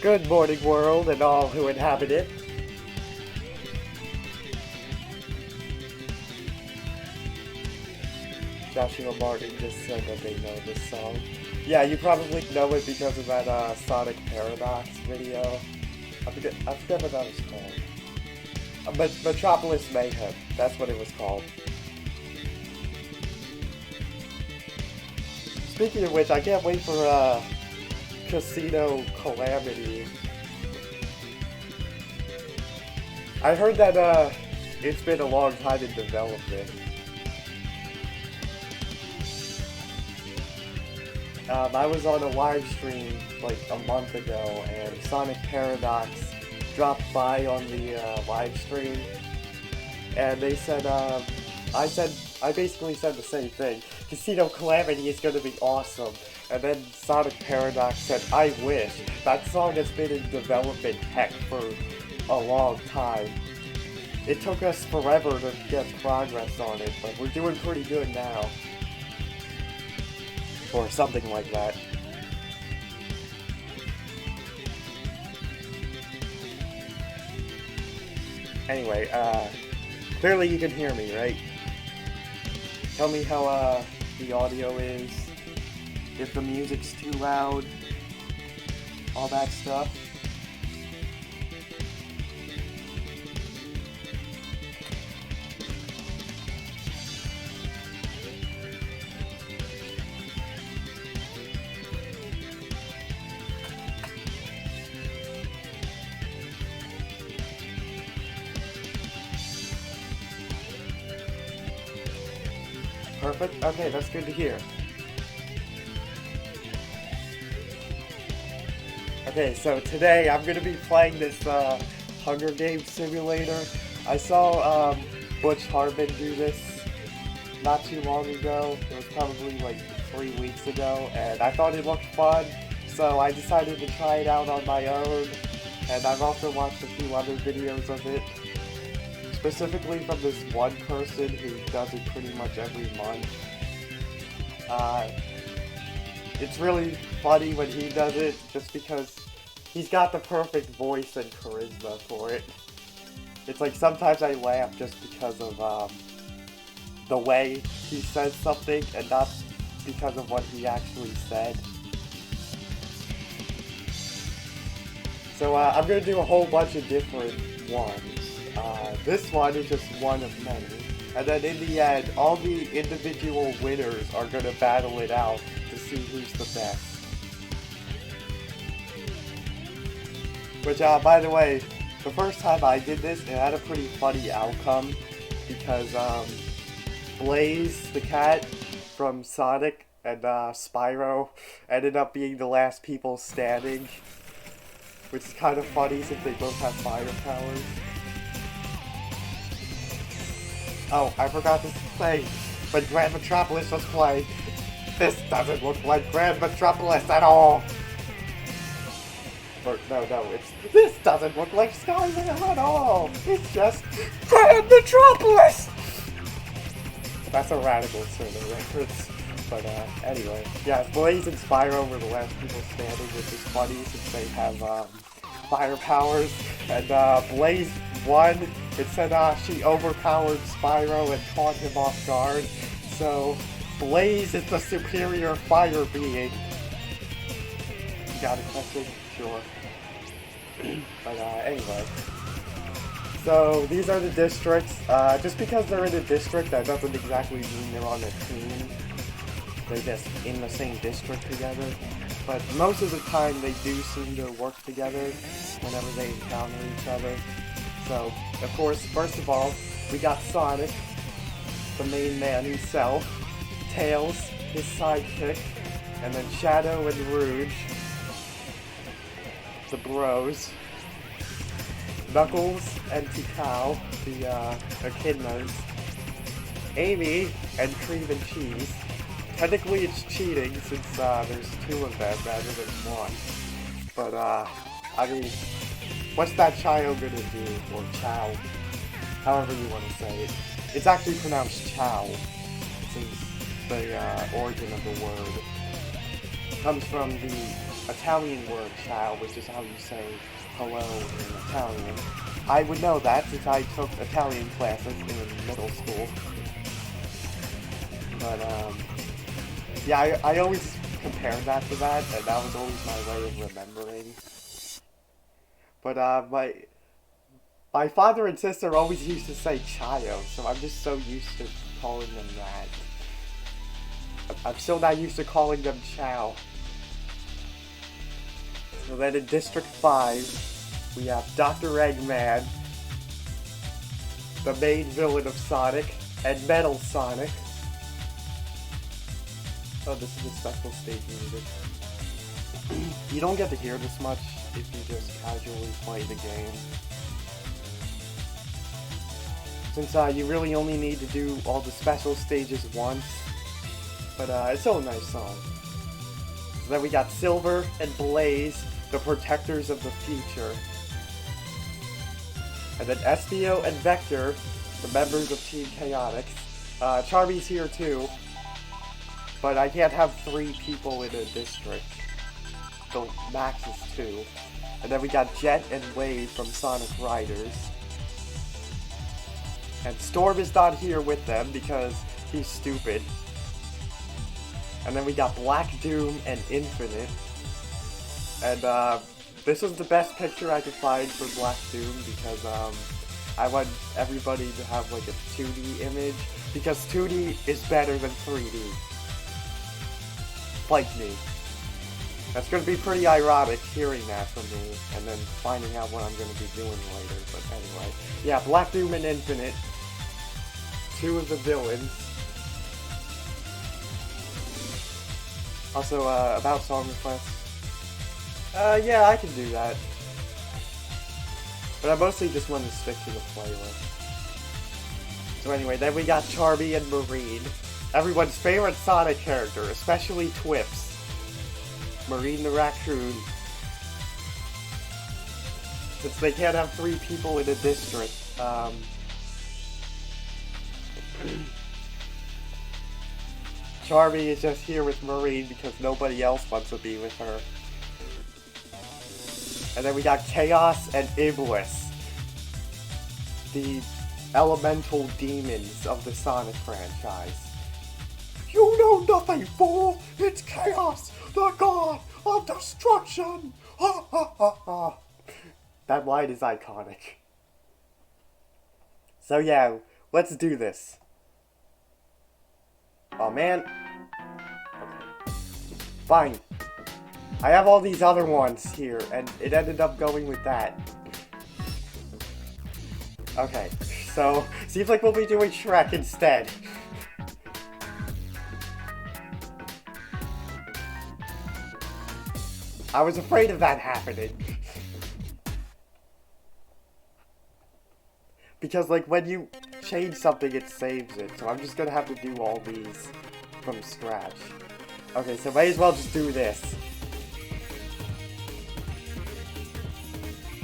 Good morning, world, and all who inhabit it. Joshua Martin just said that they know this song. Yeah, you probably know it because of that Sonic Paradox video. I forget what that was called. Metropolis Mayhem. That's what it was called. Speaking of which, I can't wait for Casino Calamity. I heard that it's been a long time in development. I was on a live stream like a month ago, and Sonic Paradox dropped by on the live stream, and they said, I basically said the same thing. Casino Calamity is gonna be awesome. And then Sonic Paradox said, I wish. That song has been in development heck for a long time. It took us forever to get progress on it, but we're doing pretty good now. Or something like that. Anyway, clearly you can hear me, right? Tell me how the audio is, if the music's too loud, all that stuff. Perfect. Okay, that's good to hear. Okay, so today I'm gonna be playing this Hunger Games simulator. I saw Butch Hartman do this not too long ago. It was probably like 3 weeks ago, and I thought it looked fun, so I decided to try it out on my own. And I've also watched a few other videos of it. Specifically from this one person who does it pretty much every month. It's really funny when he does it, just because he's got the perfect voice and charisma for it. It's like sometimes I laugh just because of the way he says something and not because of what he actually said. So I'm going to do a whole bunch of different ones. This one is just one of many. And then in the end, all the individual winners are going to battle it out to see who's the best. Which, by the way, the first time I did this, it had a pretty funny outcome. Because Blaze, the cat from Sonic, and Spyro ended up being the last people standing. Which is kind of funny since they both have fire powers. Oh, I forgot to say, when Grand Metropolis was playing, this doesn't look like Grand Metropolis at all! Or, no, this doesn't look like Skyrim at all! It's just Grand Metropolis! That's a radical sort of reference. But, anyway. Yeah, Blaze and Spyro were the last people standing, which is funny since they have, fire powers. And, Blaze won. It said she overpowered Spyro and caught him off guard. So, Blaze is the superior fire being. You got a question? Sure. But anyway. So, these are the districts. Just because they're in a district, that doesn't exactly mean they're on a team. They're just in the same district together. But most of the time, they do seem to work together whenever they encounter each other. So, of course, first of all, we got Sonic, the main man himself, Tails, his sidekick, and then Shadow and Rouge, the bros, Knuckles and Tikal, the echidnas, Amy and Cream and Cheese. Technically it's cheating since there's 2 of them rather than 1. But, I mean, what's that child gonna do? Or chow. However you want to say it. It's actually pronounced chow, since the origin of the word comes from the Italian word ciao, which is how you say hello in Italian. I would know that since I took Italian classes in middle school. But, yeah, I always compared that to that, and that was always my way of remembering. But, my father and sister always used to say Chayo, so I'm just so used to calling them that. I'm still not used to calling them Chow. So then in District 5, we have Dr. Eggman, the main villain of Sonic, and Metal Sonic. Oh, this is a special stage music. You don't get to hear this much if you just casually play the game. Since you really only need to do all the special stages once. But it's still a nice song. So then we got Silver and Blaze, the protectors of the future. And then Espio and Vector, the members of Team Chaotix. Charmy's here too. But I can't have 3 people in a district. The max is 2. And then we got Jet and Wave from Sonic Riders. And Storm is not here with them because he's stupid. And then we got Black Doom and Infinite. And this was the best picture I could find for Black Doom because I want everybody to have like a 2D image because 2D is better than 3D. Like me. That's going to be pretty ironic hearing that from me and then finding out what I'm going to be doing later. But anyway, yeah, Black Doom and Infinite. 2 of the villains. Also, about song requests. Yeah, I can do that. But I mostly just want to stick to the playlist. So anyway, then we got Charmy and Marine. Everyone's favorite Sonic character, especially Twips. Marine the Raccoon. Since they can't have 3 people in a district, Charmy is just here with Marine because nobody else wants to be with her. And then we got Chaos and Iblis, the elemental demons of the Sonic franchise. You know nothing, fool! It's Chaos, the god of destruction! Ha ha ha ha! That line is iconic. So yeah, let's do this. Oh man. Okay. Fine. I have all these other ones here, and it ended up going with that. Okay, so seems like we'll be doing Shrek instead. I was afraid of that happening. Because, like, when you change something, it saves it. So I'm just gonna have to do all these from scratch. Okay, so may as well just do this.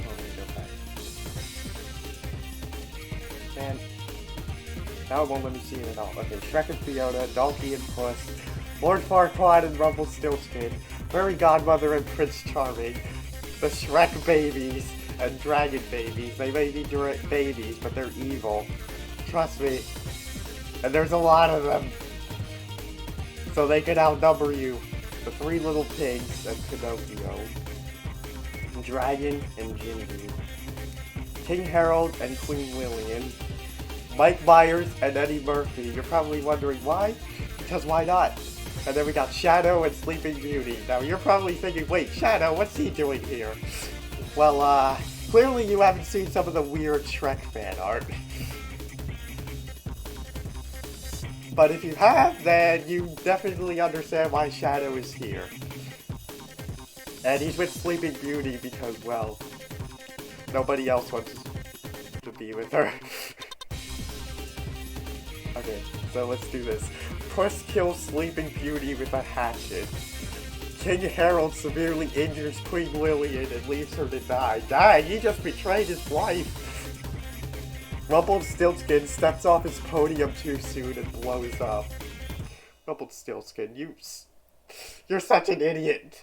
Oh, let me go back. Man. Now it won't let me see it at all. Okay, Shrek and Fiona, Donkey and Puss, Lord Farquaad and Rumpelstiltskin, Fairy Godmother and Prince Charming, the Shrek babies, and Dragon babies. They may be babies, but they're evil. Trust me. And there's a lot of them. So they can outnumber you. The 3 little pigs and Pinocchio. Dragon and Gingy. King Harold and Queen Lillian. Mike Myers and Eddie Murphy. You're probably wondering why? Because why not? And then we got Shadow and Sleeping Beauty. Now you're probably thinking, wait, Shadow, what's he doing here? Well, clearly you haven't seen some of the weird Shrek fan art. But if you have, then you definitely understand why Shadow is here. And he's with Sleeping Beauty because, well, nobody else wants to be with her. Okay, so let's do this. Puss kills Sleeping Beauty with a hatchet. King Harold severely injures Queen Lillian and leaves her to die. Dang, he just betrayed his wife! Rumpelstiltskin steps off his podium too soon and blows up. Rumpelstiltskin, you're such an idiot!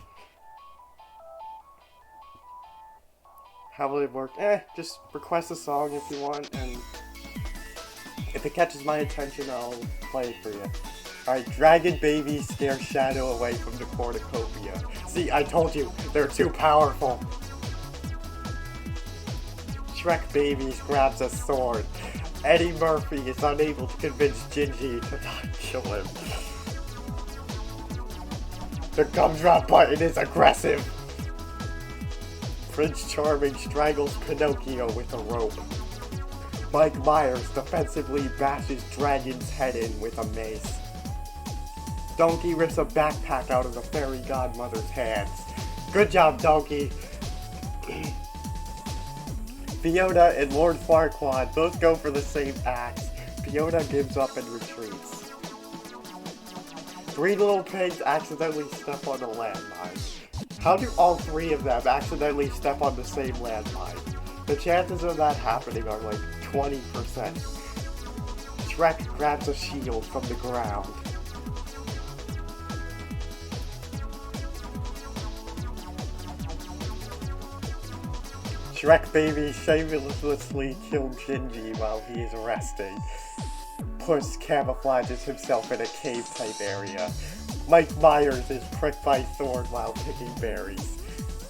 How will it work? Just request a song if you want, and if it catches my attention, I'll play it for you. Alright, Dragon Babies scare Shadow away from the cornucopia. See, I told you, they're too powerful. Shrek Babies grabs a sword. Eddie Murphy is unable to convince Gingy to not kill him. The gumdrop button is aggressive. Prince Charming strangles Pinocchio with a rope. Mike Myers defensively bashes Dragon's head in with a mace. Donkey rips a backpack out of the fairy godmother's hands. Good job, Donkey! Fiona and Lord Farquaad both go for the same axe. Fiona gives up and retreats. Three little pigs accidentally step on a landmine. How do all three of them accidentally step on the same landmine? The chances of that happening are like 20%. Shrek grabs a shield from the ground. Shrek Baby shamelessly killed Gingy while he is resting. Puss camouflages himself in a cave-type area. Mike Myers is pricked by Thorn while picking berries.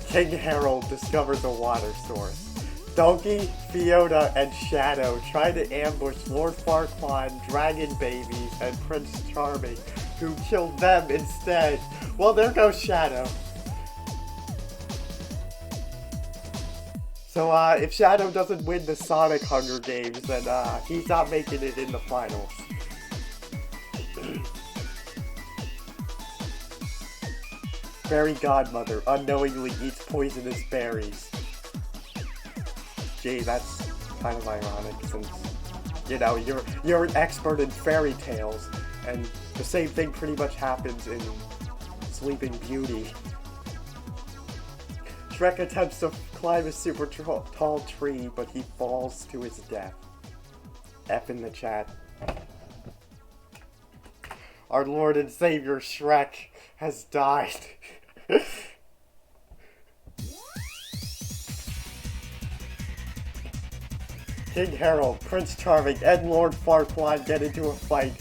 King Harold discovers a water source. Donkey, Fiona, and Shadow try to ambush Lord Farquaad, Dragon Babies, and Prince Charming, who killed them instead. Well, there goes Shadow. So, if Shadow doesn't win the Sonic Hunger Games, then, he's not making it in the finals. Fairy Godmother unknowingly eats poisonous berries. Gee, that's kind of ironic, since, you know, you're an expert in fairy tales, and the same thing pretty much happens in Sleeping Beauty. Shrek attempts to climb a super tall tree, but he falls to his death. F in the chat. Our Lord and Savior Shrek has died. King Harold, Prince Charming, and Lord Farquaad get into a fight.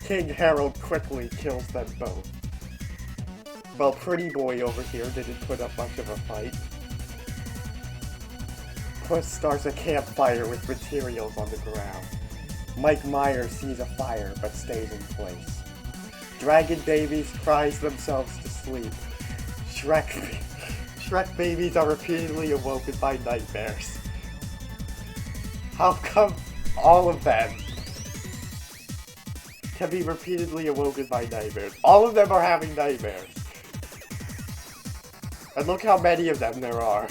King Harold quickly kills them both. Well, Pretty Boy over here didn't put up much of a fight. Puss starts a campfire with materials on the ground. Mike Myers sees a fire but stays in place. Dragon Babies cries themselves to sleep. Shrek Babies are repeatedly awoken by nightmares. How come all of them can be repeatedly awoken by nightmares? All of them are having nightmares. And look how many of them there are.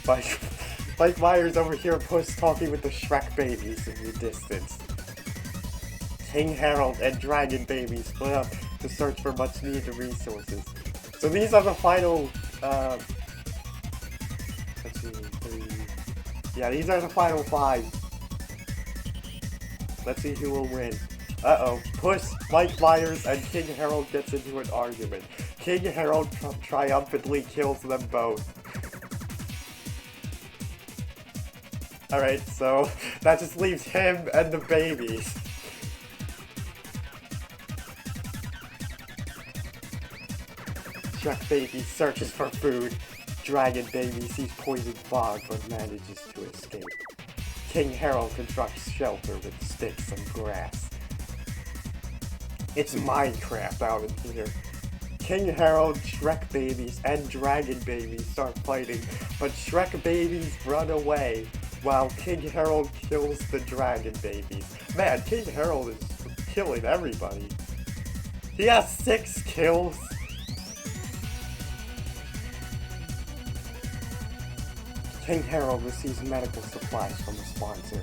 Mike Myers over here, Puss talking with the Shrek Babies in the distance. King Harold and Dragon Babies split up to search for much needed resources. So these are the final, let's see, yeah, these are the final 5. Let's see who will win. Uh-oh. Puss, Mike Myers, and King Harold gets into an argument. King Harold triumphantly kills them both. Alright, so that just leaves him and the babies. Shrek Baby searches for food. Dragon Baby sees poisoned fog but manages to escape. King Harold constructs shelter with sticks and grass. It's Minecraft out in here. King Harold, Shrek Babies, and Dragon Babies start fighting, but Shrek Babies run away while King Harold kills the Dragon Babies. Man, King Harold is killing everybody. He has 6 kills. King Harold receives medical supplies from a sponsor.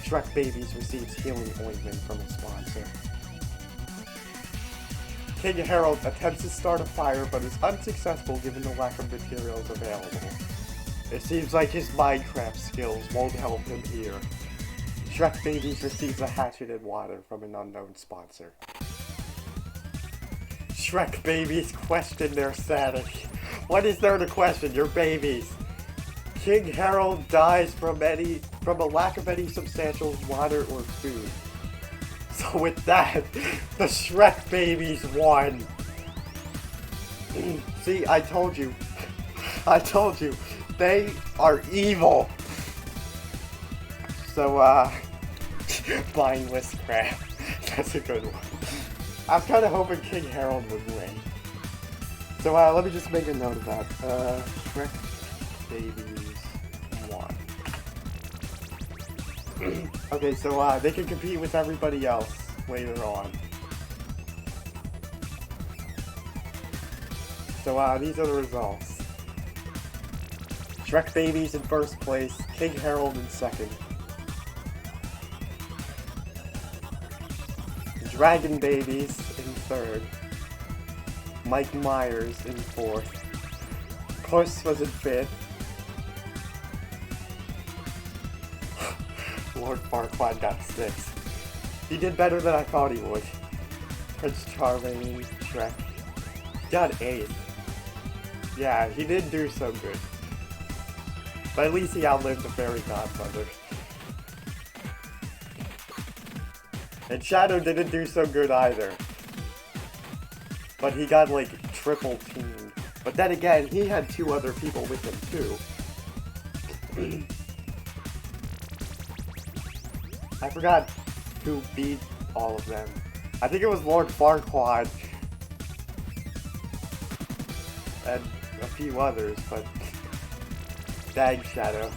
Shrek Babies receives healing ointment from a sponsor. King Harold attempts to start a fire but is unsuccessful given the lack of materials available. It seems like his Minecraft skills won't help him here. Shrek Babies receives a hatchet and water from an unknown sponsor. Shrek Babies question their sanity. What is there to question? You're babies. King Harold dies from a lack of any substantial water or food. So with that, the Shrek babies won. See, I told you. I told you. They are evil. So, mindless crap. That's a good one. I was kind of hoping King Harold would win. So, let me just make a note of that. Shrek babies won. Okay, so, they can compete with everybody else later on. So, these are the results. Shrek babies in first place, King Harold in second. Dragon babies in third. Mike Myers in fourth. Puss was in fifth. Lord Farquaad got sixth. He did better than I thought he would. Prince Charming, Shrek, got eighth. Yeah, he did do so good. But at least he outlived the fairy godmother. And Shadow didn't do so good either. But he got like triple teamed. But then again, he had two other people with him too. I forgot who beat all of them. I think it was Lord Farquaad. And a few others, but dang Shadow.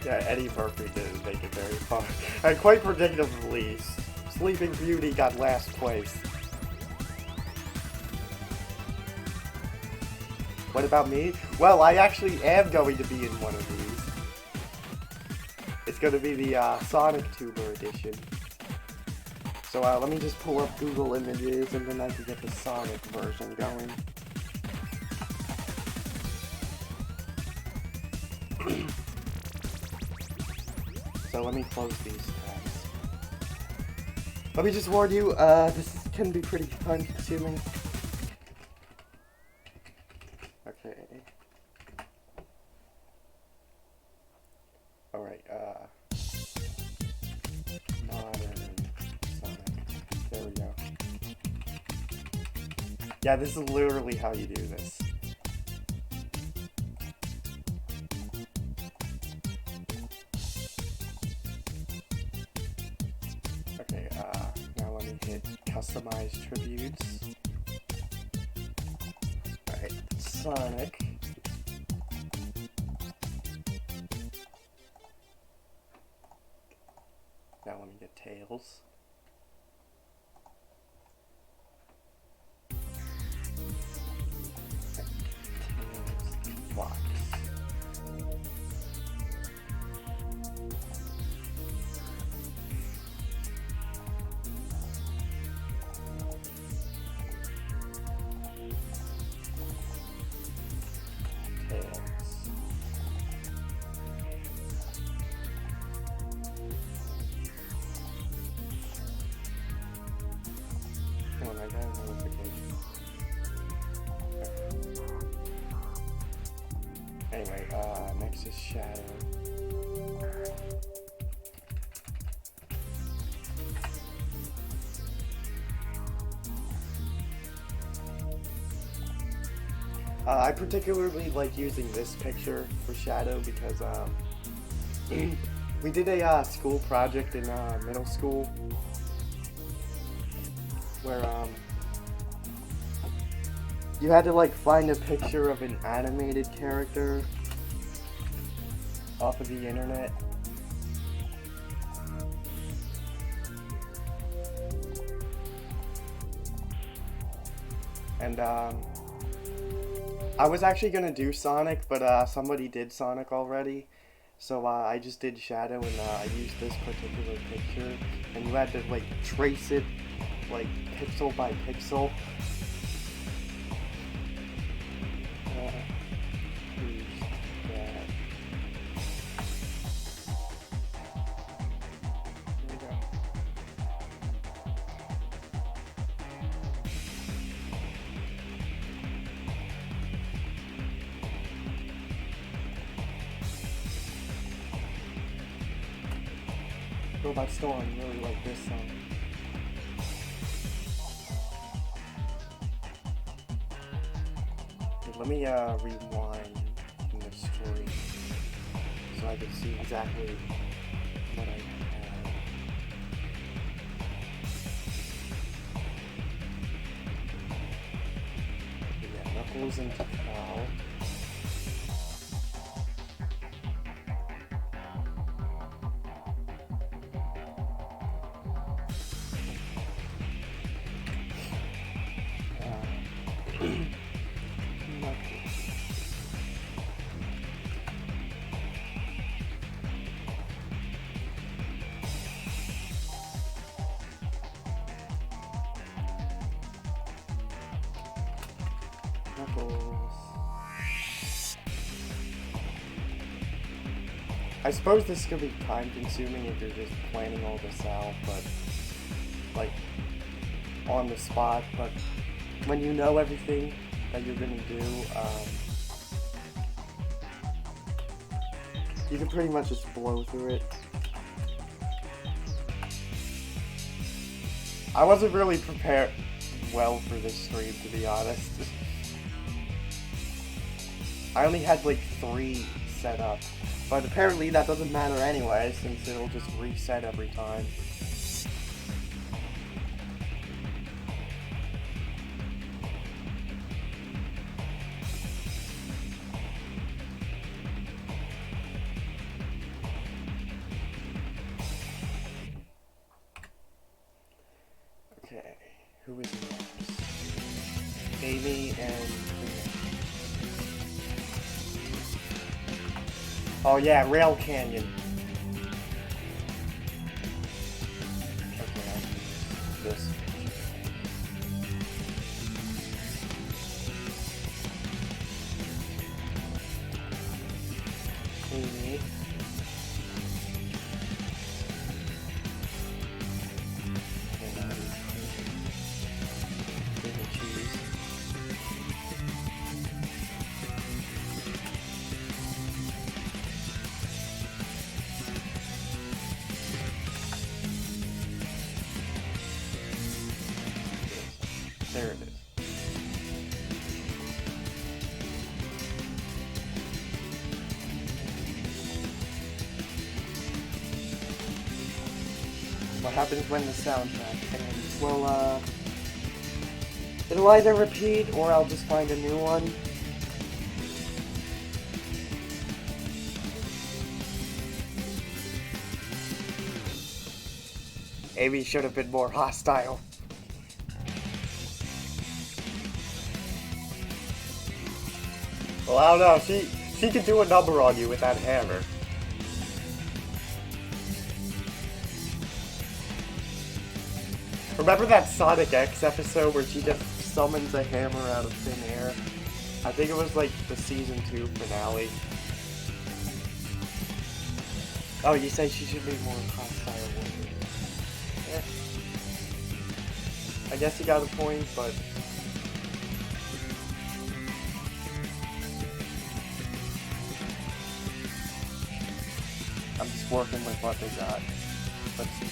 Yeah, Eddie Murphy didn't make it very far. And quite predictably, Sleeping Beauty got last place. What about me? Well, I actually am going to be in one of these. It's going to be the Sonic Tuber edition. So let me just pull up Google Images and then I can get the Sonic version going. So let me close these tabs. Let me just warn you, this can be pretty time consuming. Okay. Alright, modern Sonic. There we go. Yeah, this is literally how you do this. Okay, now let me hit customize tributes. Alright, Sonic. Now let me get Tails. Tails, Fox. Oh, I got a notification. Anyway, next is Shadow. I particularly like using this picture for Shadow because we did a school project in middle school where you had to like find a picture of an animated character off of the internet. And I was actually gonna do Sonic, but somebody did Sonic already. So I just did Shadow and I used this particular picture, and you had to like trace it like pixel by pixel. Who's that? Here we go. Go by Storm, really like this song. Okay, let me rewind in the story so I can see exactly what I have. Yeah, Knuckles into Cal. I suppose this could be time consuming if you're just planning all this out, but like on the spot, but when you know everything that you're gonna do, you can pretty much just blow through it. I wasn't really prepared well for this stream, to be honest. I only had like 3 set up, but apparently that doesn't matter anyway, since it'll just reset every time. Okay, who is next? Amy and... Oh yeah, Rail Canyon. Okay, this. Amy. There it is. What happens when the soundtrack ends? Well, it'll either repeat or I'll just find a new one. Amy should have been more hostile. Well, I don't know. She could do a number on you with that hammer. Remember that Sonic X episode where she just summons a hammer out of thin air? I think it was like the season 2 finale. Oh, you say she should be more hostile. Eh. I guess you got a point, but... I'm just working with what they got. Let's see.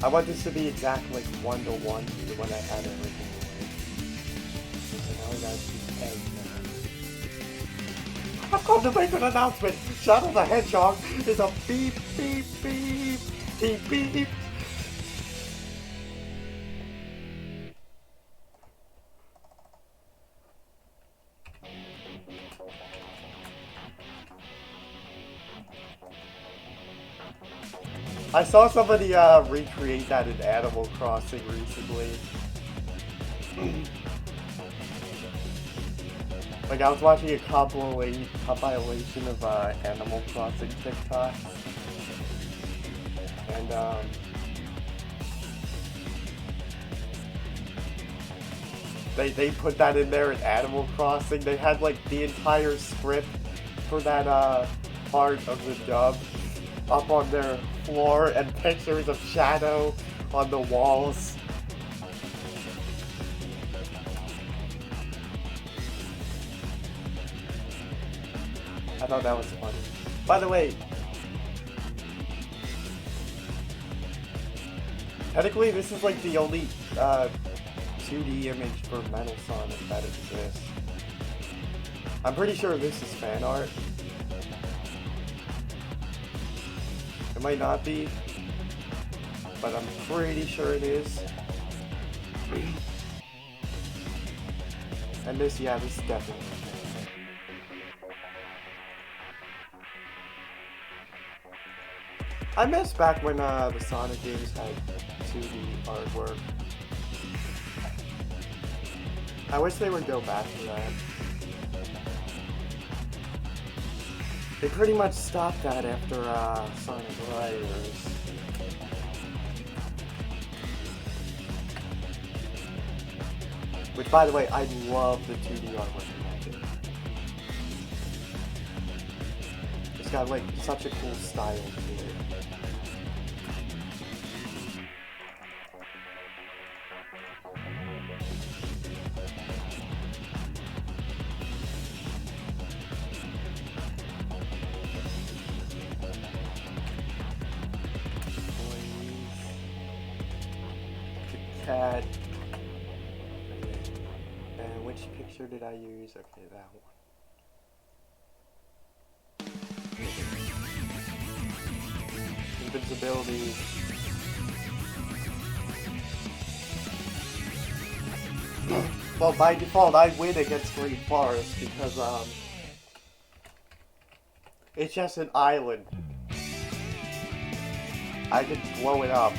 I want this to be exactly like 1-to-1 to when I had it originally. So now we gotta keep editing. I've come to make an announcement! Shadow the Hedgehog is a beep beep beep beep beep. I saw somebody recreate that in Animal Crossing recently. Like, I was watching a compilation of Animal Crossing TikTok. And They put that in there in Animal Crossing. They had like the entire script for that part of the dub up on their floor and pictures of Shadow on the walls. I thought that was funny. By the way, technically this is like the only 2D image for Metal Sonic that exists. I'm pretty sure this is fan art. It might not be, but I'm pretty sure it is. And this, yeah, this is definitely fan art. I miss back when the Sonic games had 2D artwork. I wish they would go back to that. They pretty much stopped that after Sonic Riders. Which, by the way, I love the 2D artwork in that game. It's got like such a cool style to it. Cat. And which picture did I use? Okay, that one. Invincibility. Well, by default, I win against Green Forest because it's just an island. I can blow it up.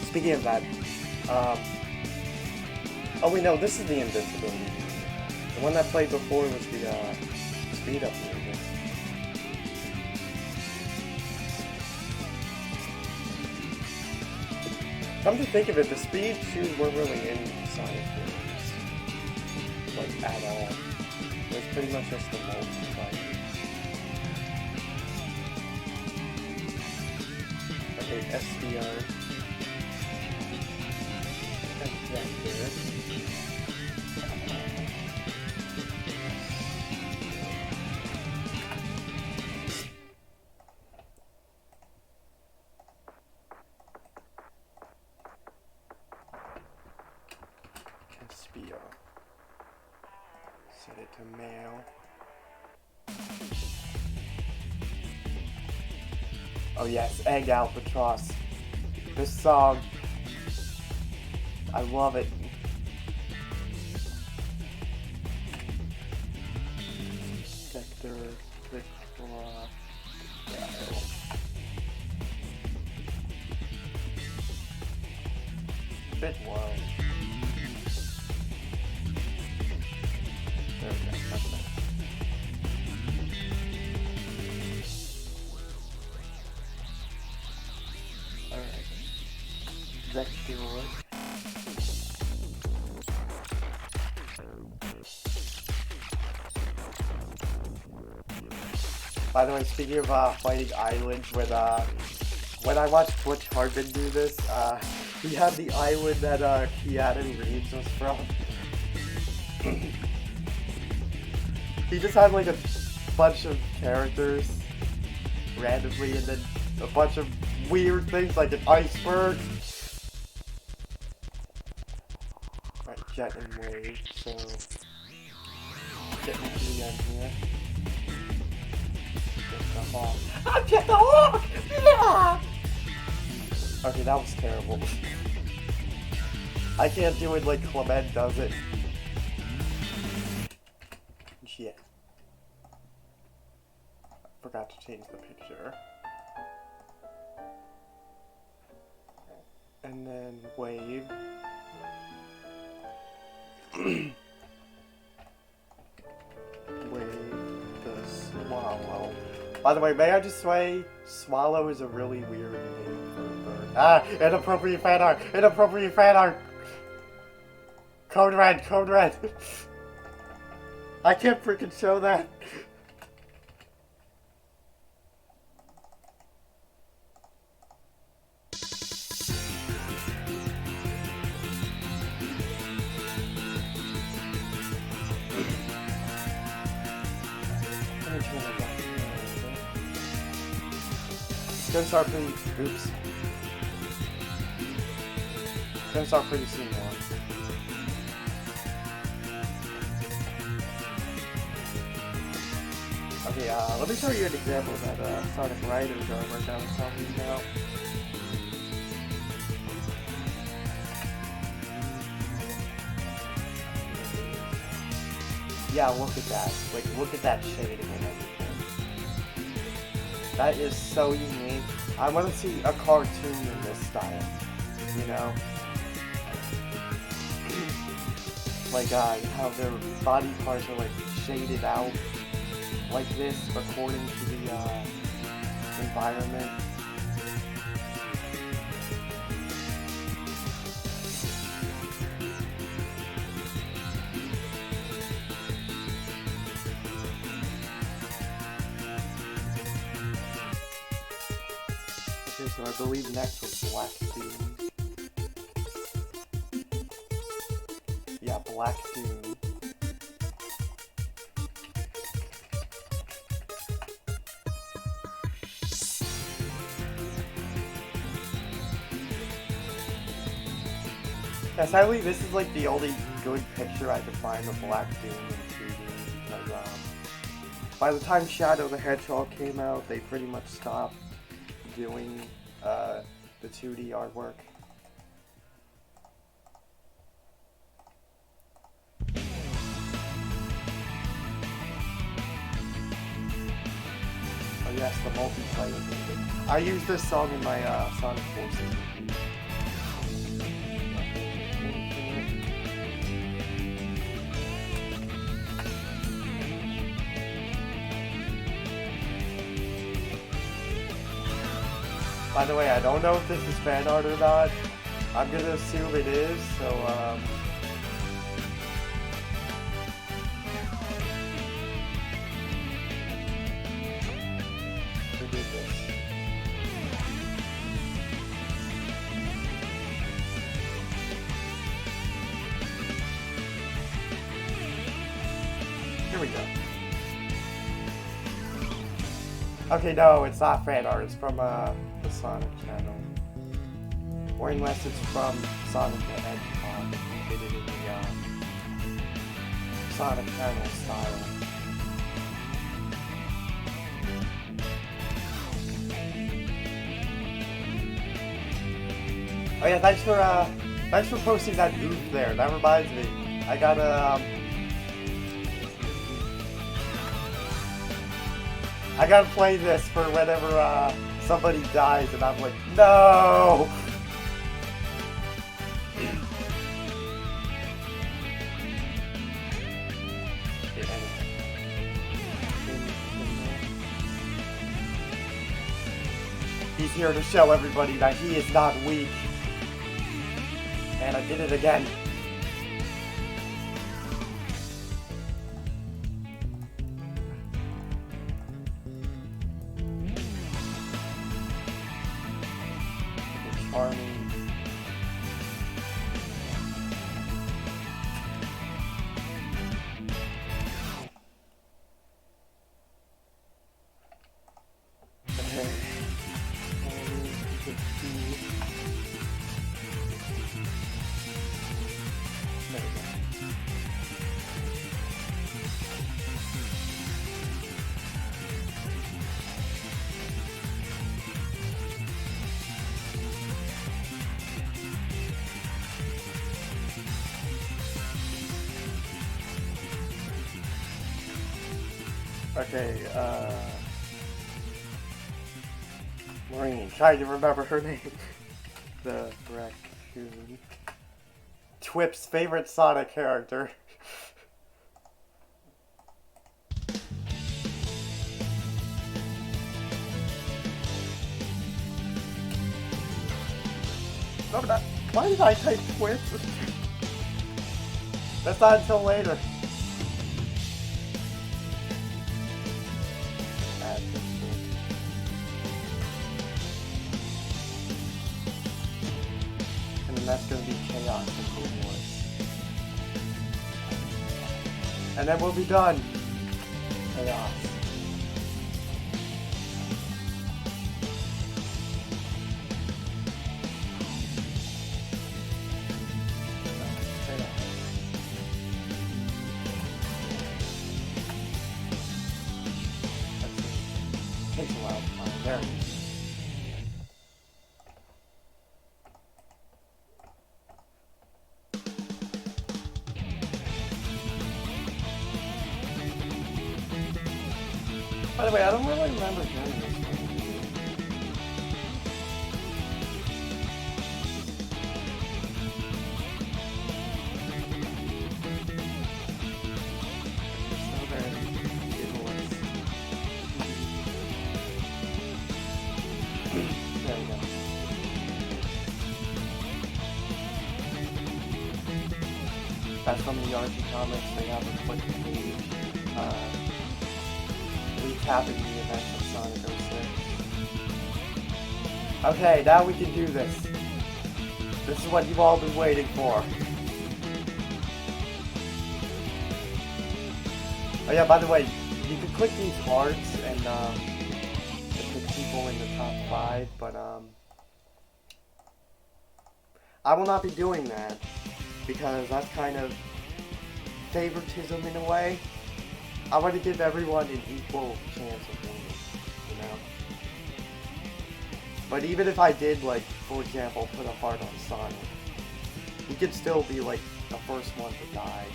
Speaking of that, oh wait, no, this is the invincibility music. The one that played before was the speed up music. Come to think of it, the speed shoes weren't really in Sonic games, like at all. It was pretty much just the multi-fight. Okay, SDR. Vector. Caspio. Set it to male. Oh yes, Egg Albatross. This song, I love it. Vector, Victor, bit low. There we go, that's better. Alright. Vector. By the way, speaking of fighting islands, when I watched Twitch Hardman do this, he had the island that Keanu Reeves was from. He just had like a bunch of characters randomly, and then a bunch of weird things like an iceberg. Right, Jet and Wave, so getting to the end here. I'm Jet the Hawk! Yeah! Okay, that was terrible. I can't do it like Clement does it. Shit. Forgot to change the picture. And then Wave. Wave the Swallow. By the way, may I just say, Swallow is a really weird name for a bird. Ah, inappropriate fan art! Inappropriate fan art! Code red, code red! I can't freaking show that! Gonna start pretty. Oops. Gonna start pretty soon now. Okay, let me show you an example that Sonic writers are working on something now. Yeah, look at that. Like, look at that shading and everything. That is so unique. I want to see a cartoon in this style, you know? Like, how their body parts are, like, shaded out like this, according to the, environment. Okay, so I believe next was Black Doom. Yeah, Black Doom. Yeah, sadly, this is like the only good picture I could find of Black Doom in 2D, because by the time Shadow the Hedgehog came out, they pretty much stopped doing the 2D artwork. Oh yes, the multiplayer. I use this song in my Sonic Forces review. By the way, I don't know if this is fan art or not. I'm gonna assume it is, so who did this? Here we go. Okay, no, it's not fan art. It's from the Sonic channel. Or unless it's from Sonic the Hedgehog. They did it in the Sonic channel style. Oh yeah, thanks for posting that goof there. That reminds me. I gotta play this for whenever somebody dies, and I'm like, no! He's here to show everybody that he is not weak. And I did it again. Charming. Okay. There we go. Okay, Maureen, trying to remember her name. The raccoon. Twip's favorite Sonic character. No, not. Why did I type twist? That's not until later. And then that's gonna be chaos and Blue Wars. And then we'll be done. Chaos. Takes a while to find. There it is. By the way, I don't really remember doing this one. There we go. That's from the Archie comics. They have a quick page recapping the events of Sonic 06. Okay, now we can do this. This is what you've all been waiting for. Oh yeah, by the way, you can click these hearts and pick people in the top 5, but I will not be doing that because that's kind of favoritism in a way. I want to give everyone an equal chance of winning, you know? But even if I did, like, for example, put a heart on Sonic, he could still be, like, the first one to die.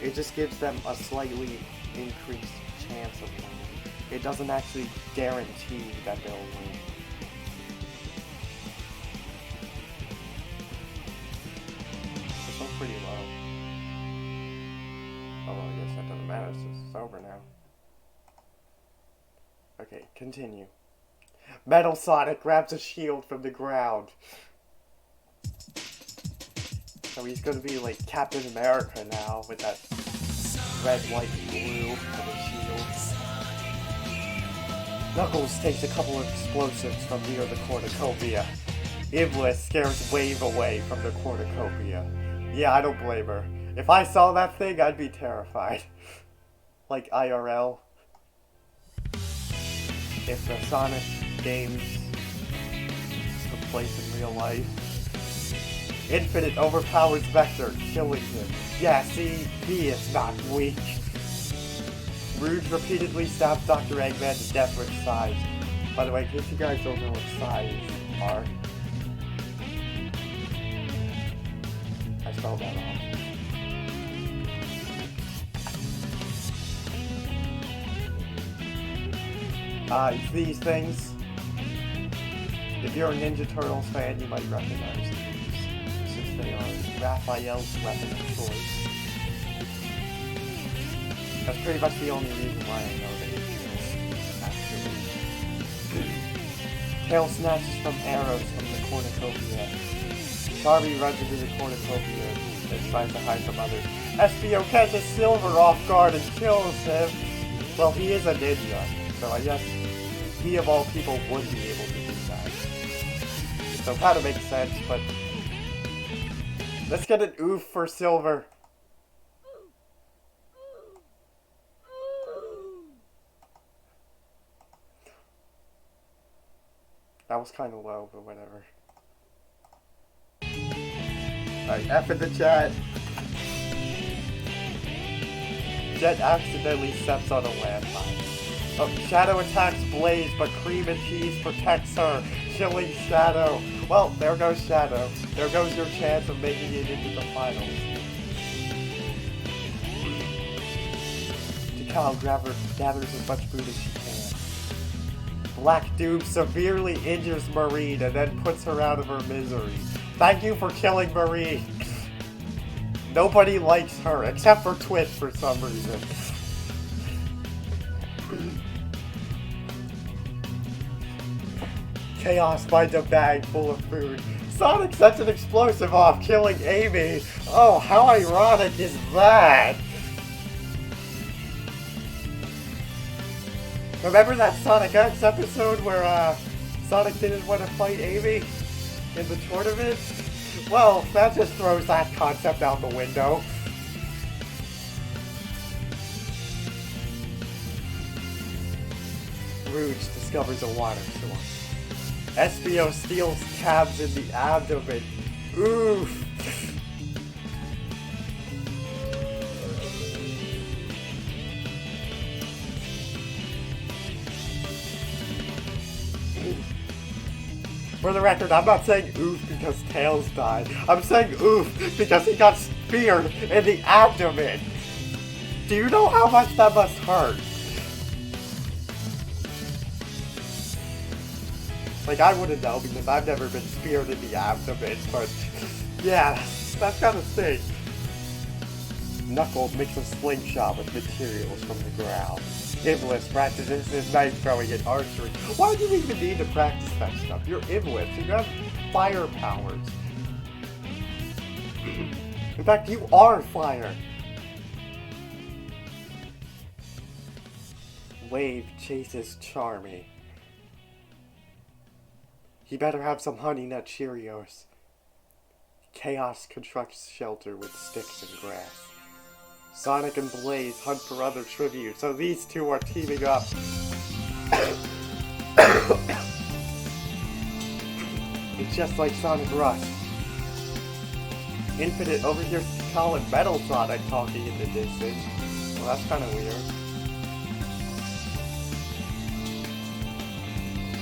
It just gives them a slightly increased chance of winning. It doesn't actually guarantee that they'll win. This one's pretty low. Oh, well, I guess that doesn't matter, it's over now. Okay, continue. Metal Sonic grabs a shield from the ground. So he's gonna be like Captain America now with that red, white, and blue for the shield. Knuckles takes a couple of explosives from near the cornucopia. Iblis scares Wave away from the cornucopia. Yeah, I don't blame her. If I saw that thing, I'd be terrified. Like IRL. If the Sonic games took place in real life. Infinite overpowers Vector, killing him. Yeah, see, he is not weak. Rouge repeatedly stabs Dr. Eggman to death with sighs. By the way, in case you guys don't know what sighs are, I spelled that wrong. It's these things. If you're a Ninja Turtles fan, you might recognize these, since they are Raphael's weapon of choice. That's pretty much the only reason why I know that it's actually. Tail snatches from arrows from the cornucopia. Charmy runs into the cornucopia and tries to hide from others. SBO catches Silver off guard and kills him. Well, he is a ninja, so I guess he of all people would be able to do that. So it kind of makes sense, but let's get an oof for Silver. That was kind of low, but whatever. Alright, F in the chat. Jet accidentally steps on a landmine. Oh, Shadow attacks Blaze, but Cream and Cheese protects her, killing Shadow. Well, there goes Shadow. There goes your chance of making it into the finals. Tikal gathers as much food as she can. Black Doom severely injures Marine and then puts her out of her misery. Thank you for killing Marine. Nobody likes her, except for Twit for some reason. Chaos finds a bag full of food. Sonic sets an explosive off, killing Amy. Oh, how ironic is that? Remember that Sonic X episode where Sonic didn't want to fight Amy in the tournament? Well, that just throws that concept out the window. Rouge discovers a water source. SBO steals tabs in the abdomen. Oof. For the record, I'm not saying oof because Tails died. I'm saying oof because he got speared in the abdomen. Do you know how much that must hurt? Like, I wouldn't know because I've never been speared in the abdomen, but yeah, that's kind of sting. Knuckles makes a slingshot with materials from the ground. Iblis practices his knife throwing and archery. Why do you even need to practice that stuff? You're Iblis. You have fire powers. In fact, you are fire. Wave chases Charmy. He better have some Honey Nut Cheerios. Chaos constructs shelter with sticks and grass. Sonic and Blaze hunt for other tribute, so these two are teaming up. It's just like Sonic Rush. Infinite overhears Tikal and Metal Sonic talking in the distance. Well, that's kind of weird.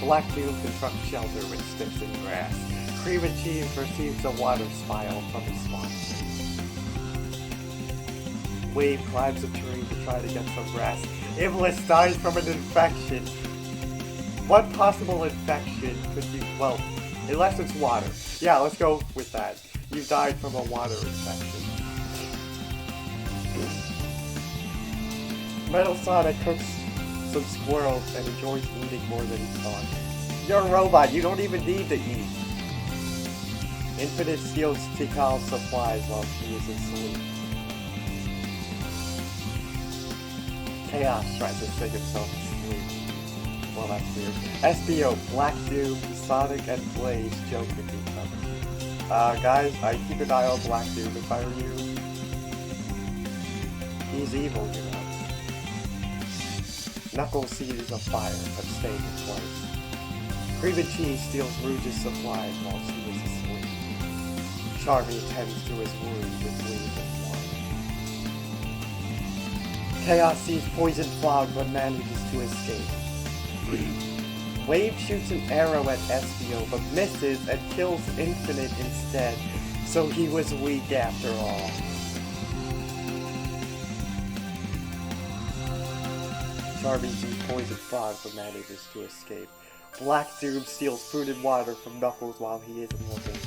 Black Doom constructs shelter with sticks and grass. Cream and Cheese receives a water spile from his sponsor. Wave climbs a tree to try to get some grass. Iblis dies from an infection. What possible infection could you... Well, unless it's water. Yeah, let's go with that. You died from a water infection. Metal Sonic cooks some squirrels and enjoys eating more than he thought. You're a robot, you don't even need to eat. Infinite steals Tikal's supplies while she is asleep. Chaos tries to sing himself to sleep. Well, that's weird. SBO, Black Doom, Sonic, and Blaze joke with each other. Guys, I keep an eye on Black Doom if I were you. He's evil, you know. Knuckles sees a fire, but stays in place. Cream and Cheese steals Rouge's supplies while she is asleep. Charmy tends to his wound with leaves and water. Chaos sees Poison Cloud but manages to escape. Wave shoots an arrow at SBO but misses and kills Infinite instead, so he was weak after all. Charmy sees Poison Cloud but manages to escape. Black Doom steals food and water from Knuckles while he isn't looking.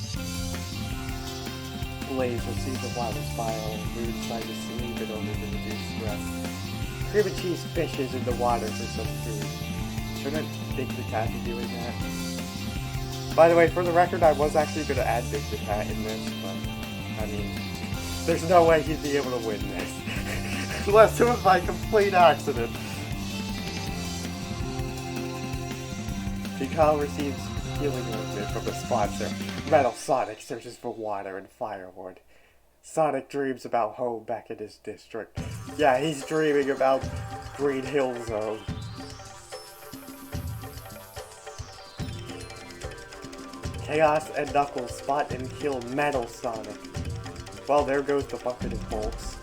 Blaze receives a water spile and Rouge tries to sleep in order to reduce stress. Cream and Cheese fishes in the water for some food. Shouldn't Big the Cat be doing that? By the way, for the record, I was actually going to add Big the Cat in this, but, I mean, there's no way he'd be able to win this. Unless it was by complete accident. Tikal receives healing ointment from a sponsor. Metal Sonic searches for water and firewood. Sonic dreams about home back in his district. Yeah, he's dreaming about Green Hill Zone. Chaos and Knuckles spot and kill Metal Sonic. Well, there goes the bucket of bolts.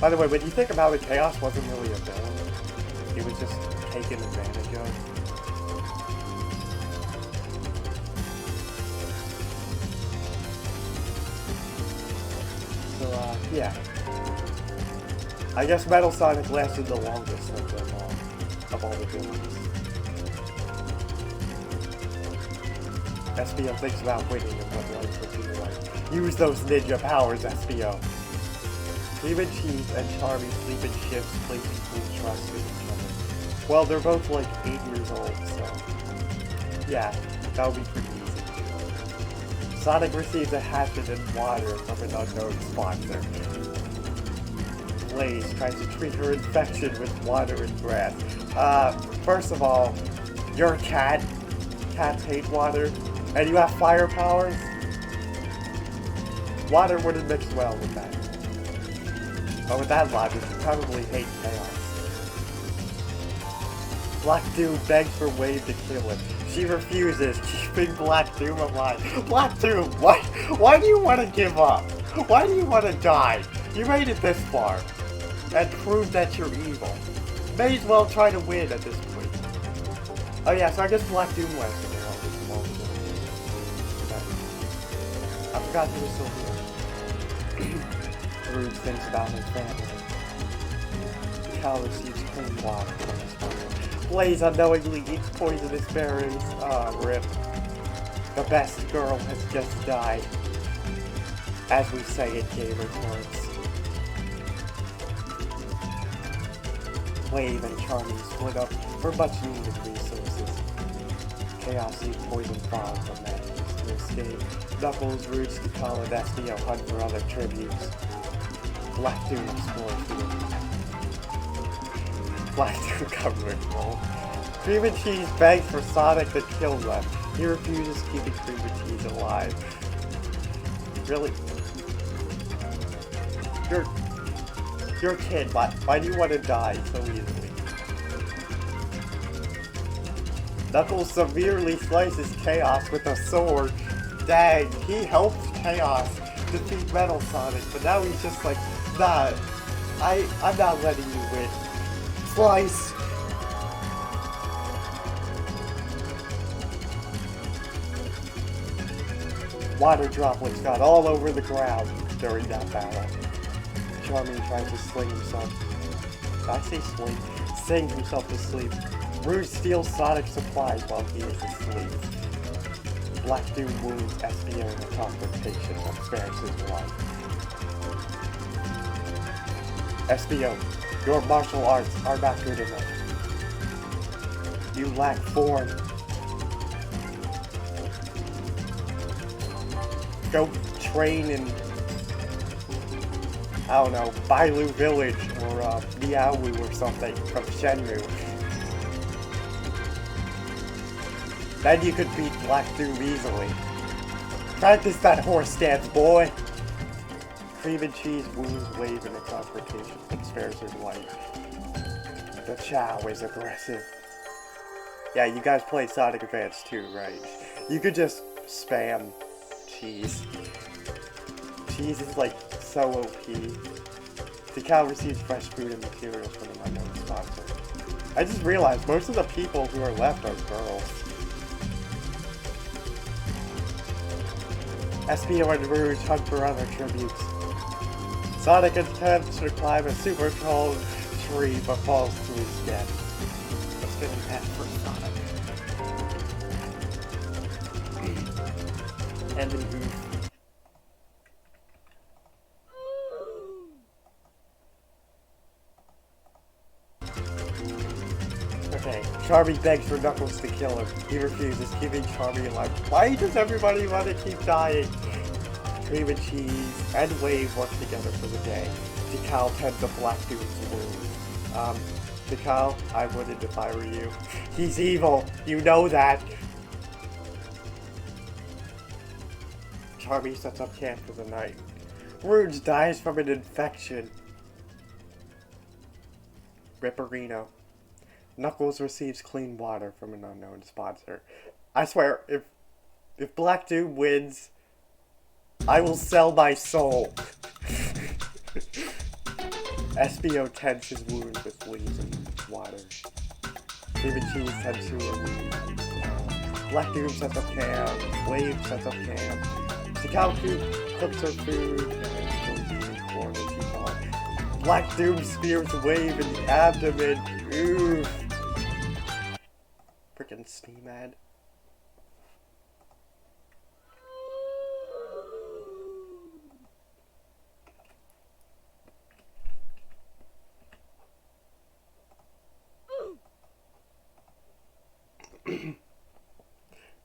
By the way, when you think about it, Chaos wasn't really a villain. He was just taken advantage of. So, yeah. I guess Metal Sonic lasted the longest of them all, of all the villains. SBO thinks about winning and what life would be like. Use those ninja powers, SBO. Cream and Cheese and Charmy sleep in shifts, placing full trust in each other. Well, they're both like 8 years old, so Yeah, that would be pretty easy. Sonic receives a hazard in water from an unknown sponsor. Blaze tries to treat her infection with water and grass. First of all, you're a cat. Cats hate water. And you have fire powers. Water wouldn't mix well with that. But with that logic, you probably hate chaos. Black Doom begs for Wave to kill him. She refuses, keeping Black Doom alive. Black Doom, why do you want to give up? Why do you want to die? You made it this far. And prove that you're evil. May as well try to win at this point. Oh yeah, so I guess Black Doom wins. I forgot he was still here. Rouge thinks about his family. The cow receives clean water from his mother. Blaze unknowingly eats poisonous berries. Rip. The best girl has just died. As we say in gamer terms. Wave and Charmy split up for much needed resources. Chaos eats poison fog from matches to escape. Knuckles, Rouge, Tikal, and Espio hunt for other tributes. Black Doom explores the Black Doom government role. Cream and Cheese begs for Sonic to kill them. He refuses, keeping Cream and Cheese alive. Really? You're a kid. Why do you want to die so easily? Knuckles severely slices Chaos with a sword. Dang, he helped Chaos defeat Metal Sonic, but now he's just like, nah, I'm not letting you win. Slice! Water droplets got all over the ground during that battle. Charmy tries to sling himself. Did I say sling? Sing himself to sleep. Rouge steals Sonic's supplies while he is asleep. Black Doom wounds Espio in a confrontation that spares his life. Espio, your martial arts are not good enough. You lack form. Go train in, I don't know, Bailu Village or Miaowu or something from Shenmue. Then you could beat Black Doom easily. Practice that horse stance, boy! Cream and Cheese wounds Wave in a confrontation but spares his life. The Chow is aggressive. Yeah, you guys play Sonic Advance too, right? You could just spam Cheese. Cheese is like so OP. The cow receives fresh food and materials from an unknown sponsor. I just realized most of the people who are left are girls. Espio and Rouge hunt for other tributes. Sonic attempts to climb a super tall tree but falls to his death. Let's get an F for Sonic. And an oof. Okay, Charmy begs for Knuckles to kill him. He refuses, keeping Charmy alive. Why does everybody want to keep dying? Cream and Cheese and Wave work together for the day. Tikal tends to Black Doom's wound. Tikal, I wouldn't if I were you. He's evil, you know that. Charmy sets up camp for the night. Rouge dies from an infection. Ripperino. Knuckles receives clean water from an unknown sponsor. I swear, if Black Doom wins, I will sell my soul. Espio tends his wounds with leaves and water. Cream and Cheese tends to her wounds. Black Doom sets up camp. Wave sets up camp. Tikal cooks her food and goes eating corn and teapot. Black Doom spears Wave in the abdomen. Oof. Freaking Steamad.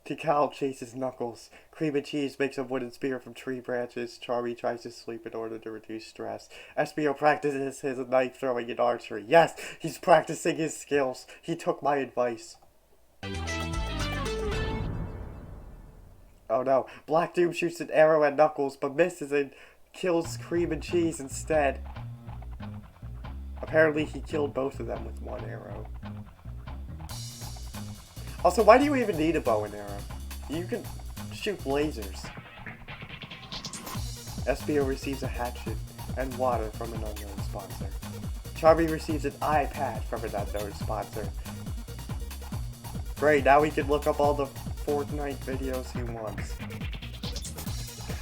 Tikal chases Knuckles. Cream and Cheese makes a wooden spear from tree branches. Charmy tries to sleep in order to reduce stress. Espio practices his knife throwing and archery. Yes, he's practicing his skills. He took my advice. Oh no, Black Doom shoots an arrow at Knuckles, but misses and kills Cream and Cheese instead. Apparently he killed both of them with one arrow. Also, why do you even need a bow and arrow? You can shoot lasers. Espio receives a hatchet and water from an unknown sponsor. Charmy receives an iPad from an unknown sponsor. Great, now he can look up all the Fortnite videos he wants.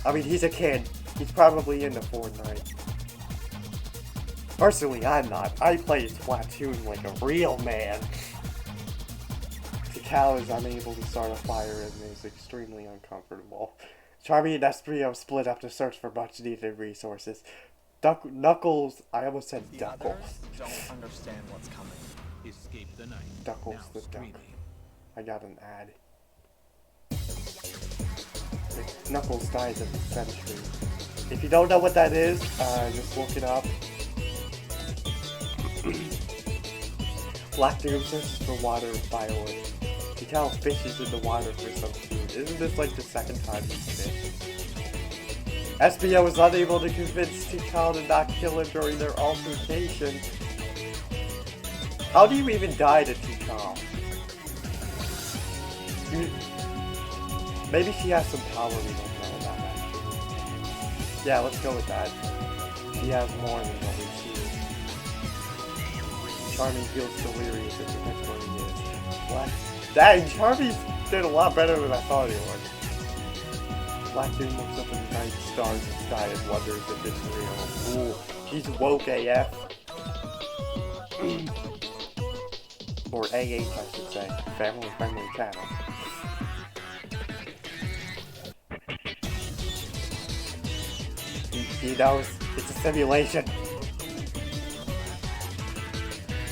I mean, he's a kid. He's probably into Fortnite. Personally, I'm not. I play Splatoon like a real man. Tikal is unable to start a fire and is extremely uncomfortable. Charmy and Espio split up to search for much needed resources. Knuckles, I almost said Duckles. Don't understand what's coming. Escape the night. Duckles Now the duck. streaming. I got an ad. Knuckles dies of the century. If you don't know what that is, just look it up. Black Doom searches for water and firewood. Tikal fishes in the water for some food. Isn't this like the second time he's fished? Espio is unable to convince Tikal to not kill him during their altercation. How do you even die to Tikal? Maybe she has some power we don't know about actually. Yeah, let's go with that. She has more than what we see. Charmy feels delirious and forgets where he is. Black... Dang, Charmy did a lot better than I thought he would. Black Doom looks up at the night stars and sky and wonders if it's real. Ooh, he's woke AF. Or AH, I should say. Family friendly channel. He knows it's a simulation.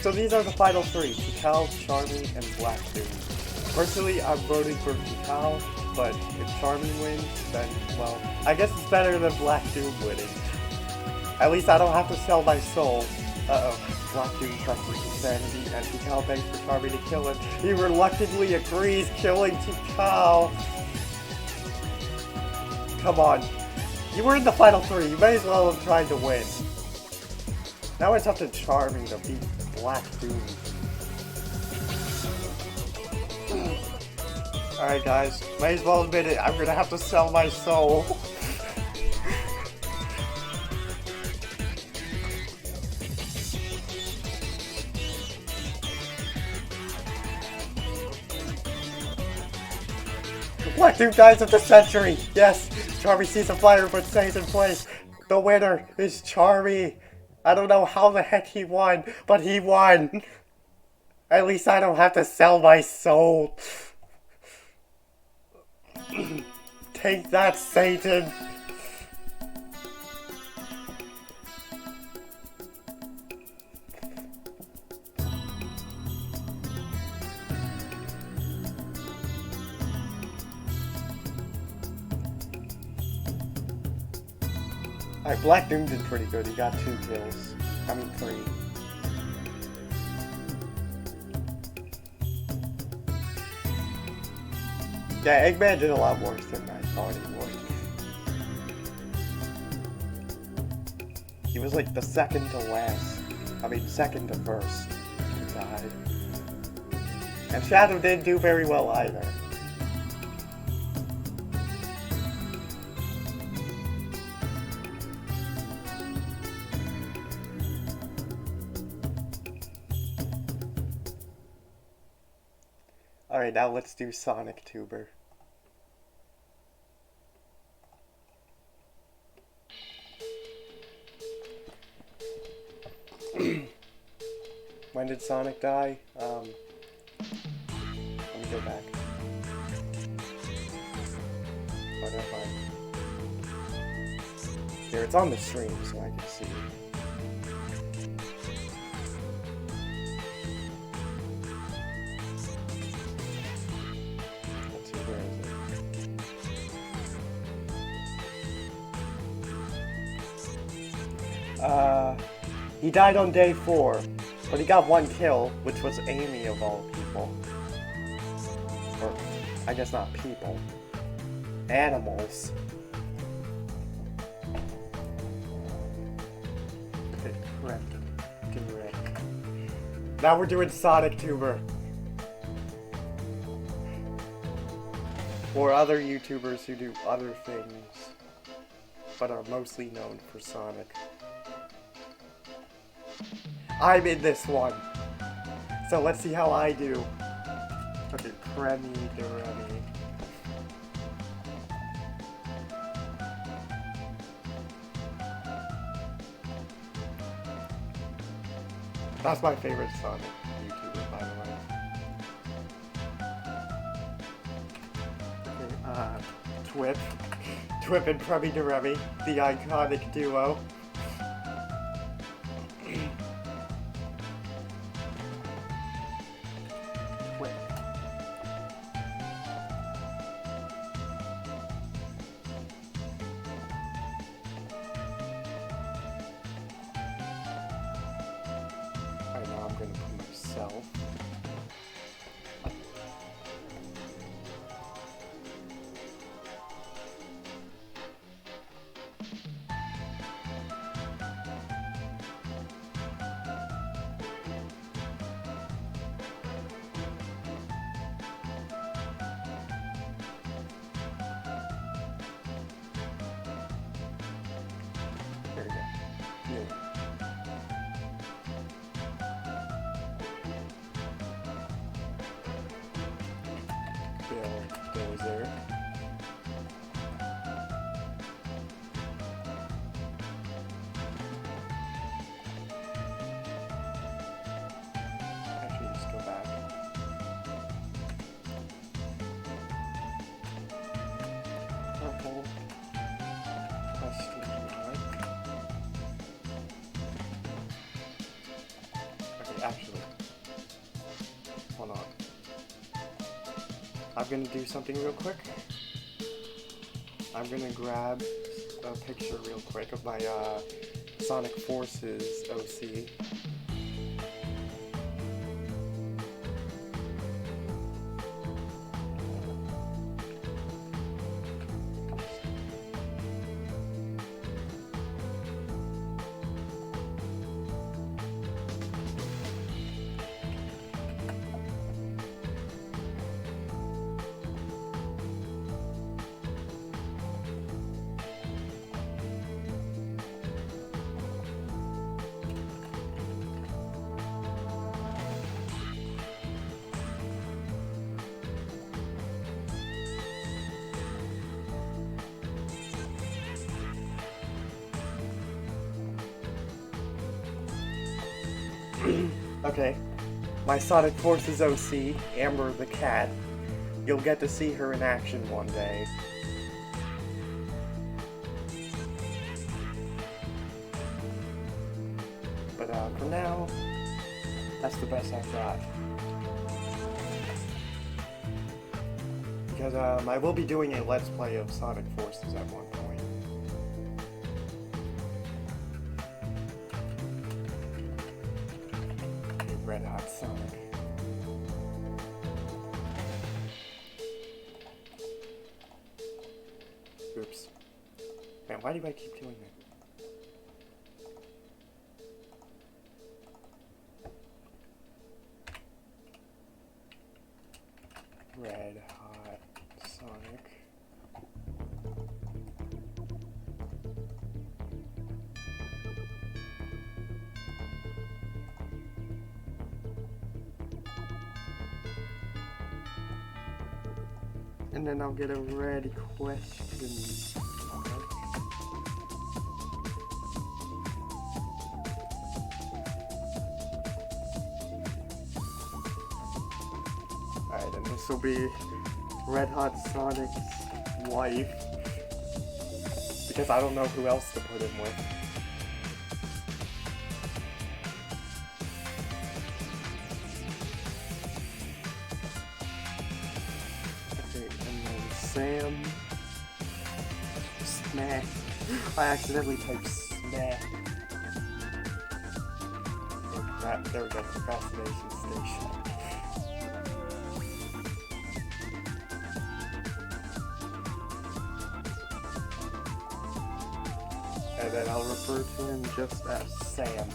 So these are the final three: Tikal, Charmy, and Black Doom. Personally, I'm voting for Tikal, but if Charmy wins, then, well, I guess it's better than Black Doom winning. At least I don't have to sell my soul. Uh-oh. Black Doom questions insanity, and Tikal begs for Charmy to kill him. He reluctantly agrees, killing Tikal. Come on. You were in the final three. You may as well have tried to win. Now it's up to Charmy to beat Black Doom. Alright guys, may as well admit it, I'm gonna have to sell my soul. Black Doom dies of the century! Yes! Charmy sees a fire but stays in place. The winner is Charmy. I don't know how the heck he won, but he won. At least I don't have to sell my soul. Take that, Satan. Alright, Black Doom did pretty good. He got 2 kills. I mean 3. Yeah, Eggman did a lot worse than I thought he would. He was like the second to last. I mean, second to first. He died. And Shadow didn't do very well either. Alright, now let's do Sonic Tuber. When did Sonic die? Let me go back. Oh, never mind. Here, it's on the stream so I can see. Let's see where He died on day 4, but he got 1 kill, which was Amy of all people. Or, I guess not people. Animals. Okay, correct. Now we're doing Sonic Tuber. Or other YouTubers who do other things, but are mostly known for Sonic. I'm in this one. So let's see how I do. Okay, Cremi de Remy. That's my favorite Sonic YouTuber, by the way. Okay, Twip and Cremi de Remy, the iconic duo. Right now I'm gonna put myself. There we go. Yeah. Bill was there. Actually, just go back. Purple. Question mark. Okay, actually. Hold on. I'm gonna do something real quick. I'm gonna grab a picture real quick of my Sonic Forces OC. Okay, my Sonic Forces OC, Amber the cat. You'll get to see her in action one day. But for now, that's the best I've got. Because I will be doing a Let's Play of Sonic Forces at one point. Red Hot Sonic. Oops. Man, why do I keep doing that? Red Hot Sonic. And then I'll get a red question mark. Alright, and this will be Red Hot Sonic's wife. Because I don't know who else to put him with. Sam. Smack. I accidentally typed smack. There we go, procrastination station. And then I'll refer to him just as Sam.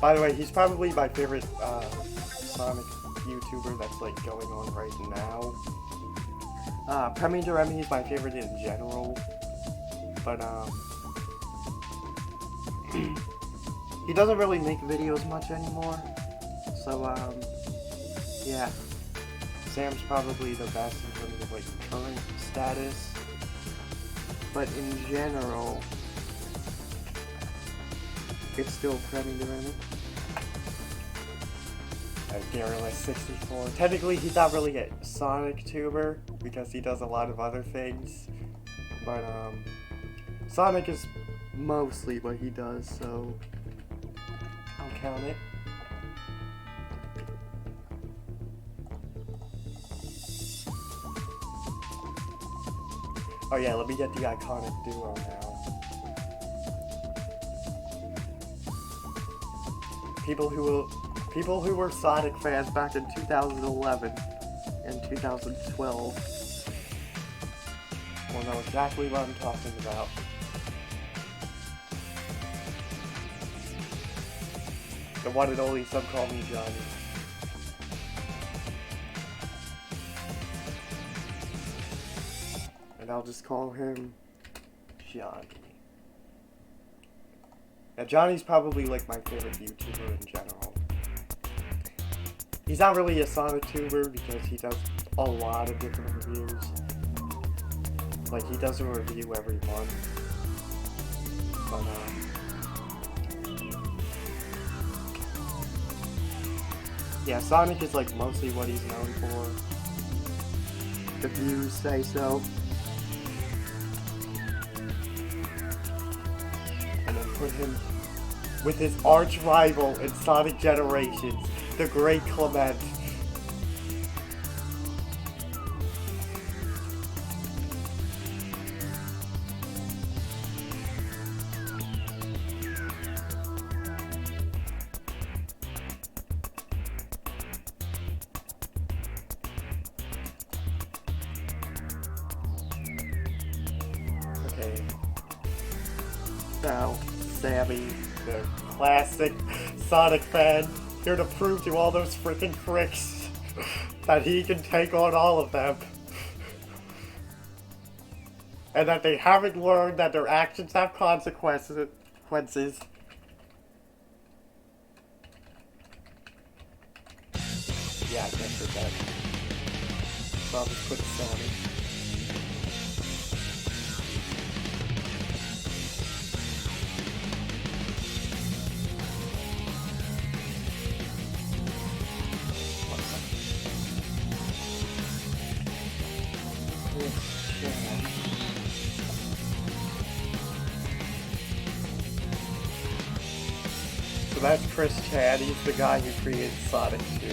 By the way, he's probably my favorite Sonic YouTuber that's like going on right now. Premi Doremi is my favorite in general, but he doesn't really make videos much anymore, so yeah, Sam's probably the best in terms of like current status, but in general, it's still Premi Doremi. Garrulous64. Technically, he's not really a Sonic tuber because he does a lot of other things, but Sonic is mostly what he does, so I'll count it. Oh yeah, let me get the iconic duo now. People who were Sonic fans back in 2011 and 2012 will know exactly what I'm talking about. The one and only some call me Johnny. And I'll just call him Johnny. Now Johnny's probably like my favorite YouTuber in general. He's not really a Sonic tuber because he does a lot of different reviews. Like he does a review every month. But yeah, Sonic is like mostly what he's known for. The views say so. And then put him with his arch rival in Sonic Generations, the Great Clement. Okay. Now, Sammy, the classic Sonic fan, here to prove to all those freaking pricks that he can take on all of them. And that they haven't learned that their actions have consequences. Yeah, I can't forget. So I'll just put Sammy. So that's Chris Chad, he's the guy who created Sonic 2.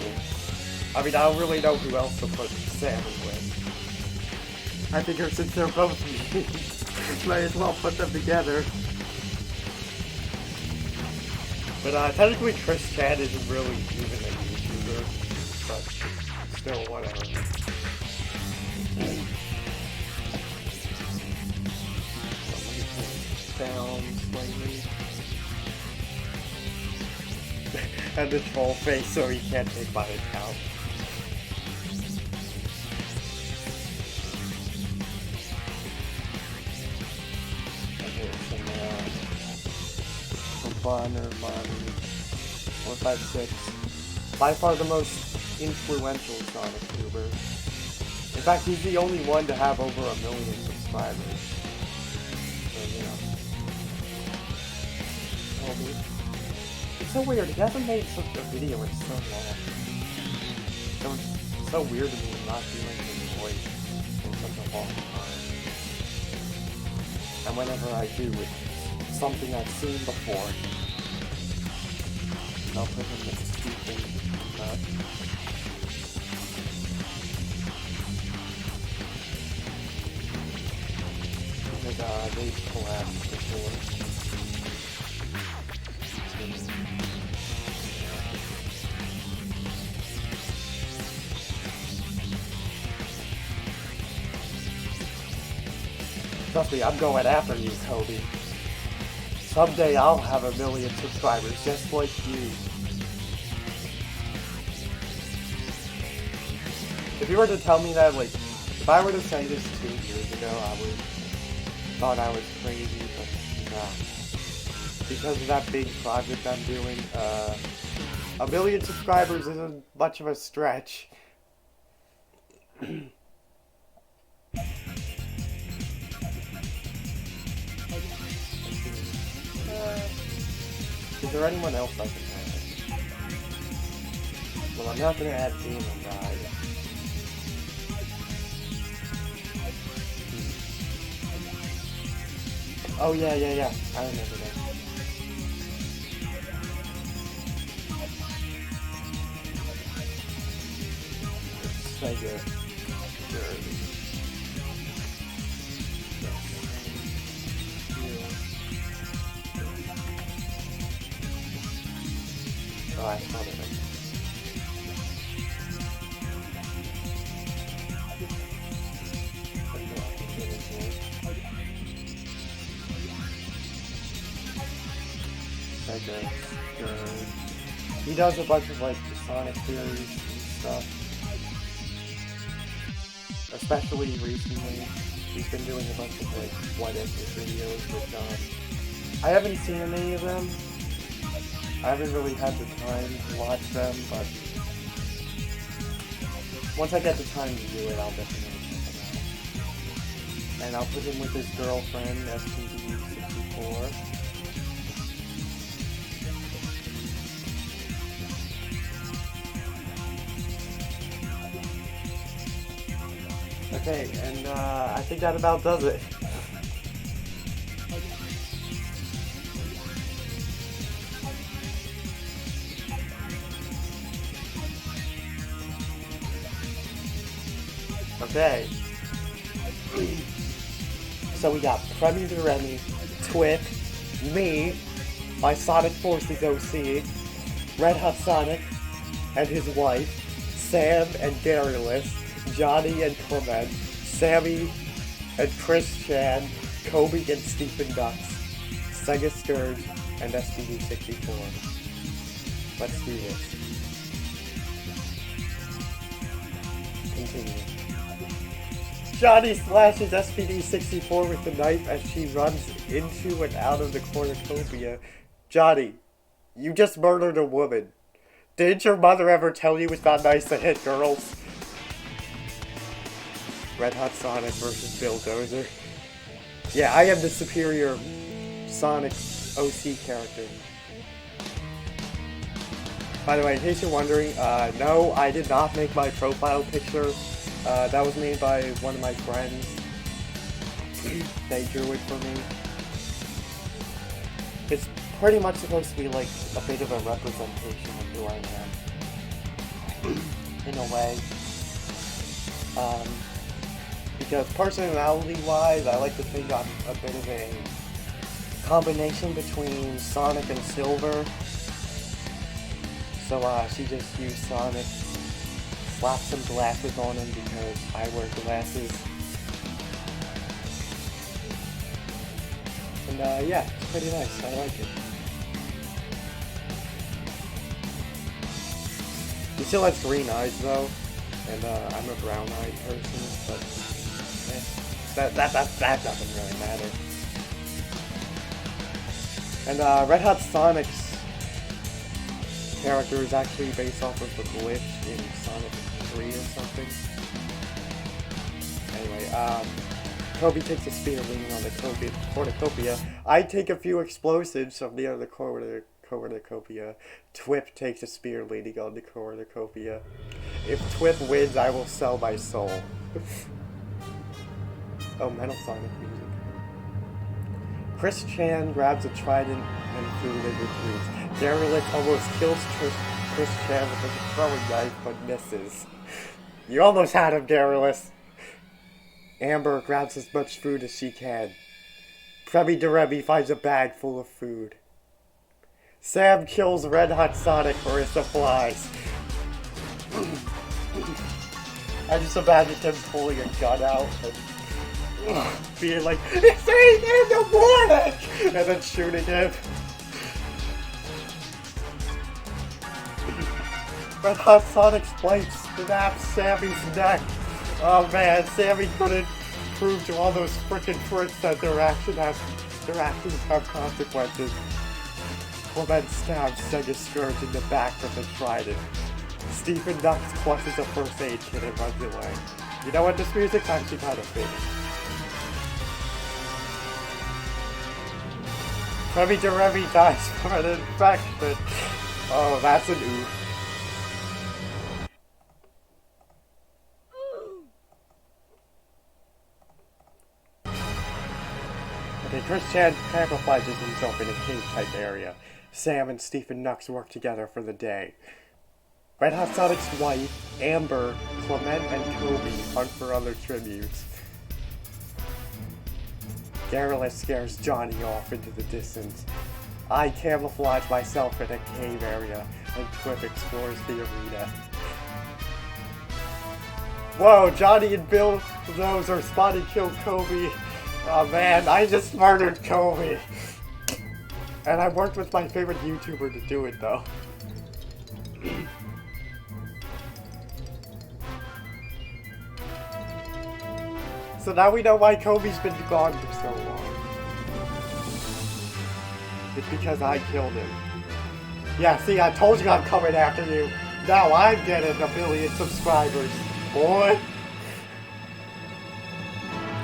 I mean, I don't really know who else to put Sammy with. I figure since they're both memes, might as well put them together. But technically Chris Chad isn't really even a YouTuber, but still, whatever. Down slightly. And the troll face so he can't take my account. Okay, some Bonner, 456. By far the most influential Sonic tuber. In fact, he's the only one to have over 1 million subscribers. So, you know. Oh, dude. It's so weird, he hasn't made such a video in so long. So it's so weird to me not doing his voice in such a long time. And whenever I do, it's something I've seen before. I'll put him in speaking. they've collabed before. Trust me, I'm going after you, Kobe. Someday I'll have 1 million subscribers just like you. If you were to tell me that, like, if I were to say this 2 years ago, I would thought I was crazy, but nah. Because of that big project I'm doing, 1 million subscribers isn't much of a stretch. Is there anyone else I can add? Well, I'm not gonna add Demon Guy. Oh yeah, I remember that. Sega. Oh, I found it. He does a bunch of like Sonic theories and stuff. Especially recently, he's been doing a bunch of like what if videos with I haven't seen any of them. I haven't really had the time to watch them, but once I get the time to do it, I'll definitely check them out. And I'll put him with his girlfriend, SPD64. Okay, and I think that about does it. Okay. So we got Premier the Remy, Twit, me, my Sonic Forces OC, Red Hot Sonic and his wife, Sam and Darylus, Johnny and Clement, Sammy and Chris Chan, Kobe and Stephen Dux, Sega Scourge, and SPD64. Let's do this. Continue. Johnny slashes SPD64 with the knife as she runs into and out of the cornucopia. Johnny, you just murdered a woman. Didn't your mother ever tell you it's not nice to hit girls? Red Hot Sonic versus Bill Dozer. Yeah, I am the superior Sonic OC character. By the way, in case you're wondering, no, I did not make my profile picture. That was made by one of my friends. They drew it for me. It's pretty much supposed to be like a bit of a representation of who I am. In a way. Because personality-wise, I like to think I'm a bit of a combination between Sonic and Silver. So she just used Sonic, slapped some glasses on him because I wear glasses. And yeah, it's pretty nice, I like it. He still has green eyes though, and I'm a brown-eyed person, but that doesn't really matter. And Red Hot Sonic's character is actually based off of the glitch in Sonic 3 or something. Anyway, Kobe takes a spear leaning on the cornucopia. I take a few explosives from near the cornucopia. Twip takes a spear leaning on the cornucopia. If Twip wins, I will sell my soul. Oh, Metal Sonic music. Chris Chan grabs a trident and food and retreats. Darylus almost kills Chris Chan with a throwing knife, but misses. You almost had him, Darylus. Amber grabs as much food as she can. Femi Deremi finds a bag full of food. Sam kills Red Hot Sonic for his supplies. I just imagine him pulling a gun out and being like, "It's 8 in the morning!" and then shooting him. Red Hot Sonic's blade snaps Sammy's neck. Oh man, Sammy couldn't prove to all those frickin' pricks that their actions have consequences. Clement stabs Sega Scourge in the back with a trident. Stephen Ducks clutches a first aid kit and runs away. You know what, this music's actually kind of fitting. Femi Deremi dies from an infection. Oh, that's an oof. Okay, Chris Chan camouflages himself in a cave-type area. Sam and Stephen Nux work together for the day. Red Hot Sonic's wife, Amber, Clement, and Kobe hunt for other tributes. Garrulus scares Johnny off into the distance. I camouflage myself in a cave area, and Twip explores the arena. Whoa, Johnny and Bill those are spotted kill Kobe. Oh man, I just murdered Kobe. And I worked with my favorite YouTuber to do it though. So now we know why Kobe's been gone for so long. It's because I killed him. Yeah, see, I told you I'm coming after you. Now I'm getting 1 billion subscribers, boy.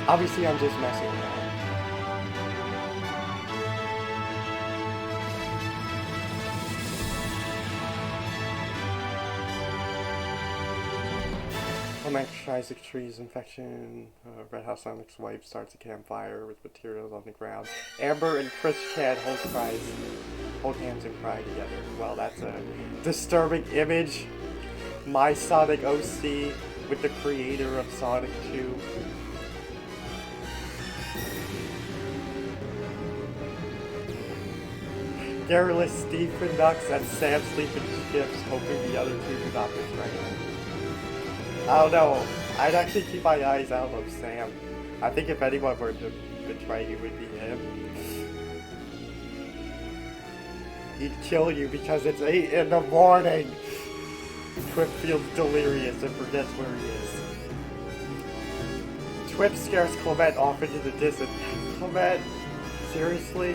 Obviously, I'm just messing around. Clement tries to trees infection. Red House Sonic's wife starts a campfire with materials on the ground. Amber and Chris Chad hold hands and cry together. Well, that's a disturbing image. My Sonic OC with the creator of Sonic 2. Garrulus, Stephen Nux, and Sam sleep in shifts, hoping the other two do not betray him. I don't know. I'd actually keep my eyes out of Sam. I think if anyone were to betray, it would be him. He'd kill you because it's 8 in the morning. Twip feels delirious and forgets where he is. Twip scares Clement off into the distance. Clement, seriously?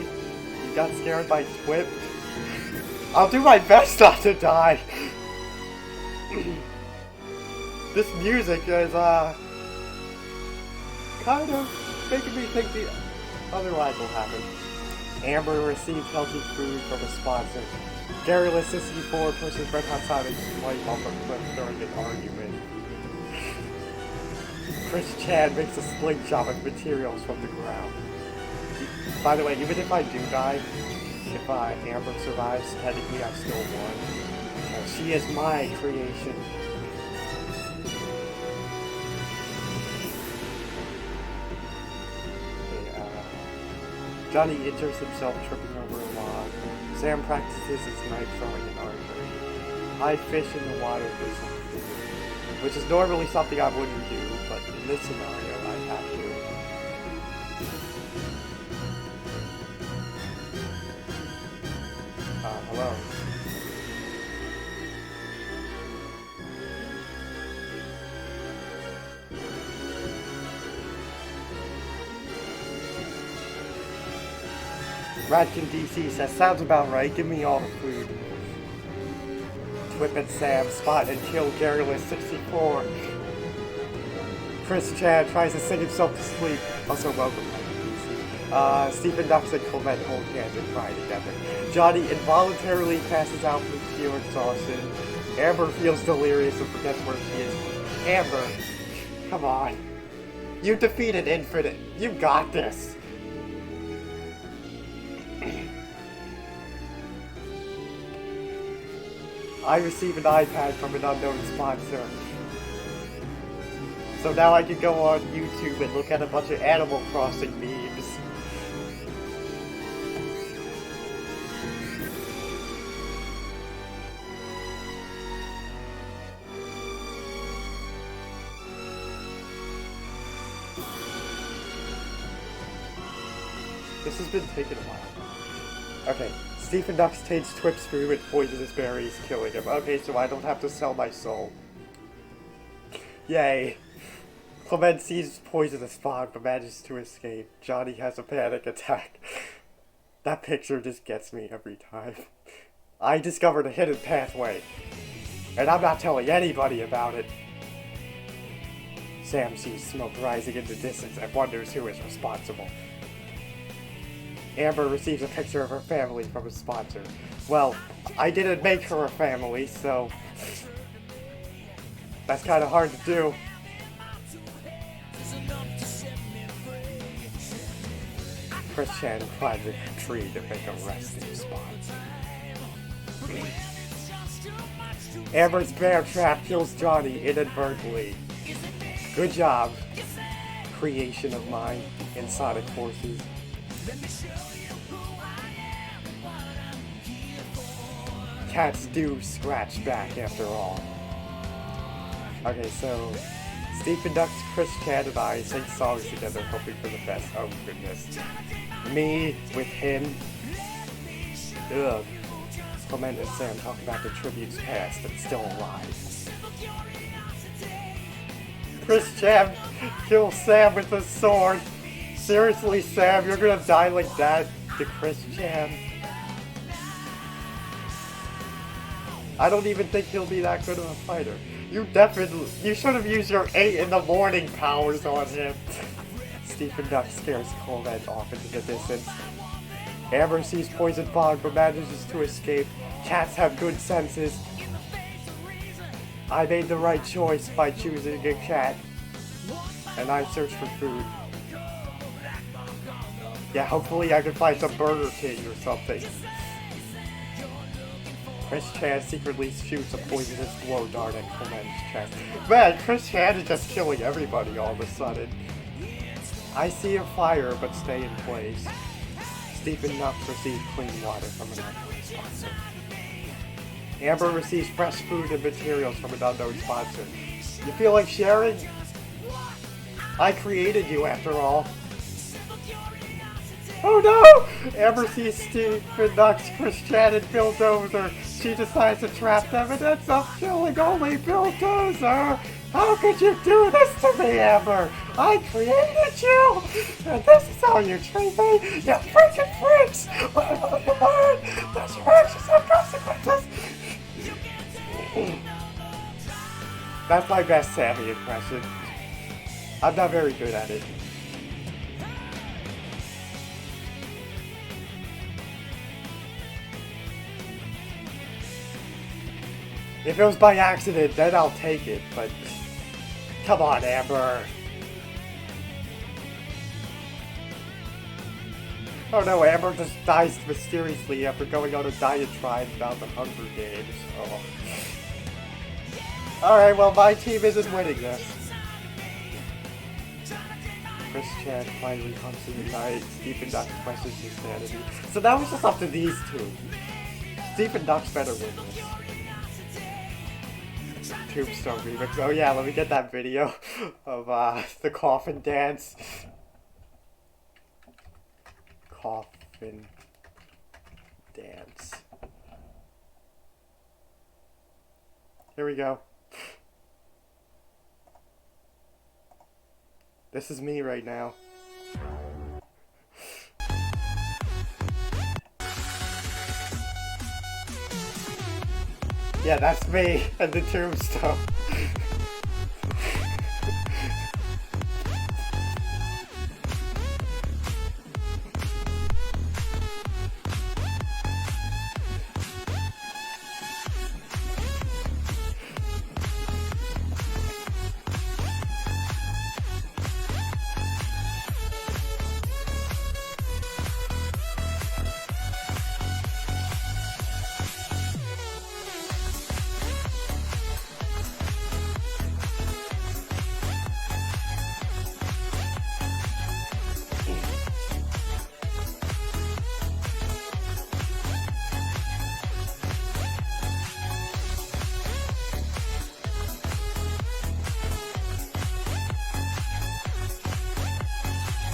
You got scared by Twip? I'll do my best not to die. This music is, kind of making me think the otherwise will happen. Amber receives healthy food from a sponsor. Garrulus 64 pushes Red Hot Sonic's wife off a cliff during an argument. Chris Chan makes a slingshot with materials from the ground. By the way, even if I do die, if Amber survives, technically I still won. She is my creation. Johnny injures himself tripping over a log. Sam practices his knife throwing in archery. I fish in the water for some food, which is normally something I wouldn't do, but in this scenario I have to. Hello. Radkin DC says, sounds about right, give me all the food. Twip and Sam spot and kill Garrulus 64. Chris Chan tries to sing himself to sleep. Also welcome, Radkin DC. Stephen Nux and Clement hold hands and cry together. Johnny involuntarily passes out from sheer exhaustion. Amber feels delirious and forgets where she is. Amber, come on. You defeated Infinite. You got this. I received an iPad from an unknown sponsor. So now I can go on YouTube and look at a bunch of Animal Crossing memes. This has been taking a while. Okay, Stephen Duck's tastes Twip's food with poisonous berries, killing him. Okay, so I don't have to sell my soul. Yay. Clement sees poisonous fog but manages to escape. Johnny has a panic attack. That picture just gets me every time. I discovered a hidden pathway, and I'm not telling anybody about it. Sam sees smoke rising in the distance and wonders who is responsible. Amber receives a picture of her family from a sponsor. Well, I didn't make her a family, so that's kind of hard to do. Chris Chan climbs a tree to make a resting spot. Amber's bear trap kills Johnny inadvertently. Good job, creation of mine in Sonic Forces. Cats do scratch back after all. Okay, so Stephen Duck's Chris Chan and I sing songs together hoping for the best. Oh goodness. Me with him. Ugh. Clement and Sam talk about the tributes past and still alive. Chris Chan kills Sam with a sword. Seriously, Sam, you're gonna die like that to Chris Chan? I don't even think he'll be that good of a fighter. You should have used your 8 in the morning powers on him. Stephen Duck scares Clement off into the distance. Amber sees poison fog but manages to escape. Cats have good senses. I made the right choice by choosing a cat. And I search for food. Yeah, hopefully I can find some Burger King or something. Chris Chan secretly shoots a poisonous glow dart at Clement's chest. Man, Chris Chan is just killing everybody all of a sudden. I see a fire but stay in place. Stephen Duck receives clean water from an unknown sponsor. Amber receives fresh food and materials from an unknown sponsor. You feel like sharing? I created you after all. Oh no! Amber sees Stephen Duck's Chris Chan and Bill Dozer. She decides to trap them and ends up killing only Bill Dozer. How could you do this to me, Amber? I created you! And this is how you treat me? You freaking freaks! Why don't you learn that your actions have consequences? That's my best Sammy impression. I'm not very good at it. If it was by accident, then I'll take it, but come on, Amber. Oh no, Amber just dies mysteriously after going on a diatribe about the Hunger Games. Oh. Alright, well, my team isn't winning this. Chris Chan finally comes to the night. Stephen Duck questions his sanity. So now it's just up to these two. Stephen Duck's better win this. Tombstone remix. Oh yeah, let me get that video of the coffin dance. Coffin dance. Here we go. This is me right now. Yeah, that's me and the tombstone.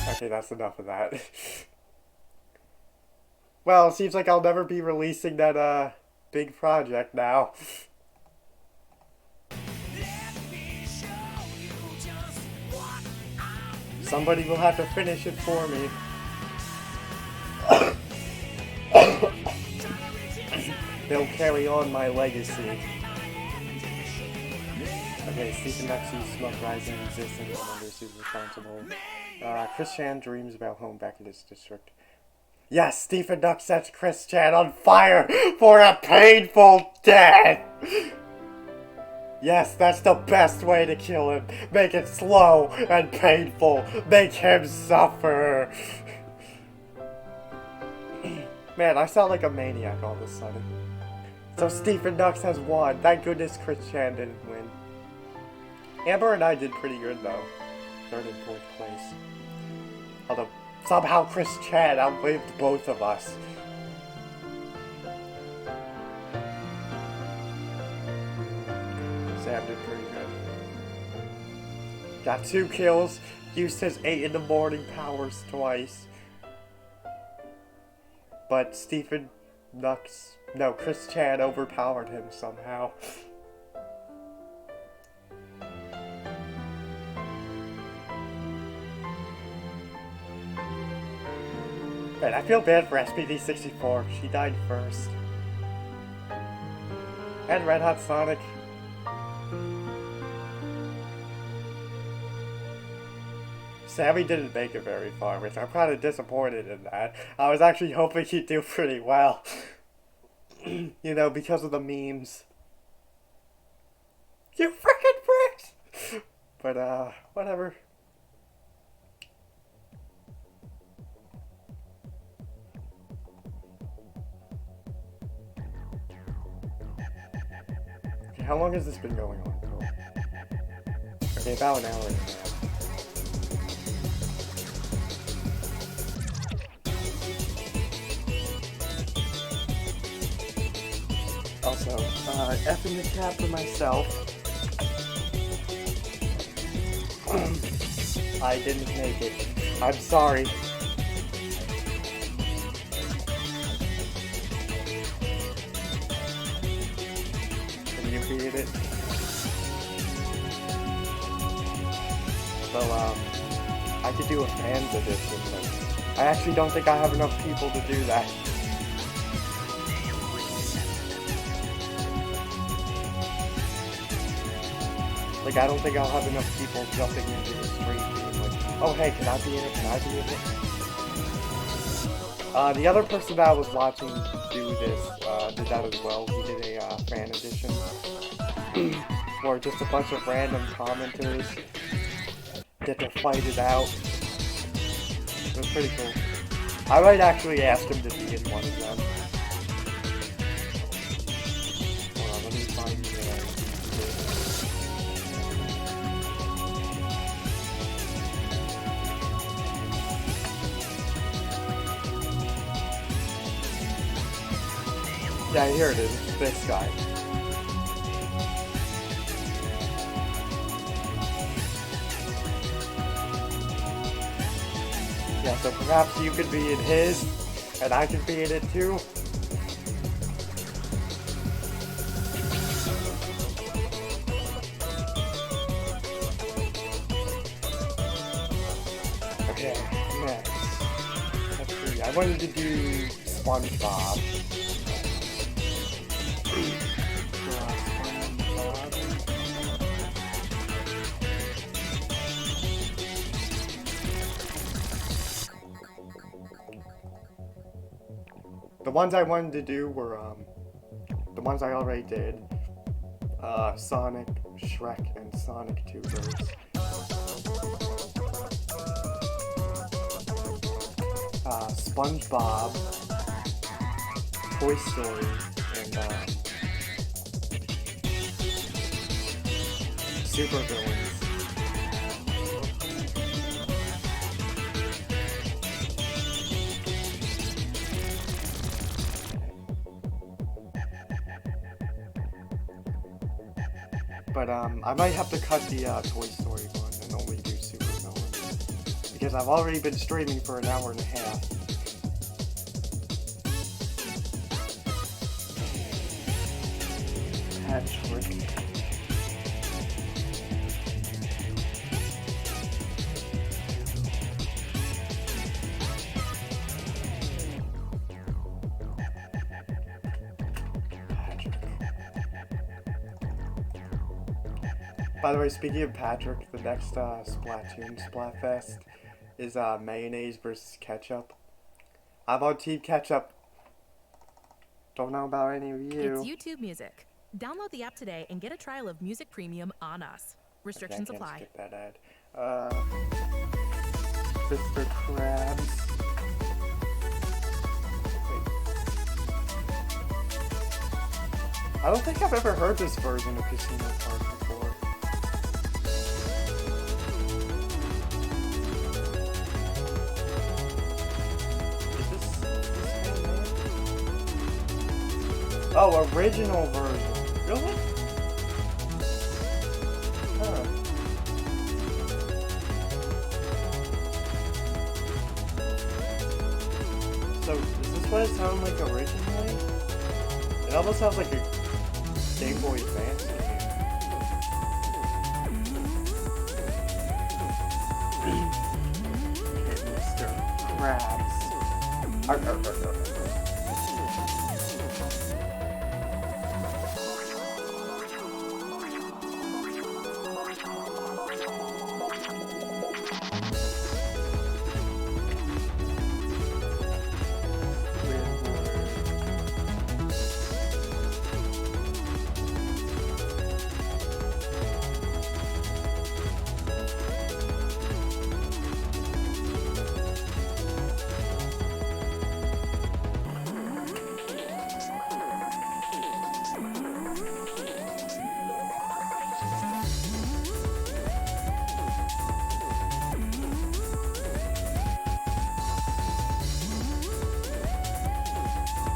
Okay, that's enough of that. Well, it seems like I'll never be releasing that, big project now. Somebody will have to finish it for me. They'll carry on my legacy. Okay, Stephen Nexus, Smoke Rising, Resistance, and others who's responsible. Chris Chan dreams about home back in his district. Yes, Stephen Duck sets Chris Chan on fire for a painful death! Yes, that's the best way to kill him. Make it slow and painful. Make him suffer. Man, I sound like a maniac all of a sudden. So Stephen Ducks has won. Thank goodness Chris Chan didn't win. Amber and I did pretty good though. 3rd and 4th place. Although, somehow Chris Chan outlived both of us. Sam did pretty good. Got 2 kills. Used his 8 in the morning powers twice. But Chris Chan overpowered him somehow. Man, I feel bad for SPD64. She died first. And Red Hot Sonic. Sammy didn't make it very far, which I'm kind of disappointed in that. I was actually hoping he'd do pretty well. You know, because of the memes. You frickin' pricks! But, whatever. Okay, how long has this been going on for? Okay, about an hour and a half. Also, F in the chat for myself. I didn't make it. I'm sorry. Can you beat it? So, I could do a fans edition, but I actually don't think I have enough people to do that. Like, I don't think I'll have enough people jumping into the stream being like, oh hey, can I be in it? Can I be in it? The other person that I was watching do this, did that as well. He did a, fan edition. Where just a bunch of random commenters get to fight it out. It was pretty cool. I might actually ask him to be in one of them. Hold on, let me find yeah, here it is. It's this guy. Yeah, so perhaps you could be in his, and I could be in it too. Okay, next. Let's see, I wanted to do SpongeBob. The ones I wanted to do were, the ones I already did. Sonic, Shrek, and Sonic 2 Birds. SpongeBob, Toy Story, and, Super Villains. But, I might have to cut the, Toy Story one and only do Super Villains. Because I've already been streaming for an hour and a half. Patrick. By the way, speaking of Patrick, the next Splatoon Splatfest is mayonnaise versus ketchup. I'm on Team Ketchup. Don't know about any of you. It's YouTube Music. Download the app today and get a trial of Music Premium on us. Restrictions Okay, I apply. can't skip that ad. Mr. Krabs. Wait. I don't think I've ever heard this version of Casino Card before. Is this handmade? Oh, original version. Really? Huh. So, is this what it sounded like originally? It almost sounds like a Game Boy Advance game. Okay, Mr. Krabs. Arr, arr, arr, arr, arr.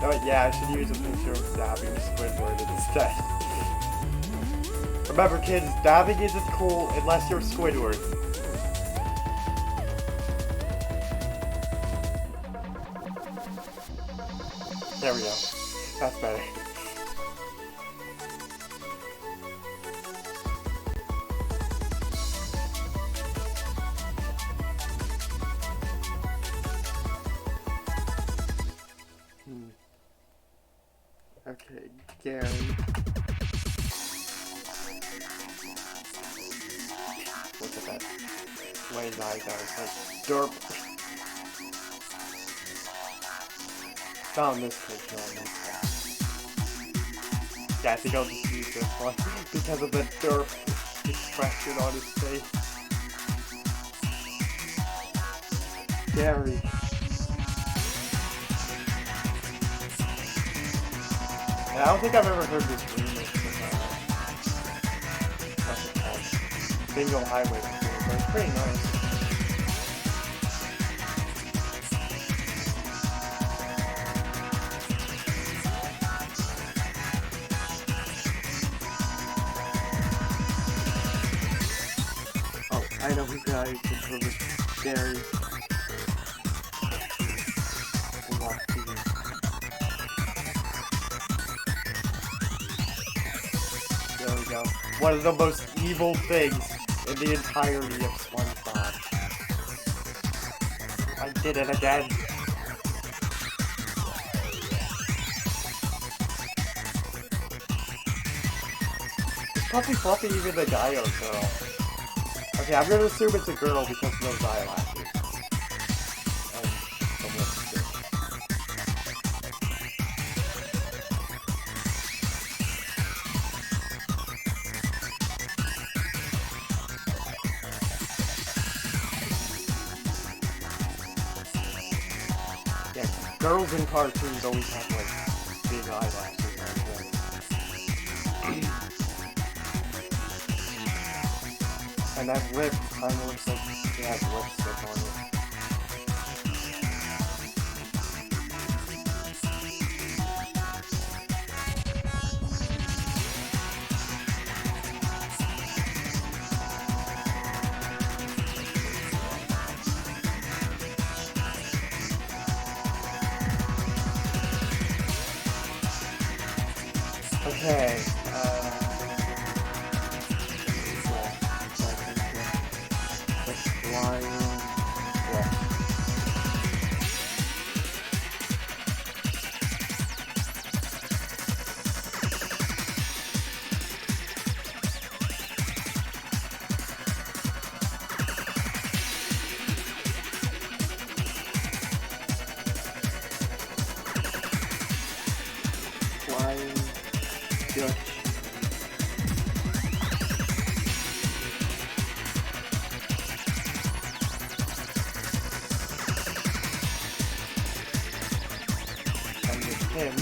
Oh, yeah, I should use a picture of dabbing Squidward instead. Remember, kids, dabbing isn't cool unless you're Squidward. There we go. That's better. Okay, Gary. Look at that. Way his eyes are. It's like, derp. Found this picture on this one. Yeah, I think I'll just use this one because of the derp expression on his face. Gary. I don't think I've ever heard this remix of Bingo Highway before, but it's pretty nice. Oh, I know who got it from this Gary. There we go. One of the most evil things in the entirety of SpongeBob. I did it again. Is Puffy Fluffy even the guy or girl? Okay, I'm gonna assume it's a girl because of those eyelashes. And the lipstick. Yeah, girls in cartoons always have like big eyelashes on them. And that lip kind of looks like it has lipstick on it. Okay, Dutch. And with him,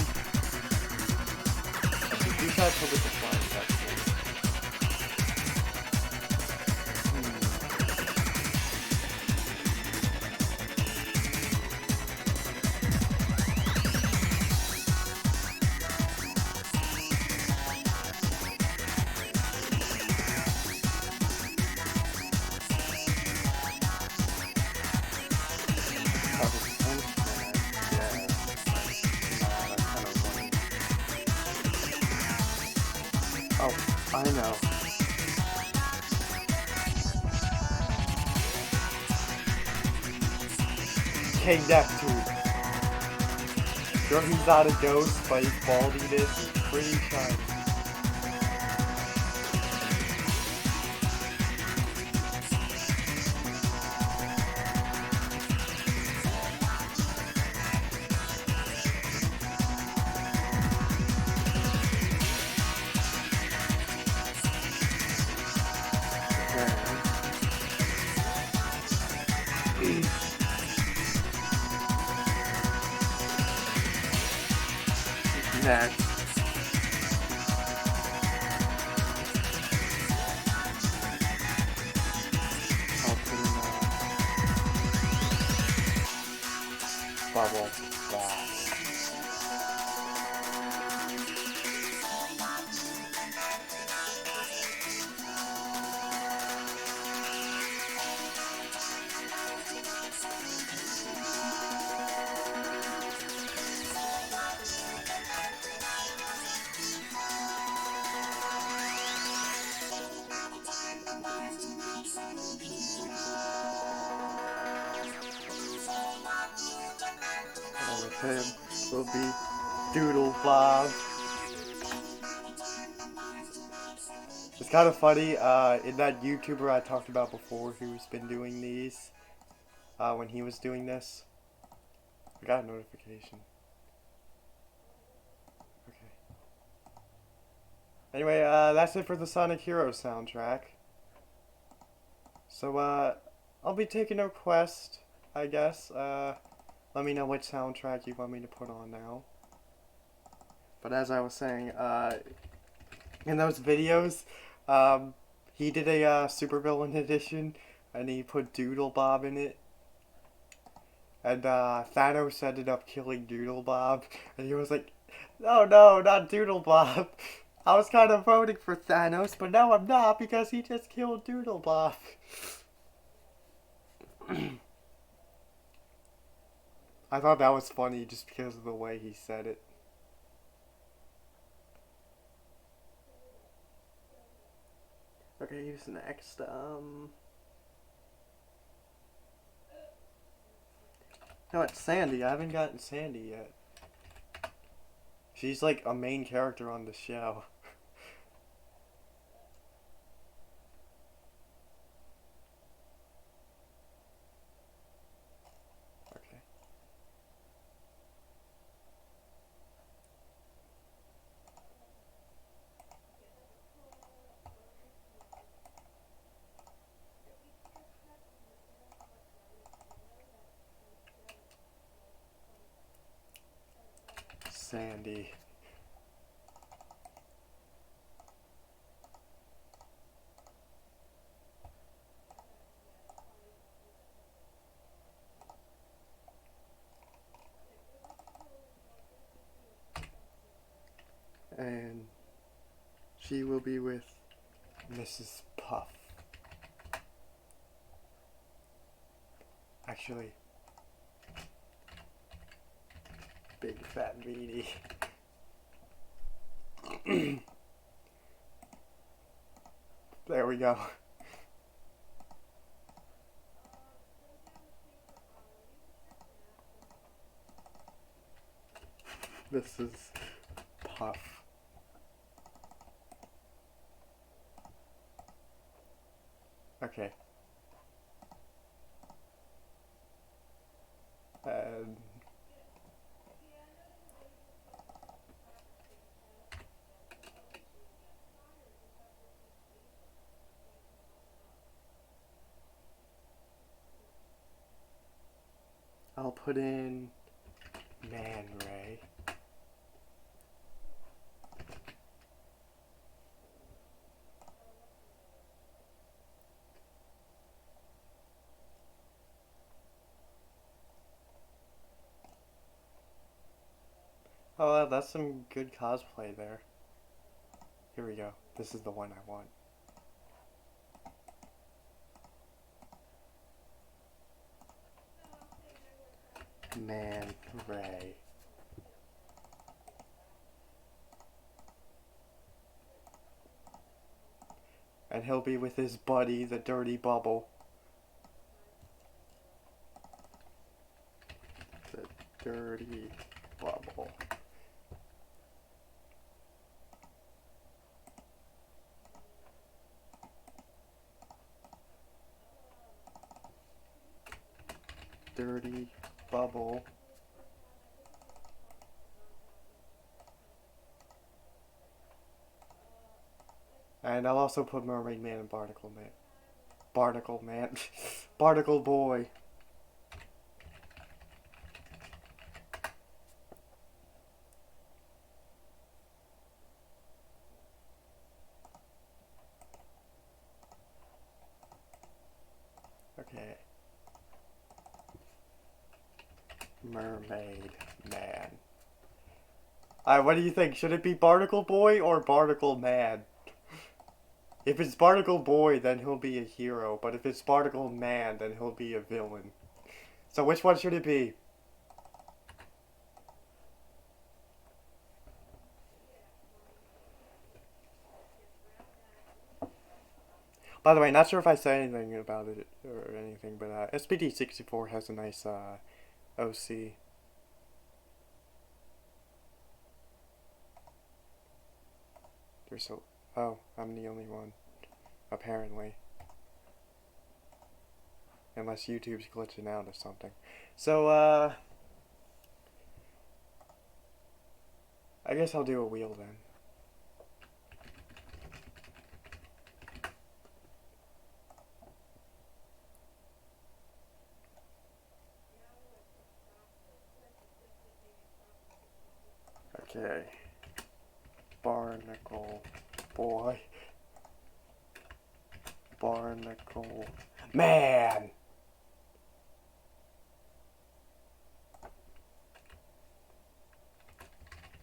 we tried to look at the flying actually. Oh, I know. King Neptune. Sure, he's not a ghost, but his baldiness is pretty shiny. Next. I'll put in bubble bath. And with him will be Doodle Bob. It's kind of funny, in that YouTuber I talked about before who's been doing these, when he was doing this, I got a notification. Okay. Anyway, that's it for the Sonic Heroes soundtrack. So, I'll be taking a request, I guess. Let me know which soundtrack you want me to put on now. But as I was saying, in those videos, he did a supervillain edition, and he put Doodle Bob in it. And Thanos ended up killing Doodle Bob, and he was like, "Oh no, not Doodle Bob. I was kind of voting for Thanos, but now I'm not because he just killed Doodle Bob." I thought that was funny just because of the way he said it. Okay, who's next? No, it's Sandy. I haven't gotten Sandy yet. She's like a main character on the show. Okay. Sandy. And she will be with Mrs. Puff. Actually, Big Fat Meaty. There we go. This is Puff. Okay. And I'll put in Man Ray. Oh, that's some good cosplay there. Here we go. This is the one I want. Man Ray. And he'll be with his buddy, the Dirty Bubble. The Dirty Bubble. Dirty Bubble. And I'll also put Mermaid Man and Barnacle Man. Barnacle Man. Barnacle Boy. Okay. Mermaid Man. Alright, what do you think? Should it be Barnacle Boy or Barnacle Man? If it's Barnacle Boy, then he'll be a hero. But if it's Barnacle Man, then he'll be a villain. So which one should it be? By the way, not sure if I said anything about it or anything, but SPD64 has a nice OC. There's so... Oh, I'm the only one. Apparently. Unless YouTube's glitching out or something. So, I guess I'll do a wheel then. Okay. Barnacle Boy. Barnacle Man!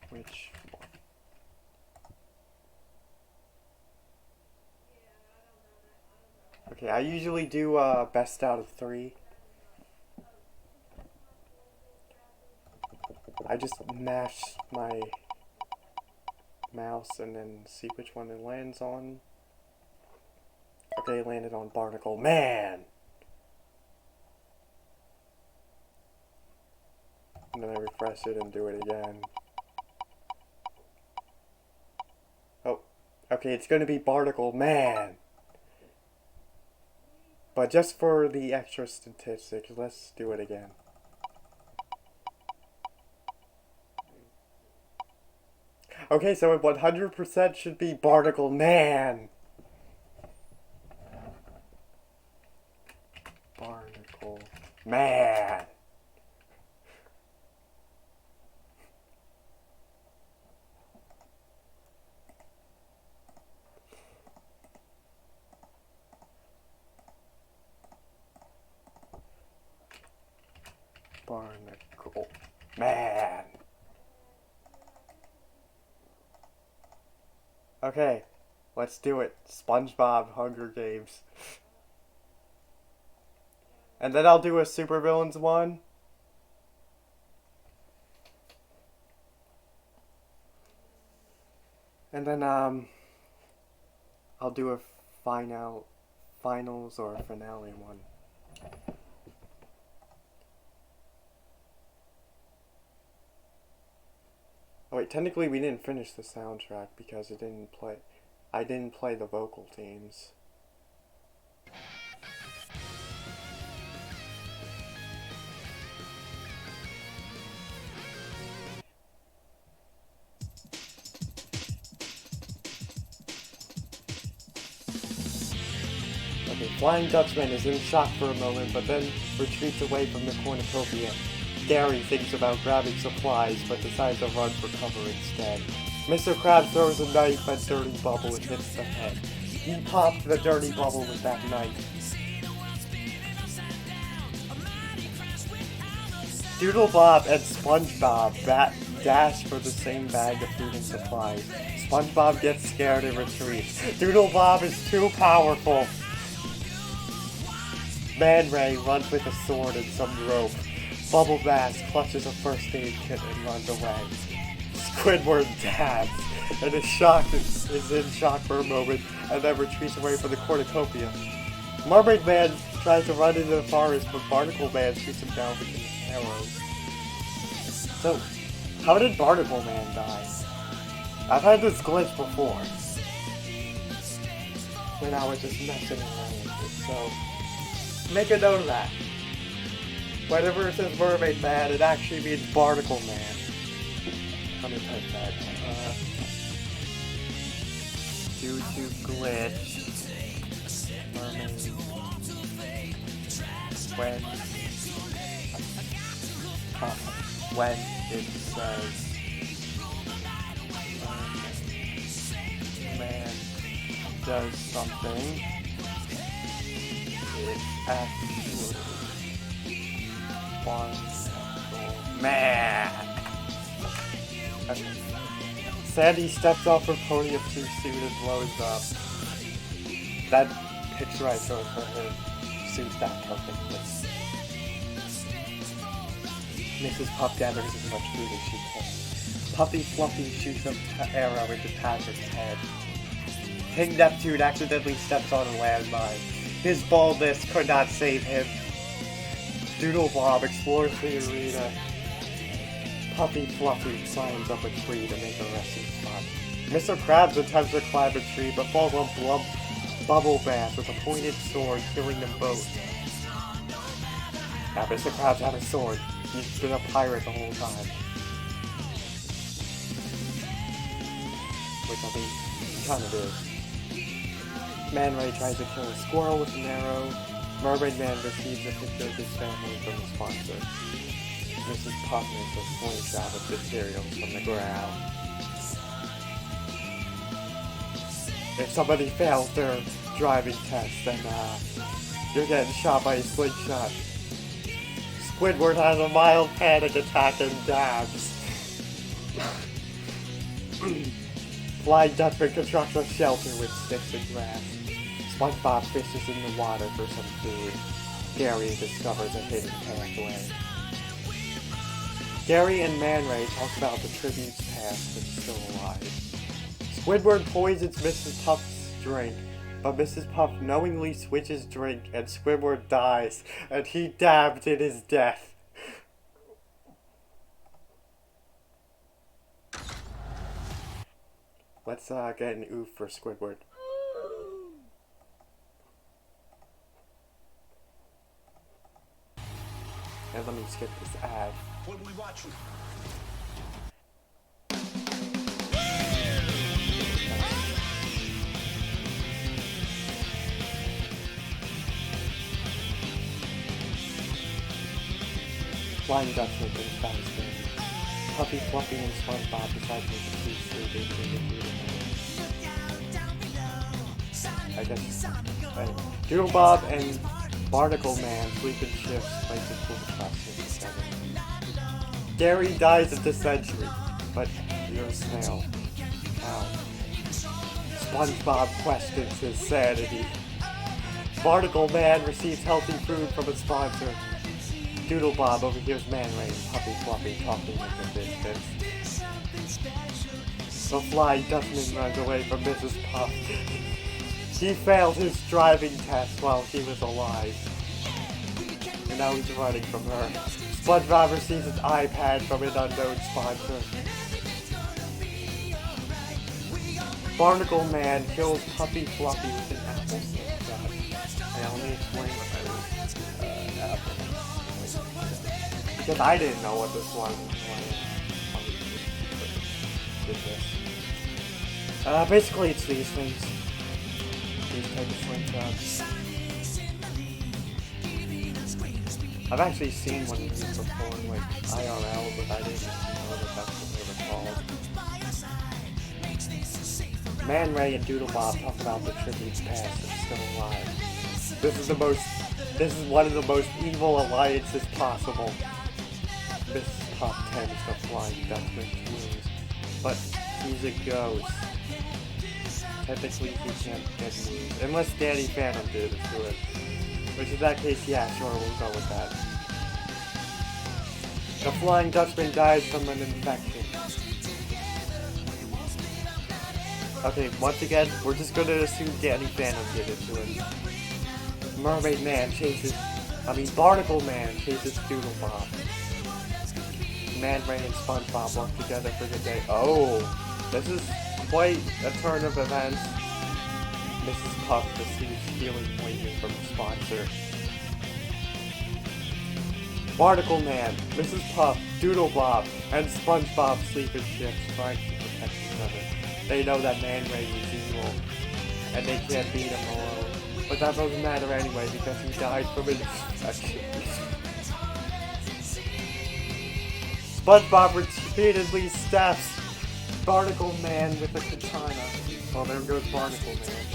Which one? Okay, I usually do best out of 3. I just mash my mouse and then see which one it lands on. Okay, it landed on Barnacle Man! And then I refresh it and do it again. Oh, okay, it's gonna be Barnacle Man! But just for the extra statistics, let's do it again. Okay, so it 100% should be Barnacle Man! Barnacle Man! Barnacle Man! Okay, let's do it. SpongeBob Hunger Games. And then I'll do a supervillains one. And then I'll do a finals or a finale one. Oh wait, technically we didn't finish the soundtrack because it didn't play. I didn't play the vocal teams. Okay, Flying Dutchman is in shock for a moment, but then retreats away from the cornucopia. Gary thinks about grabbing supplies, but decides to run for cover instead. Mr. Krabs throws a knife at Dirty Bubble and hits the head. He pops the Dirty Bubble with that knife. Doodle Bob and SpongeBob dash for the same bag of food and supplies. SpongeBob gets scared and retreats. Doodle Bob is too powerful. Man Ray runs with a sword and some rope. Bubble Bass clutches a first aid kit and runs away. Squidward dabs and is in shock for a moment and then retreats away from the cornucopia. Mermaid Man tries to run into the forest, but Barnacle Man shoots him down with his arrows. So, how did Barnacle Man die? I've had this glitch before, when I was just messing around with it, so make a note of that. Whenever it says Mermaid Man, it actually means Barnacle Man. Let me type that. Due to glitch, Mermaid when it says man does something, it actually Barnacle Man. Okay. Sandy steps off her podium too soon and blows up. That picture I showed for her suits that perfectly. Mrs. Puff gathers as much food as she can. Puffy Fluffy shoots an arrow into Patrick's head. King Neptune accidentally steps on a landmine. His baldness could not save him. Doodle Bob explores the arena. Puffy Fluffy climbs up a tree to make a resting spot. Mr. Krabs attempts to climb a tree but falls on Bubble Bass with a pointed sword, killing them both. Now Mr. Krabs had a sword. He's been a pirate the whole time. Which I think he kind of is. Man Ray tries to kill a squirrel with an arrow. Mermaid Man receives a picture of his family from his sponsor. Mrs. Puff makes a slingshot with materials from the ground. If somebody fails their driving test, then you're getting shot by a slingshot. Squidward has a mild panic attack and dabs. Flying Dutchman constructs a shelter with sticks and grass. SpongeBob fishes in the water for some food. Gary discovers a hidden pathway. Gary and Man Ray talk about the tribute's past and still alive. Squidward poisons Mrs. Puff's drink, but Mrs. Puff knowingly switches drink and Squidward dies, and he dabbed in his death. Let's get an oof for Squidward. And let me skip this ad. What are we watching? Flying Dutchman and Fast Game. Puffy, Fluffy, and SpongeBob decide to make a peace through I guess. Anyway. Doodle Bob and Barnacle Man sleep in shifts, places cool questions together. Gary dies of dysentery, but you're a snail. Ow. SpongeBob questions his sanity. Barnacle Man receives healthy food from a sponsor. Doodle Bob overhears Man Ray and Puffy Fluffy talking in the distance. The Flying Dutchman runs away from Mrs. Puff. He failed his driving test while he was alive. And now he's running from her. SpongeBob receives an iPad from an unknown sponsor. Barnacle Man kills Puffy Fluffy with an apple slingshot. I only explain what that is. Apple. Because I didn't know what this was. Basically it's these things. These type of slingshots. I've actually seen one of these before, like IRL, but I didn't know that that's what they were called. Man Ray and Doodle Bob talk about the tributes past and still alive. This is one of the most evil alliances possible. Mrs. Pop tends the Flying Dutchman's wounds, but he's a ghost. Technically, he can't get wounds, unless Danny Phantom did it to it. Which in that case, yeah, sure, we'll go with that. The Flying Dutchman dies from an infection. Okay, once again, we're just gonna assume Danny Phantom did it to him. Barnacle Man chases Doodle Bob. Man Ray and SpongeBob work together for the day. Oh, this is quite a turn of events. Mrs. Puff receives healing poison from the sponsor. Barnacle Man, Mrs. Puff, Doodle Bob, and SpongeBob sleep in ships trying to protect each other. They know that Man Ray is evil, and they can't beat him alone. But that doesn't matter anyway because he died from an infection. SpongeBob repeatedly stabs Barnacle Man with a katana. Well, there goes Barnacle Man.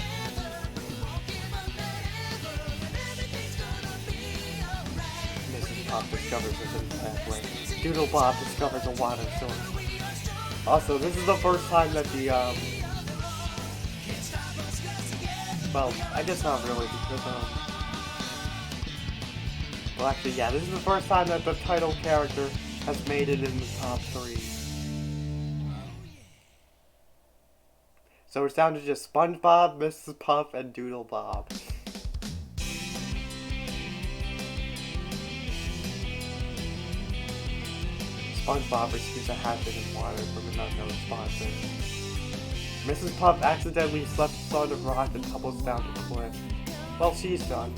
Mrs. Pop discovers a hidden pathway. Doodle Bob discovers a water source. Also, this is the first time that the, well, I guess not really, because, well, actually, yeah, this is the first time that the title character has made it in the top 3. So it's down to just SpongeBob, Mrs. Puff, and Doodle Bob. SpongeBob receives a hatchet in water from an unknown sponsor. Mrs. Puff accidentally slips on a rock and tumbles down the cliff. Well, she's done.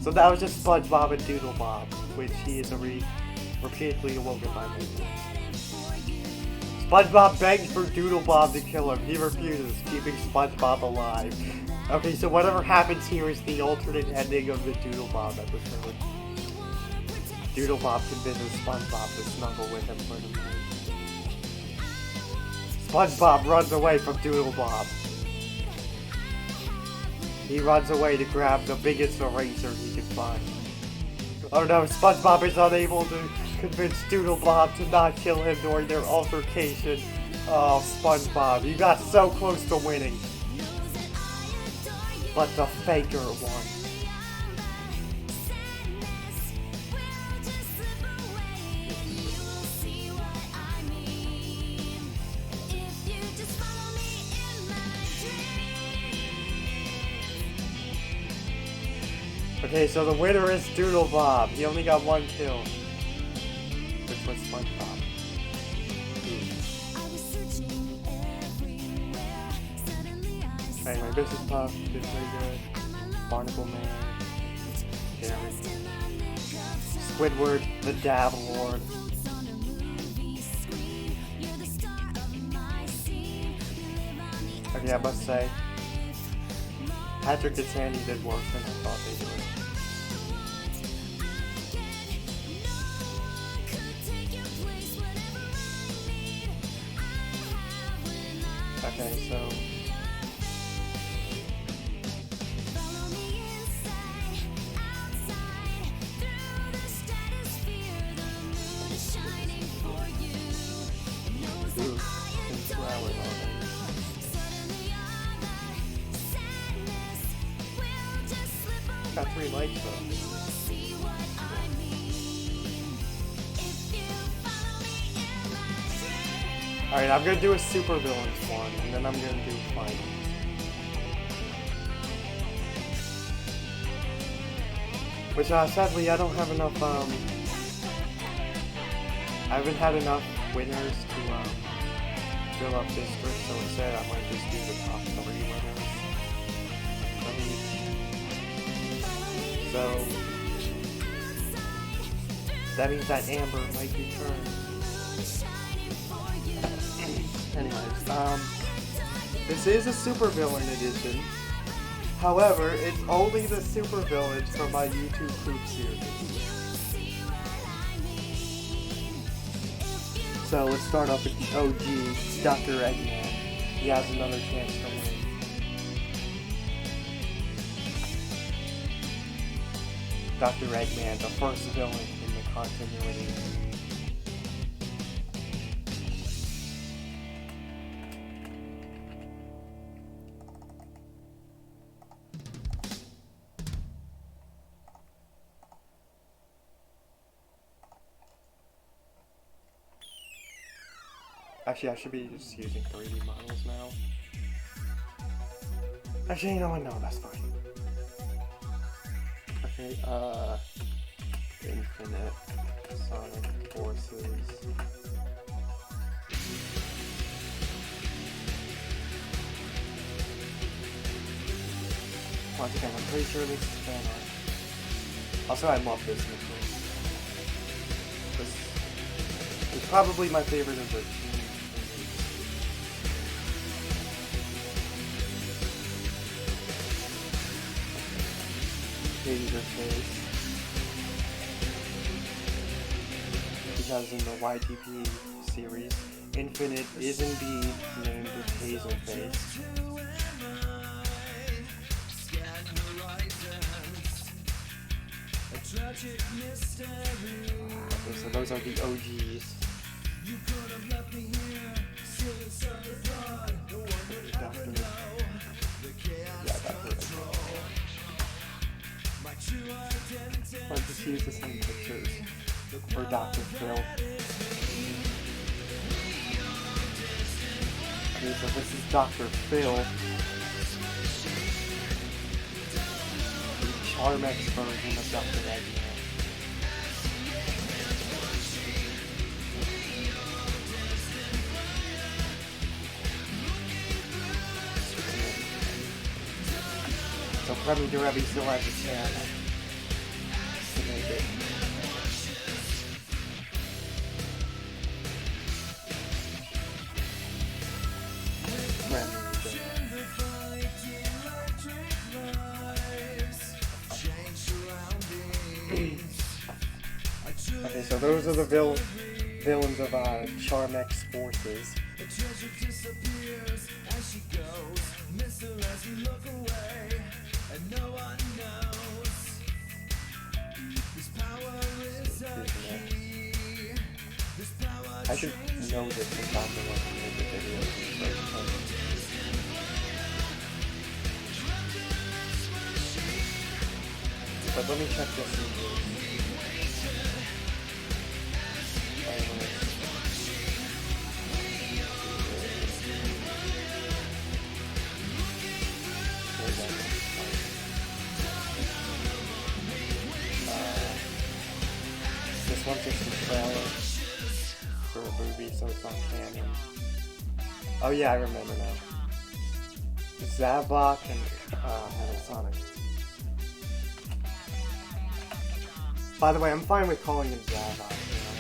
So that was just SpongeBob and Doodle Bob, which he is repeatedly awoken by maintenance. SpongeBob begs for Doodle Bob to kill him. He refuses, keeping SpongeBob alive. Okay, so whatever happens here is the alternate ending of the Doodle Bob episode. Doodle Bob convinces SpongeBob to snuggle with him for the night. SpongeBob runs away from Doodle Bob. He runs away to grab the biggest eraser he can find. Oh no, SpongeBob is unable to convince Doodle Bob to not kill him during their altercation. Oh, SpongeBob, you got so close to winning. But the faker won. Okay, so the winner is Doodle Bob. He only got 1 kill. Which was SpongeBob. Anyway, Mrs. Puff did pretty good. Barnacle Man. Gary. Squidward, the Dab Lord. Okay, I must say, Patrick and Sandy did worse than I thought they would. Okay, so ooh, it's 2 hours already. Got 3 likes though. Alright, I'm gonna do a super villains one, and then I'm gonna do finals. Which, sadly, I don't have enough, I haven't had enough winners to, fill up districts, so instead I might just do the top 3 winners from each. So, that means that Amber might be turned. Anyways, this is a supervillain edition. However, it's only the supervillains from my YouTube group series. So let's start off with OG, Dr. Eggman. He has another chance to win. Dr. Eggman, the first villain in the continuity. Actually, I should be just using 3D models now. Actually, you know what? No, that's fine. Okay, Infinite Sonic Forces. Once again, I'm pretty sure this is fan art. Also, I love this mission. This is probably my favorite of the team. Taser face. Because in the YTP series, Infinite is indeed named Taser Face. Okay, so those are the OGs. Let's just use the same pictures for Dr. Phil. Okay, so this is Dr. Phil. The Charmex version of Dr. Eggman. So Kremmy Derevi still has a chance to make it. Okay, so those are the villains of Charmex Forces. I should know this if I'm the one who made the video. But let me check this in. This one's just a trailer for a movie, so it's not canon. Oh yeah, I remember now. Zavok and Sonic. By the way, I'm fine with calling him Zavok, you know.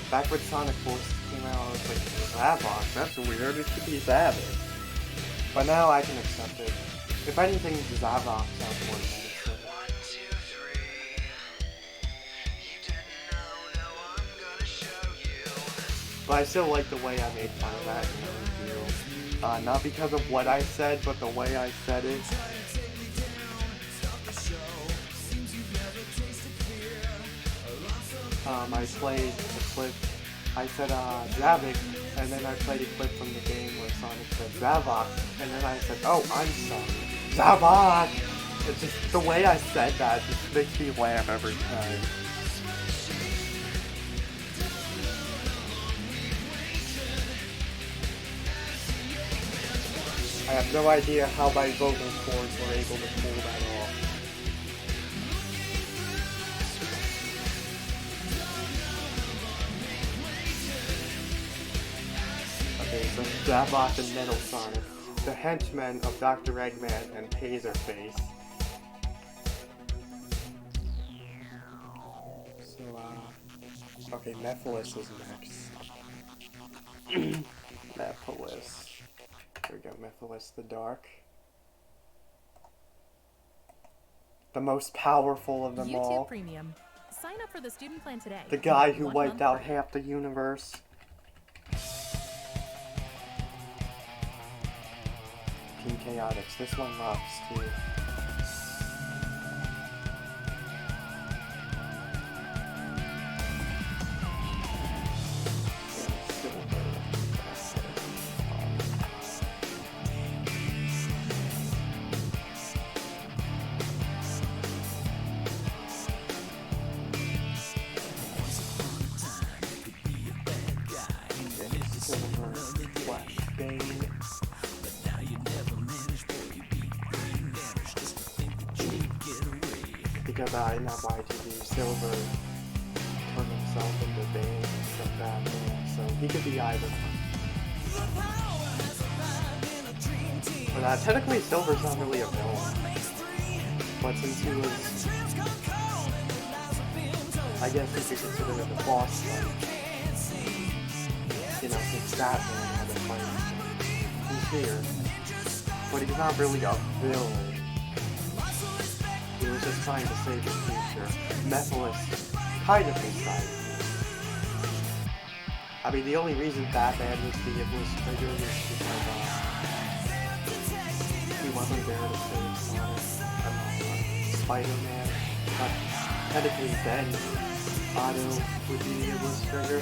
Back when Sonic Forces came out, I was like, Zavok? That's weird, it should be Zavok. But now I can accept it. If anything, Zavok sounds more menacing. But I still like the way I made fun of that in the review. Not because of what I said, but the way I said it. I played the clip. I said Zavik, and then I played a clip from the game where Sonic said Zavok, and then I said, oh, I'm sorry, Zavok! It's just the way I said that just makes me laugh every time. I have no idea how my vocal cords were able to pull that off. Okay, so Zavok and Metal Sonic, the henchmen of Dr. Eggman and Taserface. So, okay, Mephiles is next. Mephiles. There we go, Mephiles the Dark. The most powerful of them YouTube all. Premium. Sign up for the student plan today. The guy who 1 wiped month out free. half the universe. Team Chaotix. This one rocks too. Because in that YTV, Silver turned himself into Bane and Batman, so he could be either one. But technically, Silver's not really a villain. But since he was, I guess you could consider it a boss fight. You know, since Batman had a fight, he's here. But he's not really a villain. He was just trying to save his future. Mephiles kind of decided. I mean, the only reason Batman was triggered was because he wasn't there to save Spider-Man. But technically then, Otto would be the Endless Trigger.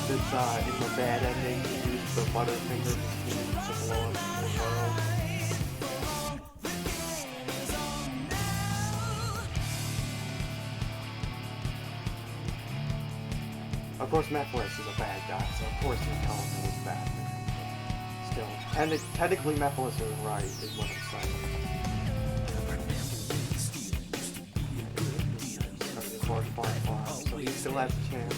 Since in the bad ending, he used the Butterfinger to blow up the world. Of course, Mephiles is a bad guy, so of course he's calling him as Batman. Still, technically Mephiles is right, is what I'm saying. Of course, far, so he still has a chance.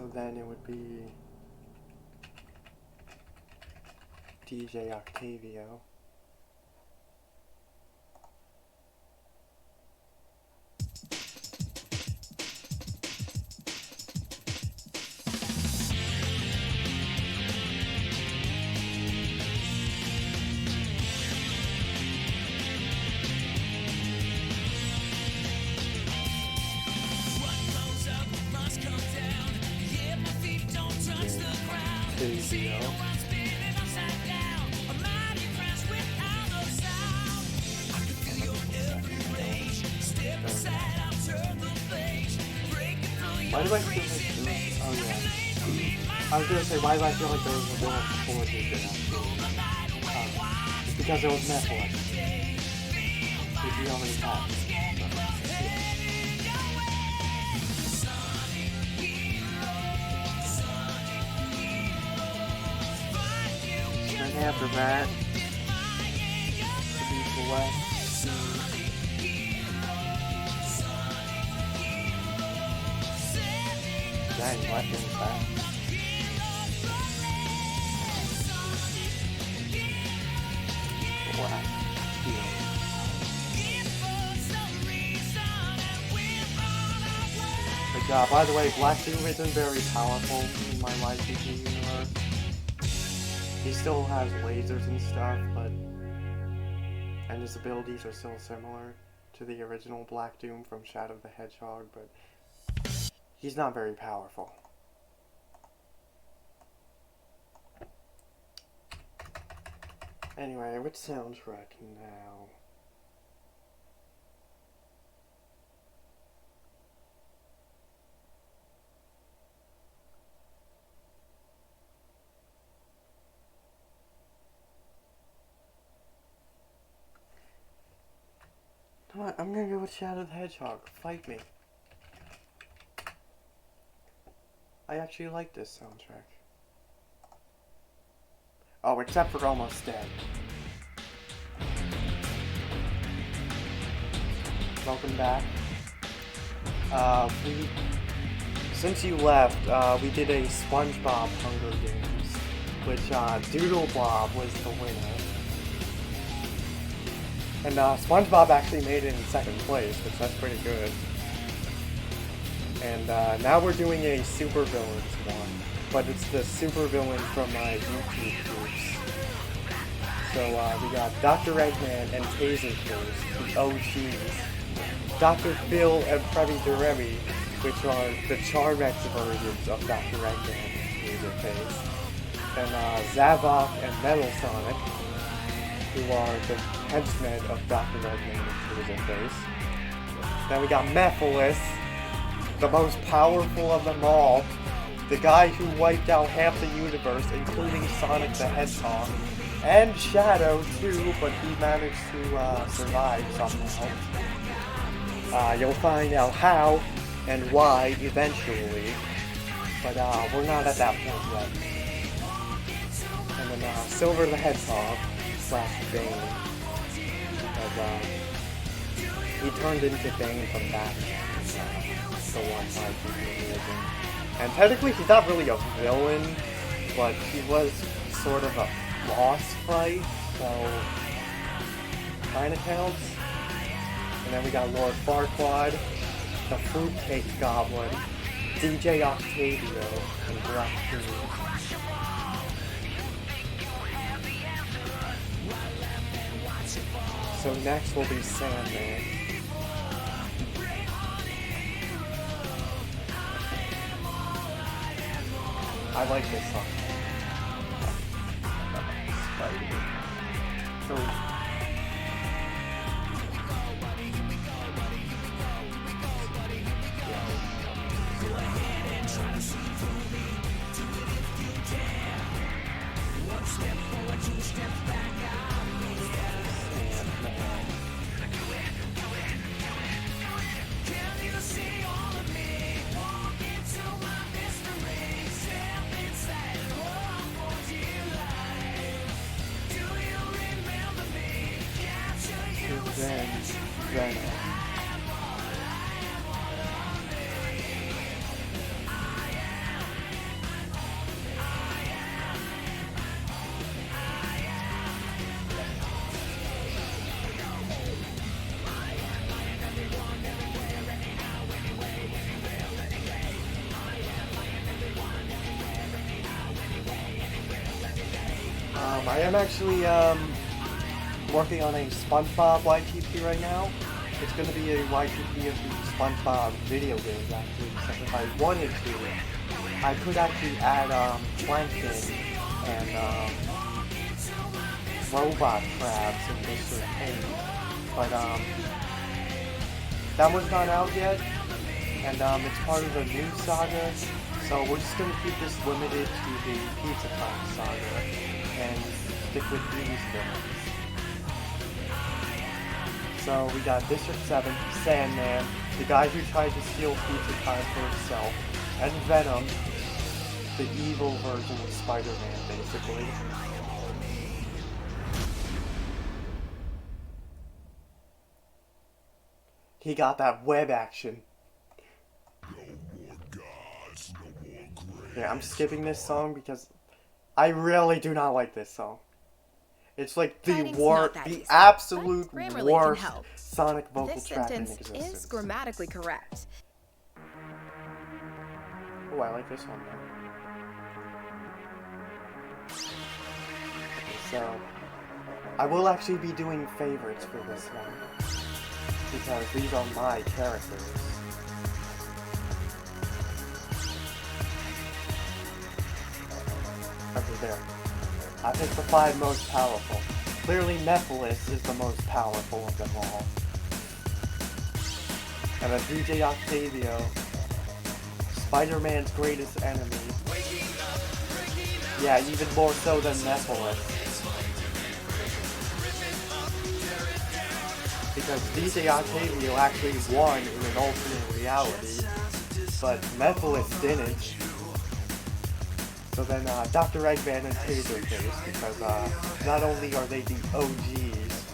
And then it would be DJ Octavio. Why do I feel like oh yeah. I was gonna say, why do I feel like there was a villain before DJ It's because it was Mephiles. Which we already had. And after that, to be select. Dang, what is that? Wow. By the way, Black Doom isn't very powerful in my YTP universe. He still has lasers and stuff, but... and his abilities are still similar to the original Black Doom from Shadow the Hedgehog, but... he's not very powerful. Anyway, which soundtrack now? Come on, I'm gonna go with Shadow the Hedgehog. Fight me. I actually like this soundtrack. Oh, except for Almost Dead. Welcome back. Since you left, we did a SpongeBob Hunger Games, which Doodle Bob was the winner. And SpongeBob actually made it in second place, which that's pretty good. And now we're doing a supervillains one, but it's the supervillain from my YouTube groups. So we got Dr. Eggman and Taserface, the OGs. Dr. Phil and Preppy Duremi, which are the Charmex versions of Dr. Eggman and Taserface. And Zavok and Metal Sonic, who are the henchmen of Dr. Eggman and Taserface. Then we got Mephiles, the most powerful of them all, the guy who wiped out half the universe, including Sonic the Hedgehog, and Shadow too, but he managed to survive somehow. You'll find out how and why eventually, but we're not at that point yet. And then Silver the Hedgehog / Bane, because he turned into Bane from Batman. The one side and technically he's not really a villain, but he was sort of a boss fight, so kinda counts. And then we got Lord Farquaad, the Fruitcake Goblin, DJ Octavio, and Black Doom. So next will be Sandman. I like this song. So, then Venom. I am actually working on a SpongeBob YTP right now. It's going to be a YTP of the SpongeBob video games actually, because if I wanted to, I could actually add Plankton and robot crabs in Mr. Pain, but that one's not out yet, and it's part of the new saga, so we're just going to keep this limited to the Pizza Time saga, and stick with these villains. So we got District 7, Sandman, the guy who tried to steal Pizza Time for himself, and Venom, the evil version of Spider-Man, basically. He got that web action. No more gods, no more graves. Yeah, I'm skipping this song because I really do not like this song. It's like the absolute worst Sonic vocal This track in sentence existence. is grammatically correct. Oh, I like this one though. So, I will actually be doing favorites for this one, because these are my characters. Okay, there. I picked the 5 most powerful. Clearly, Nephilis is the most powerful of them all. And then DJ Octavio, Spider-Man's greatest enemy. Yeah, even more so than Nephilis. Because DJ Octavio actually won in an alternate reality, but Nephilis didn't. So then Dr. Eggman and Taserface, because not only are they the OGs,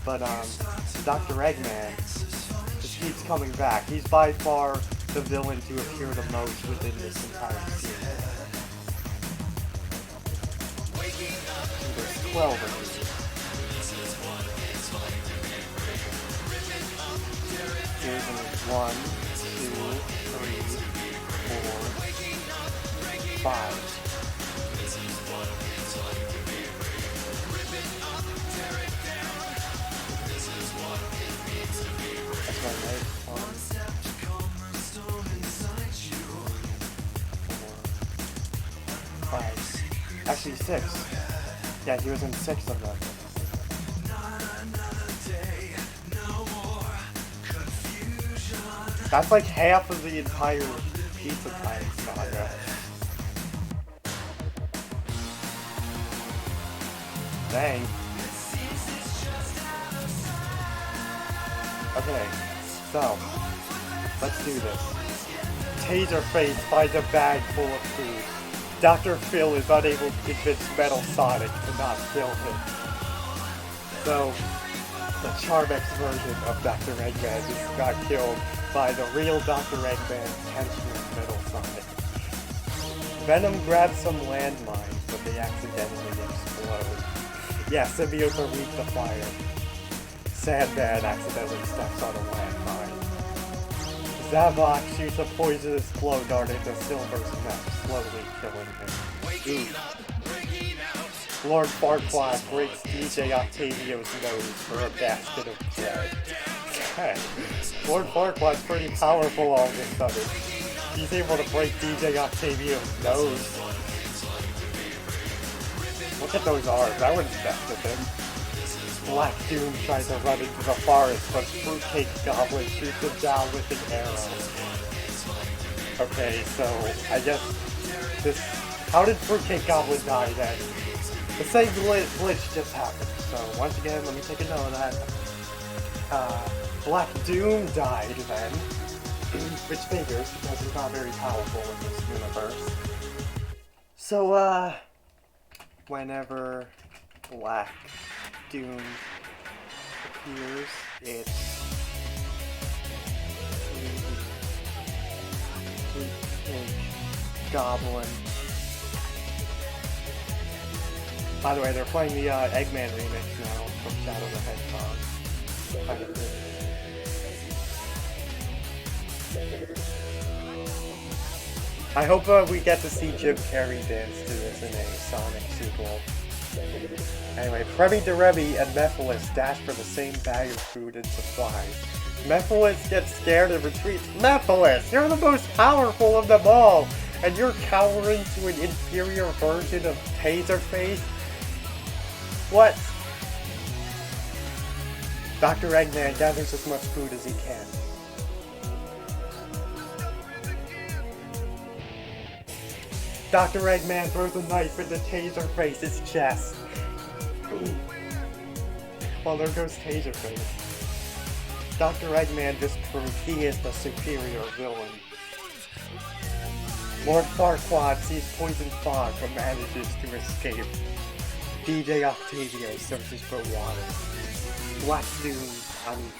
but Dr. Eggman just keeps coming back. He's by far the villain to appear the most within this entire series. There's 12 of these. Here's 1, 2, 3, 4, 5. That's my leg. 1, 4, 5. Actually 6. Yeah, he was in 6 of them. That's like half of the entire Pizza Time saga. Dang. Okay, so, let's do this. Taserface finds a bag full of food. Dr. Phil is unable to convince Metal Sonic to not kill him. So, the Charmex version of Dr. Eggman just got killed by the real Dr. Eggman's henchman, Metal Sonic. Venom grabs some landmines, but they accidentally explode. Yeah, symbiotes are weak to fire. Sandman accidentally steps on a landmine. Zavok shoots a poisonous glow dart into Silver's neck, slowly killing him. Ooh. Lord Farquaad breaks DJ Octavio's nose for a basket of bread. Lord Farquaad's pretty powerful all of a sudden. He's able to break DJ Octavio's nose. Look at those arms, I wouldn't mess with him. Black Doom tries to run into the forest, but Fruitcake Goblin shoots him down with an arrow. Okay, so I guess this... How did Fruitcake Goblin die then? The same glitch just happened, so once again, let me take a note of that. Black Doom died then, which figures because he's not very powerful in this universe. So, whenever Black Doom appears, it's Goblin. By the way, they're playing the Eggman remix now from Shadow the Hedgehog. Kind of good. I hope we get to see Jim Carrey dance to this in a Sonic sequel. Anyway, Premi Derevi and Nephilis dash for the same bag of food and supplies. Nephilis gets scared and retreats. Nephilis, you're the most powerful of them all! And you're cowering to an inferior version of Taserface? What? Dr. Eggman gathers as much food as he can. Dr. Eggman throws a knife into Taserface's chest. Well, there goes Taserface. Dr. Eggman just proved he is the superior villain. Lord Farquaad sees poison fog but manages to escape. DJ Octavio searches for water. Black Doom,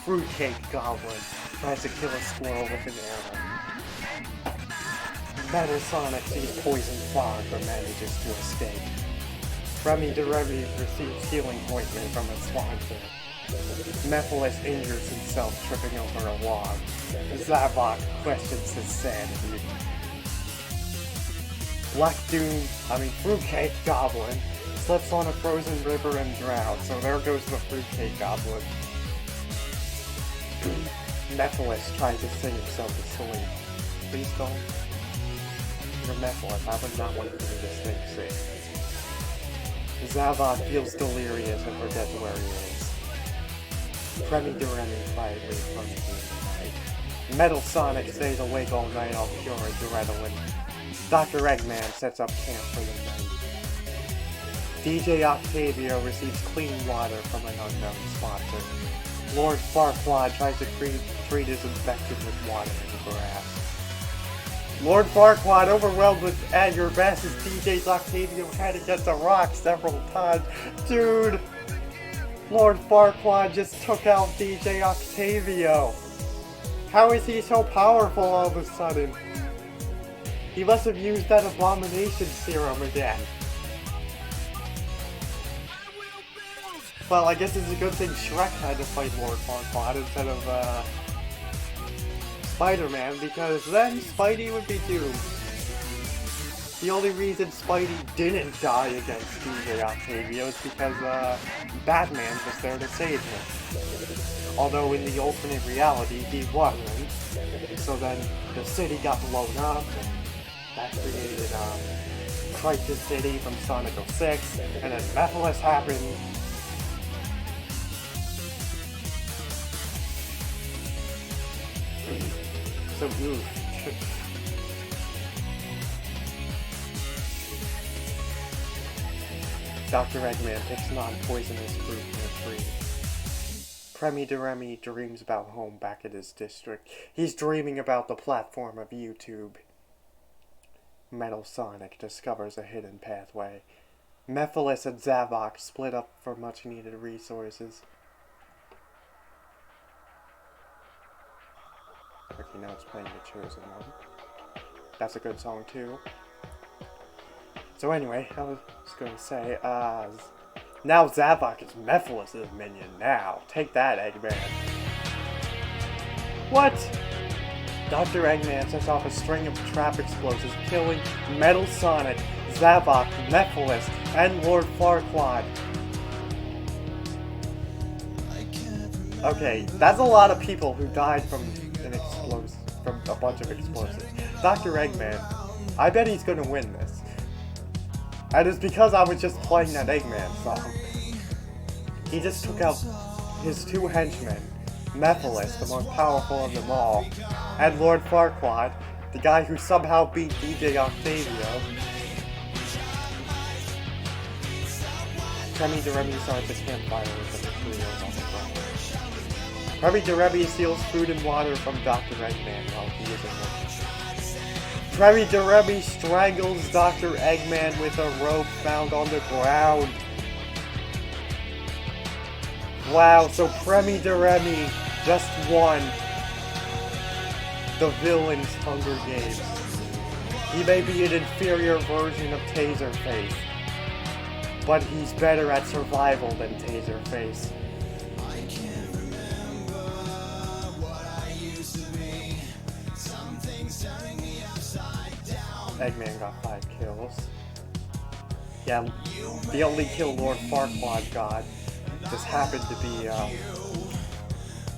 Fruitcake Goblin, tries to kill a squirrel with an arrow. Metal Sonic sees poison fog but manages to escape. Premi Derevi receives healing ointment from a sponsor. Nephilis injures himself tripping over a log. Zavok questions his sanity. Fruitcake Goblin slips on a frozen river and drowns, so there goes the Fruitcake Goblin. Mephiles tries to sing himself to sleep. Please don't. You're Mephiles, I would not want to hear this thing sing. Zavok feels delirious and forgets where he is. Premi Duremi quietly plunges into the night. Metal Sonic stays awake all night on pure adrenaline. Dr. Eggman sets up camp for the night. DJ Octavio receives clean water from an unknown sponsor. Lord Farquaad tries to treat his infection with water in the grass. Lord Farquaad, overwhelmed with anger, bashes DJ Octavio's head against a rock several times. Dude! Lord Farquaad just took out DJ Octavio. How is he so powerful all of a sudden? He must have used that abomination serum again. Well, I guess it's a good thing Shrek had to fight Lord Farquaad instead of, Spider-Man, because then Spidey would be doomed. The only reason Spidey didn't die against DJ Octavio is because, Batman was there to save him. Although in the alternate reality, he wasn't. So then the city got blown up, and that created, Crisis City from Sonic 06, and then Mephiles happened. So oof. Dr. Eggman picks non-poisonous fruit from a tree. Premi Duremi dreams about home back at his district. He's dreaming about the platform of YouTube. Metal Sonic discovers a hidden pathway. Mephiles and Zavok split up for much-needed resources. Okay, now it's playing The Chosen One. That's a good song too. So anyway, I was going to say, now Zavok is Mephiles' minion now. Take that, Eggman. What? Dr. Eggman sets off a string of trap explosives, killing Metal Sonic, Zavok, Mephiles, and Lord Farquaad. Okay, that's a lot of people who died from a bunch of explosives. Dr. Eggman, I bet he's gonna win this. And it's because I was just playing that Eggman song. He just took out his two henchmen, Mephiles, the most powerful of them all, and Lord Farquaad, the guy who somehow beat DJ Octavio. Premi Duremi starts a campfire with the materials on the ground. Premi Duremi steals food and water from Dr. Eggman while he is in work. Premi Duremi strangles Dr. Eggman with a rope found on the ground. Wow, so Premi Duremi just won the villain's Hunger Games. He may be an inferior version of Taserface, but he's better at survival than Taserface. Eggman got 5 kills. Yeah, the only kill Lord Farquaad got just happened to be,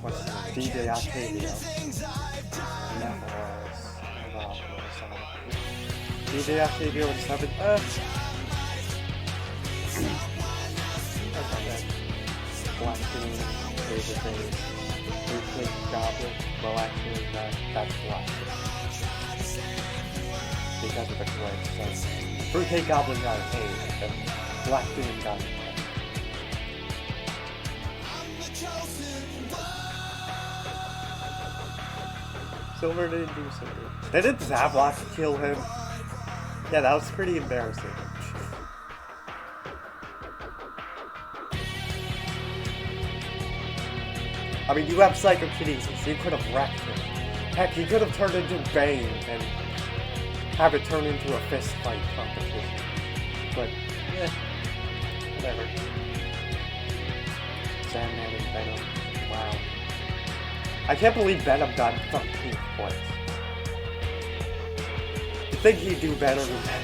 what's his name? DJ Octavio. DJ Octavio and 7, that's not bad. Black King, Taserface, Fruitcake Goblin, well actually, that's Black King. Because of the glitch, so Fruitcake Goblin got an 8, and Black Doom got an 10. Silver didn't do so good. Didn't Zavok kill him? Yeah, that was pretty embarrassing. I mean, you have psychokinesis, you could have wrecked him. Heck, you could have turned into Bane and have it turn into a fist fight competition. But, whatever. Sandman and Venom. Wow. I can't believe Venom got 13th place. You'd think he'd do better than that.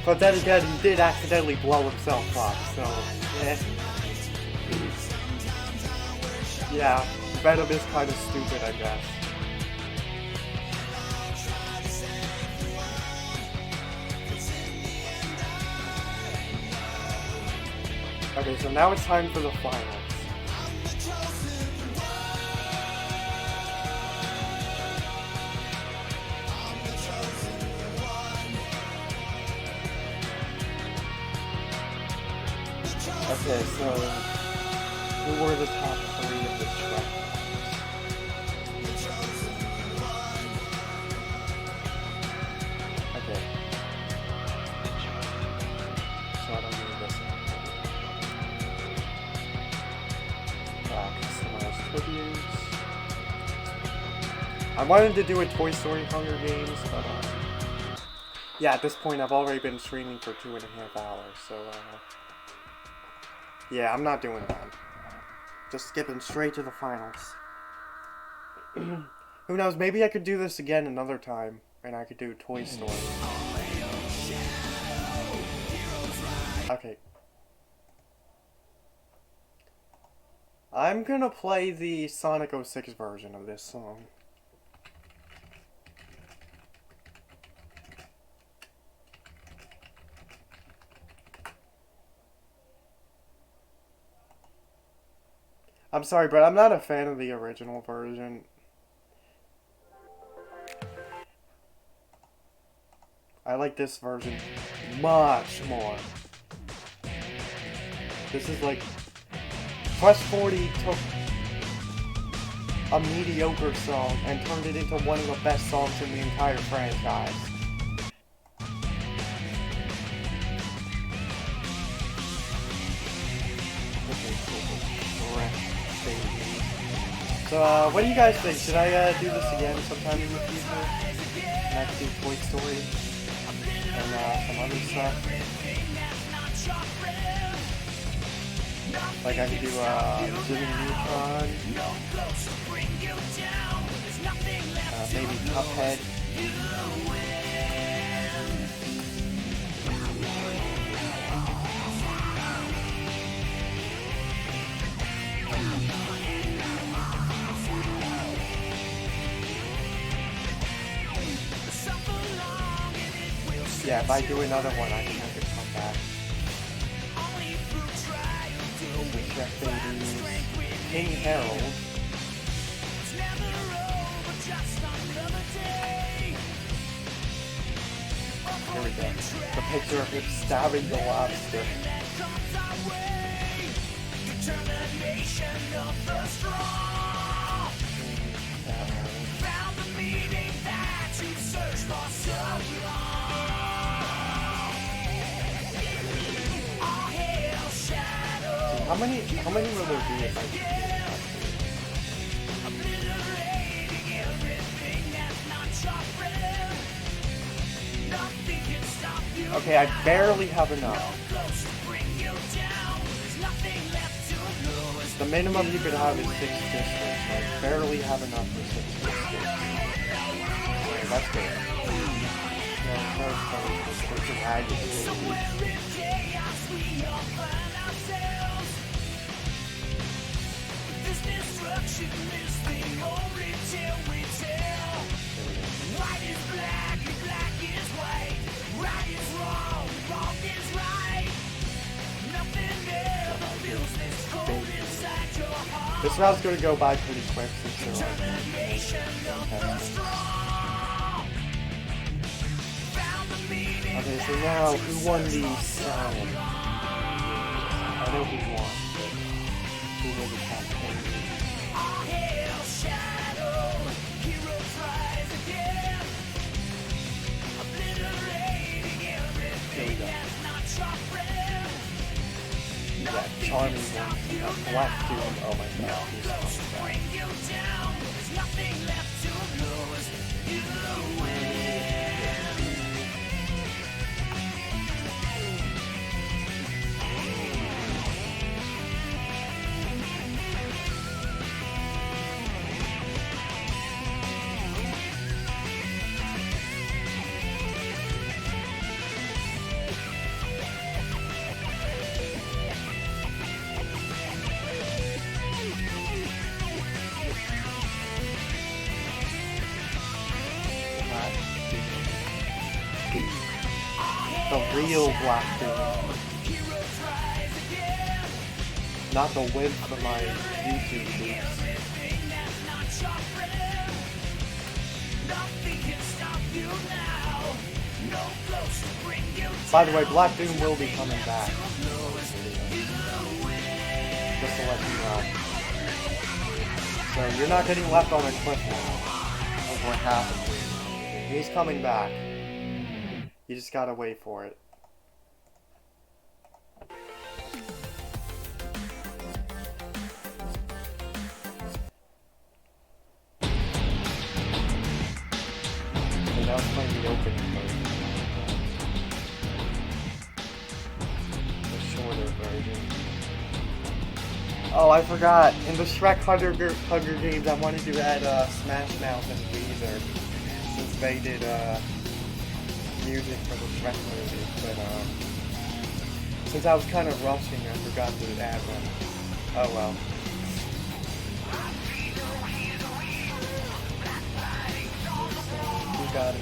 But then again, he did accidentally blow himself up, so, eh. Yeah, Venom is kind of stupid, I guess. Okay, so now it's time for the finals. Okay, so who were the top 3 of the track? Okay. So I don't need this one. Customized tributes. I wanted to do a Toy Story Hunger Games, but yeah, at this point I've already been streaming for 2.5 hours, so yeah, I'm not doing that. Just skipping straight to the finals. Who knows, maybe I could do this again another time, and I could do Toy Story. Okay. I'm gonna play the Sonic 06 version of this song. I'm sorry, but I'm not a fan of the original version. I like this version much more. This is like... Plus 40 took a mediocre song and turned it into one of the best songs in the entire franchise. So, what do you guys think? Should I do this again sometime in the future? And I could do Toy Story and some other stuff. Like I could do Jimmy Neutron, maybe Cuphead. Yeah, if I do another one, I can have it come back. Chef Babies, King Harold. Here we go. The picture of him stabbing the lobster. How many will there be if I do that? Okay, I barely have enough. The minimum you could have is 6 districts. I barely have enough for 6 districts. Okay, that's good. This round's gonna go by pretty quick since there Okay, so now who won the sound? I know who won, but who was the top 10? Here we go. Yeah, Charming one. Black Doom. Oh my god, he's awesome. real Black Doom. Not the win for my YouTube views. By the way, Black Doom will be coming back. Just to let you know. So you're not getting left on a cliffhanger of what happened. He's coming back. You just gotta wait for it. And that was playing the opening version. The shorter version. Oh, I forgot. In the Shrek Hunger Games, I wanted to add Smash Mouth and Weezer, since they did music for the Shrek movie. But since I was kind of rushing, I forgot to add them. Oh well. You got it.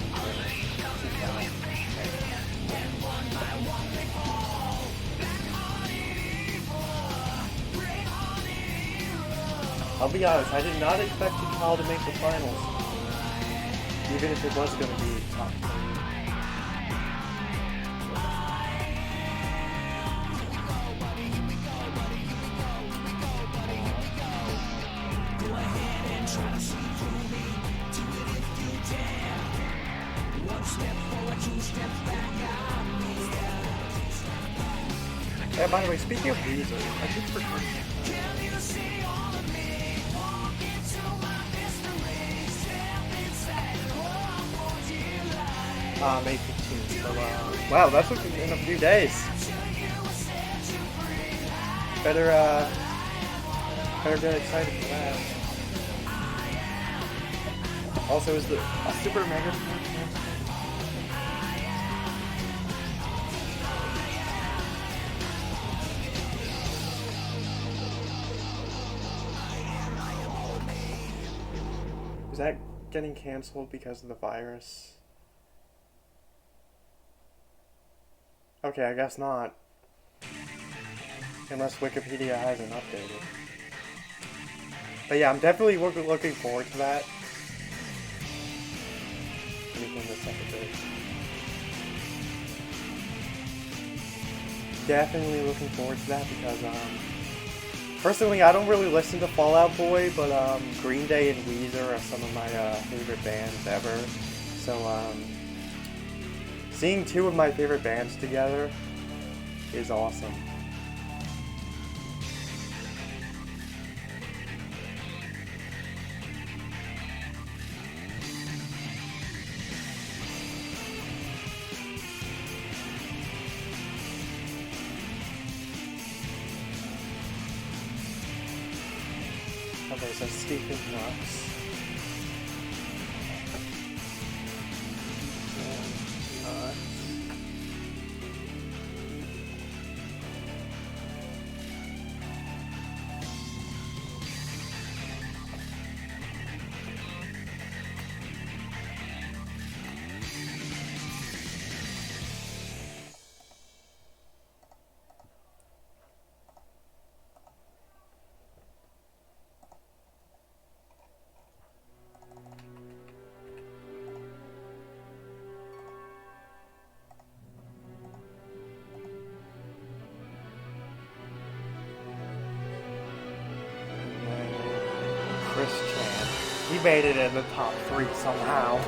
I'll be honest, I did not expect Cal to make the finals, even if it was going to be top 3. Yeah, by the way, speaking of Weezer, I just forgot. May 15th. So, wow, that's in a few days. Better get excited for that. Also, is the Super Mega Smash? Is that getting canceled because of the virus? Okay, I guess not. Unless Wikipedia hasn't updated. But yeah, I'm definitely looking forward to that. Anything this episode. Definitely looking forward to that because, personally, I don't really listen to Fall Out Boy, but, Green Day and Weezer are some of my, favorite bands ever. So, seeing two of my favorite bands together is awesome. Okay, so Stephen Knox. He made it in the top 3 somehow.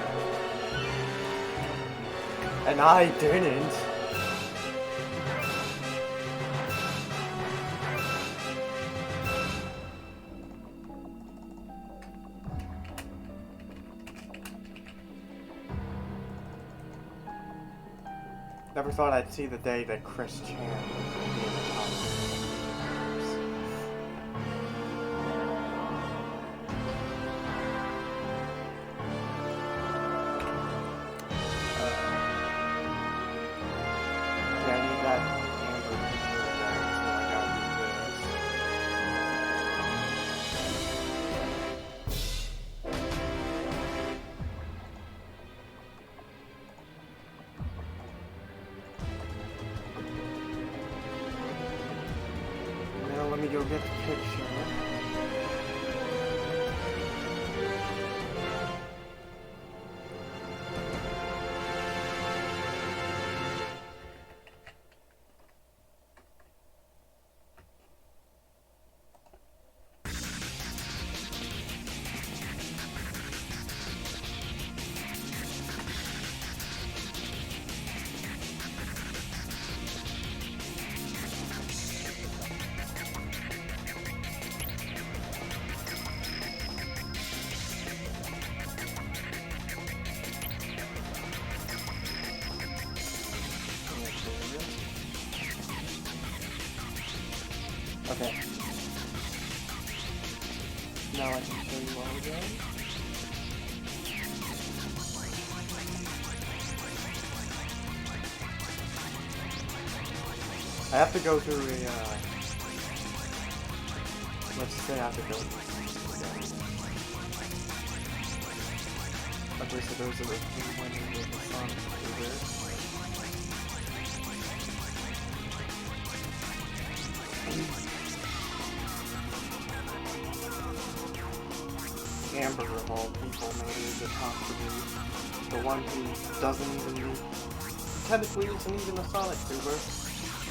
And I didn't. Never thought I'd see the day that Chris Chan would be in the top 3. let me go get a picture. Okay. Now I can show you all again. I have to go through a, let's say I have to go through okay, so there's a review winning with the Sonic Figure. Amber of all people maybe to talk to me. The one who doesn't even, technically isn't even a Sonic Tuber.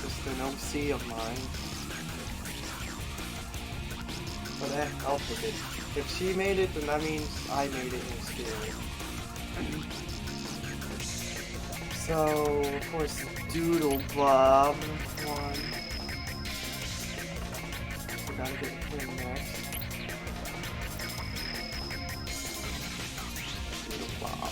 Just an OC of mine. But heck, I'll take it. If she made it, then that means I made it in spirit. So, of course, Doodle Bob won. So gotta get him next. Wow.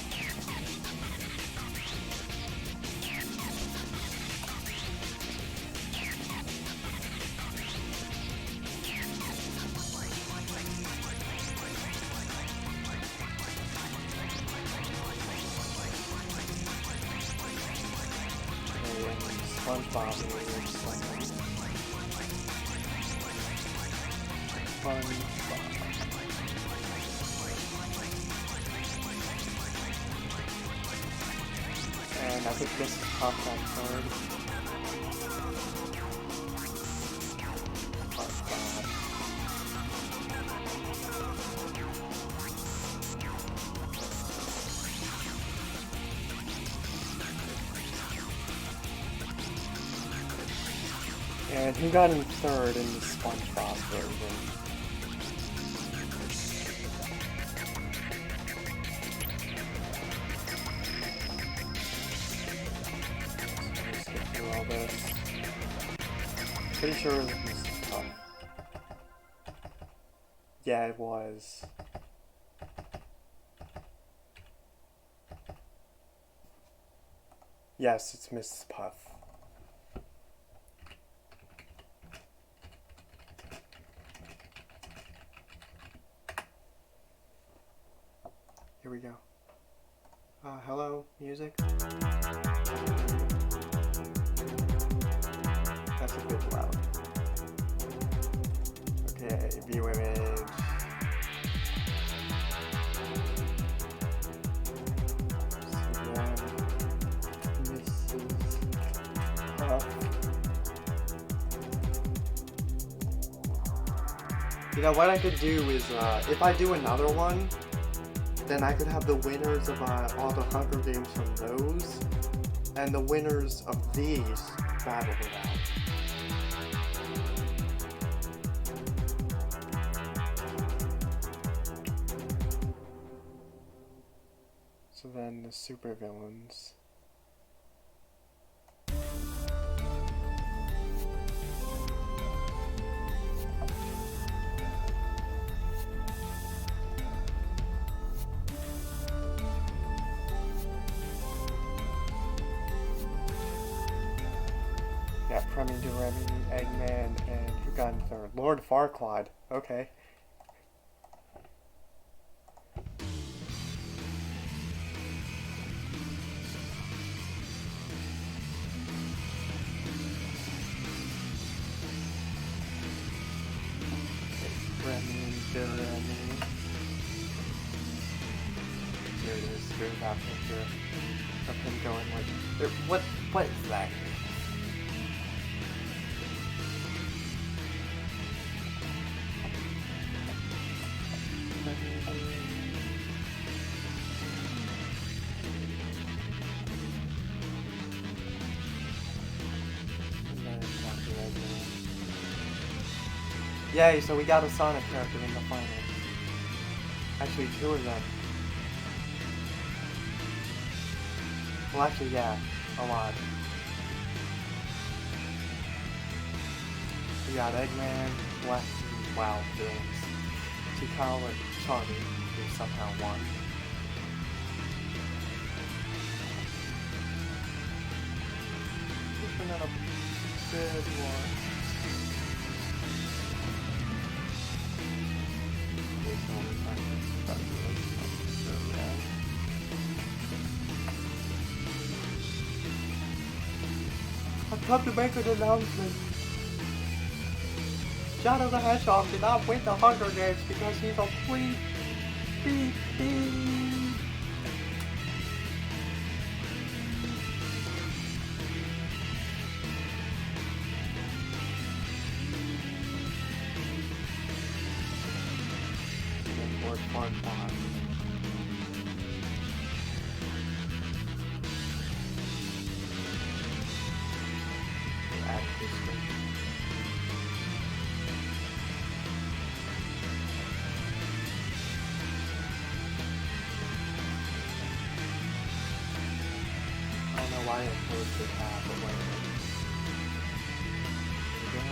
SpongeBob is SpongeBob. And I think this is Popcorn third. And who got in third in the SpongeBob version? All this. Pretty sure it was tough. Yeah, it was. Yes, it's Mrs. Puff. Here we go. Hello, music? That's a bit loud. Okay, view image. So then, Mrs. Puff. You know, what I could do is, if I do another one, then I could have the winners of all the Hunger Games from those, and the winners of these battle it out. So then the supervillains. Yeah, Premium Remy, Eggman, and who got in third? Lord Farquaad. Okay. Remy, Remy. Here it is. Here's that picture of him going like, what is that? Yay, so we got a Sonic character in the finals. Actually, 2 of them. Well, actually, yeah, a lot. We got Eggman, Black, wow, villains. Tikal and Charmy, who somehow won. This another good one. I've come to make an announcement. Shadow the Hedgehog did not win the Hunger Games because he's a free beep beep. Import part 5. Add history. I don't know why I posted that, but wait a minute. There we go.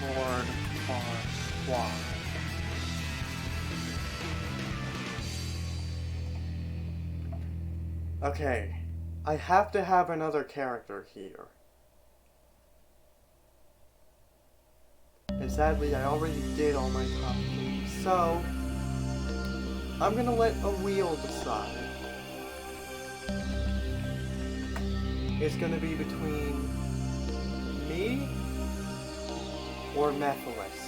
Lord Farquaad. Okay, I have to have another character here. And sadly, I already did all my top 3, so I'm gonna let a wheel decide. It's gonna be between me or Mephiles.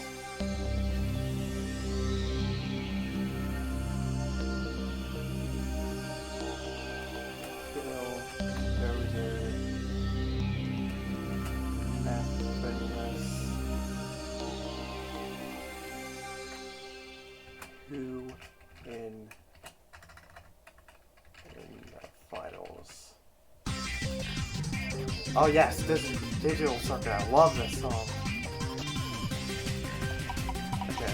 Who in the finals? Oh yes, this is Digital Circuit. I love this song. Okay.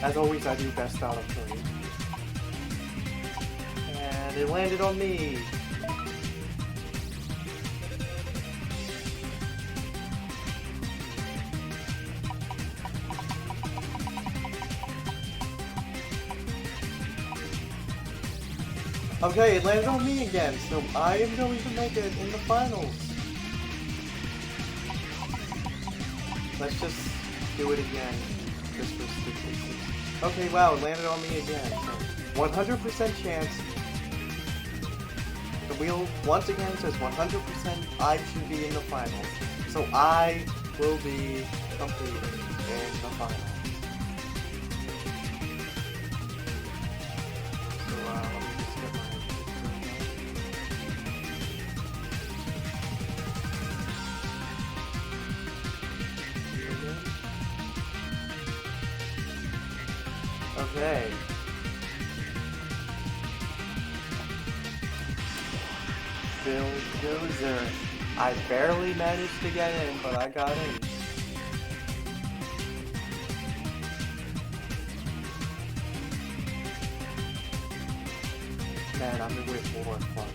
As always, I do best out of 3. And it landed on me. Okay, it landed on me again, so I am going to make it in the finals. Let's just do it again, just for statistics. Okay, wow, it landed on me again, so 100% chance. The wheel, once again, says 100% I should be in the finals. So I will be completed in the finals. Okay. Bulldozer. I barely managed to get in, but I got in. Man, I'm gonna wait more fun.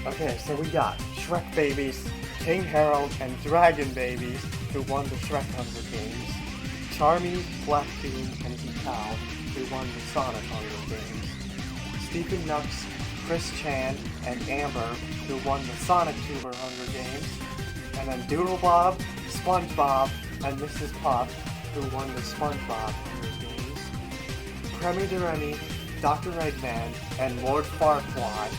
Okay, so we got Shrek babies, King Harold, and Dragon babies who won the Shrek Hunger Games, Charmy, Blackbean, and Tikal who won the Sonic Hunger Games, Stephen Nux, Chris Chan, and Amber who won the Sonic Tuber Hunger Games, and then Doodle Bob, SpongeBob, and Mrs. Puff who won the SpongeBob Hunger Games, Creme de Remy, Dr. Eggman, and Lord Farquaad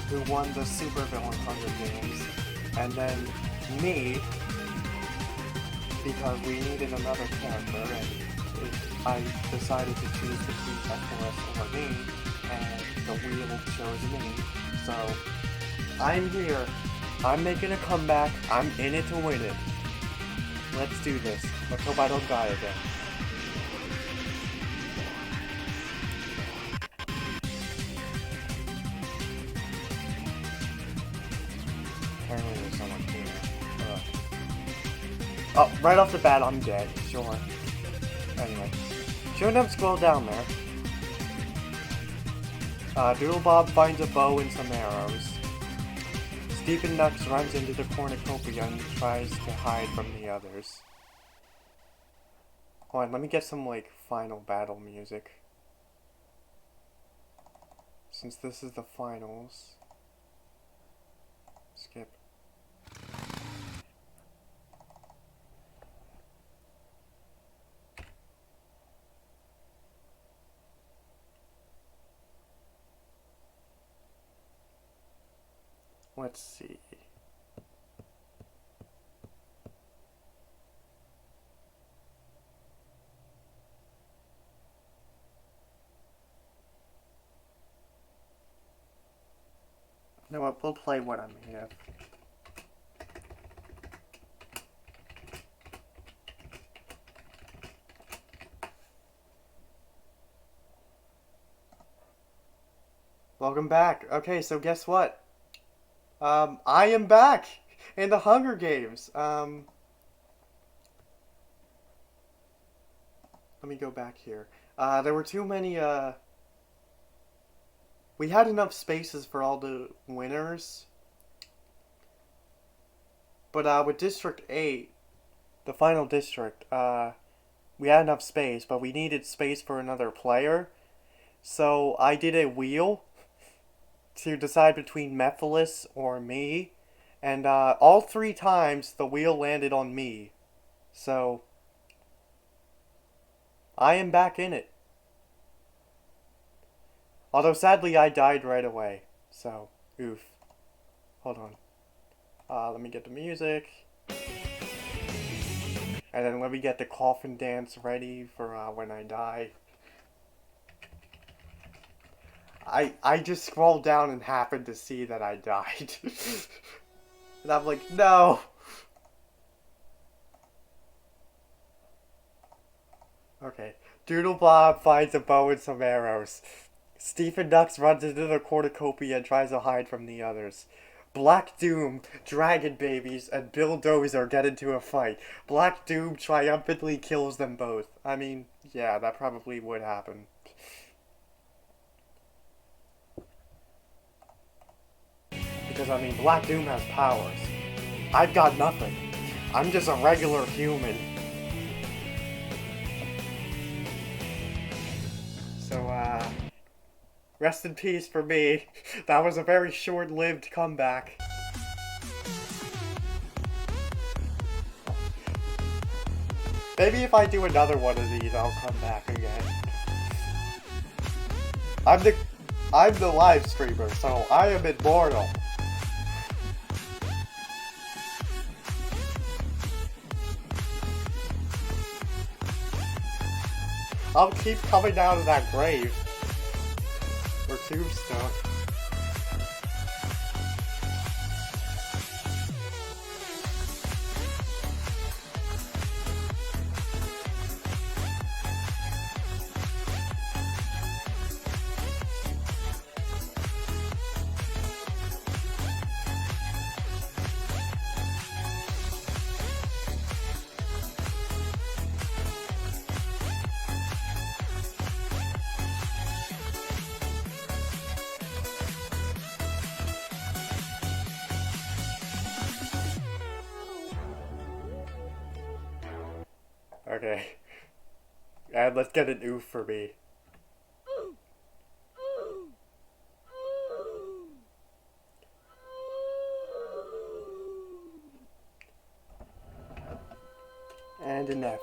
who won the Supervillain Hunger Games, and then me, because we needed another character, and I decided to choose between Mephiles or me, and the wheel chose me, so I'm here, I'm making a comeback, I'm in it to win it. Let's do this. Let's hope I don't die again. Oh, right off the bat, I'm dead. Sure. Anyway. Shouldn't have scrolled down there. Doodle Bob finds a bow and some arrows. Stephen Nux runs into the cornucopia and tries to hide from the others. Hold on, let me get some, like, final battle music. Since this is the finals. Skip. Let's see. You know what? We'll play what I'm here. Welcome back. Okay, so guess what? I am back in the Hunger Games. Let me go back here. There were too many, we had enough spaces for all the winners. But, with District 8, the final district, we had enough space, but we needed space for another player. So, I did a wheel to decide between Mephiles or me, and all 3 times the wheel landed on me. So I am back in it. Although sadly I died right away. So oof. Hold on. Let me get the music. And then let me get the coffin dance ready for when I die. I just scrolled down and happened to see that I died. And I'm like, no! Okay. Doodle Bob finds a bow and some arrows. Stephen Nux runs into the cornucopia and tries to hide from the others. Black Doom, Dragon Babies, and Bill Dozer get into a fight. Black Doom triumphantly kills them both. I mean, yeah, that probably would happen. Because, I mean, Black Doom has powers. I've got nothing. I'm just a regular human. So, rest in peace for me. That was a very short-lived comeback. Maybe if I do another one of these, I'll come back again. I'm the live streamer, so I am immortal. I'll keep coming down to that grave. Or tombstone. Okay. And let's get an oof for me. And an F.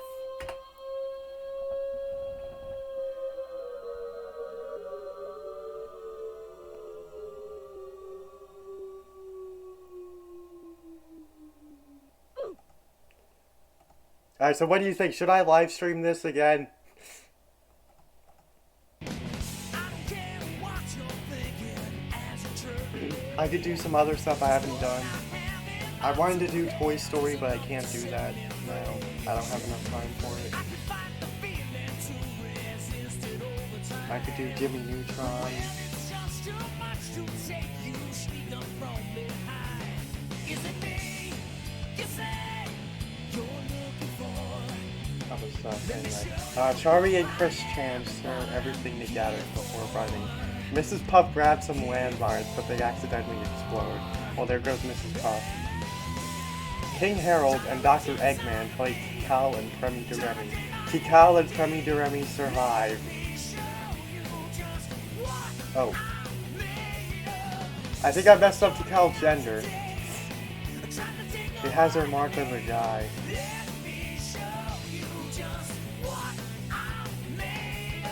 Alright, so what do you think? Should I live stream this again? I could do some other stuff I haven't done. I wanted to do Toy Story, but I can't do that now. I don't have enough time for it. I could do Jimmy Neutron. So anyway, Charmy and Chris Chan stir everything together before running. Mrs. Puff grabs some landmines, but they accidentally explode. Well, there goes Mrs. Puff. King Harold and Dr. Eggman fight Tikal and Premi Duremi. Tikal and Premi Duremi survive. Oh. I think I messed up Tikal's gender. She has her mark as a guy.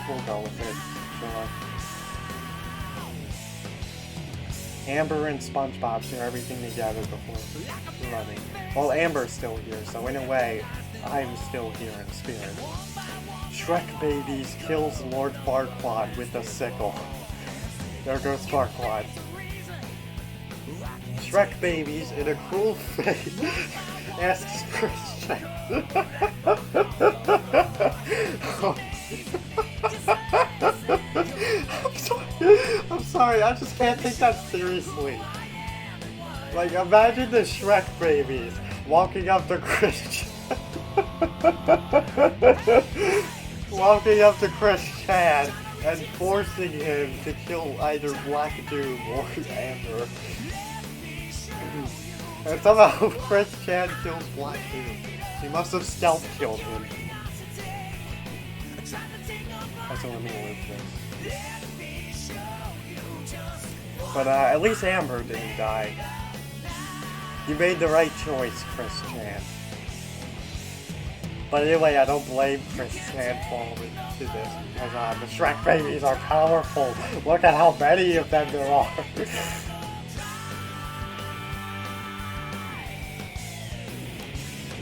We'll go with it. Sure. Amber and SpongeBob share everything together before running. Well, Amber's still here, so in a way, I'm still here in spirit. Shrek Babies kills Lord Farquaad with a sickle. There goes Farquaad. Shrek Babies, in a cruel face, asks Christian. I'm sorry, I just can't take that seriously. Like, imagine the Shrek Babies walking up to Christian. Walking up to Chris Chan and forcing him to kill either Black Doom or Amber. And somehow Chris Chan kills Black Doom. He must have stealth killed him. That's what I'm gonna live this. But at least Amber didn't die. You made the right choice, Chris Chan. But anyway, I don't blame Chris Chan for to this because the Shrek Babies are powerful. Look at how many of them there are.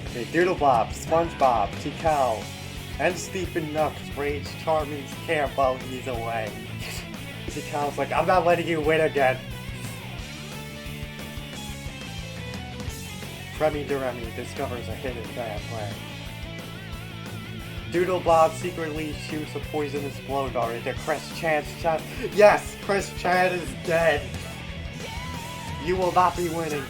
Okay, Doodlebob, SpongeBob, Tikal, and Stephen Nux raid Charmy's camp while he's away. Tikal's like, I'm not letting you win again. Premi Duremi discovers a hidden pathway. Doodlebob secretly shoots a poisonous blow dart into Chris Chan's chest. Yes, Chris Chan is dead. You will not be winning.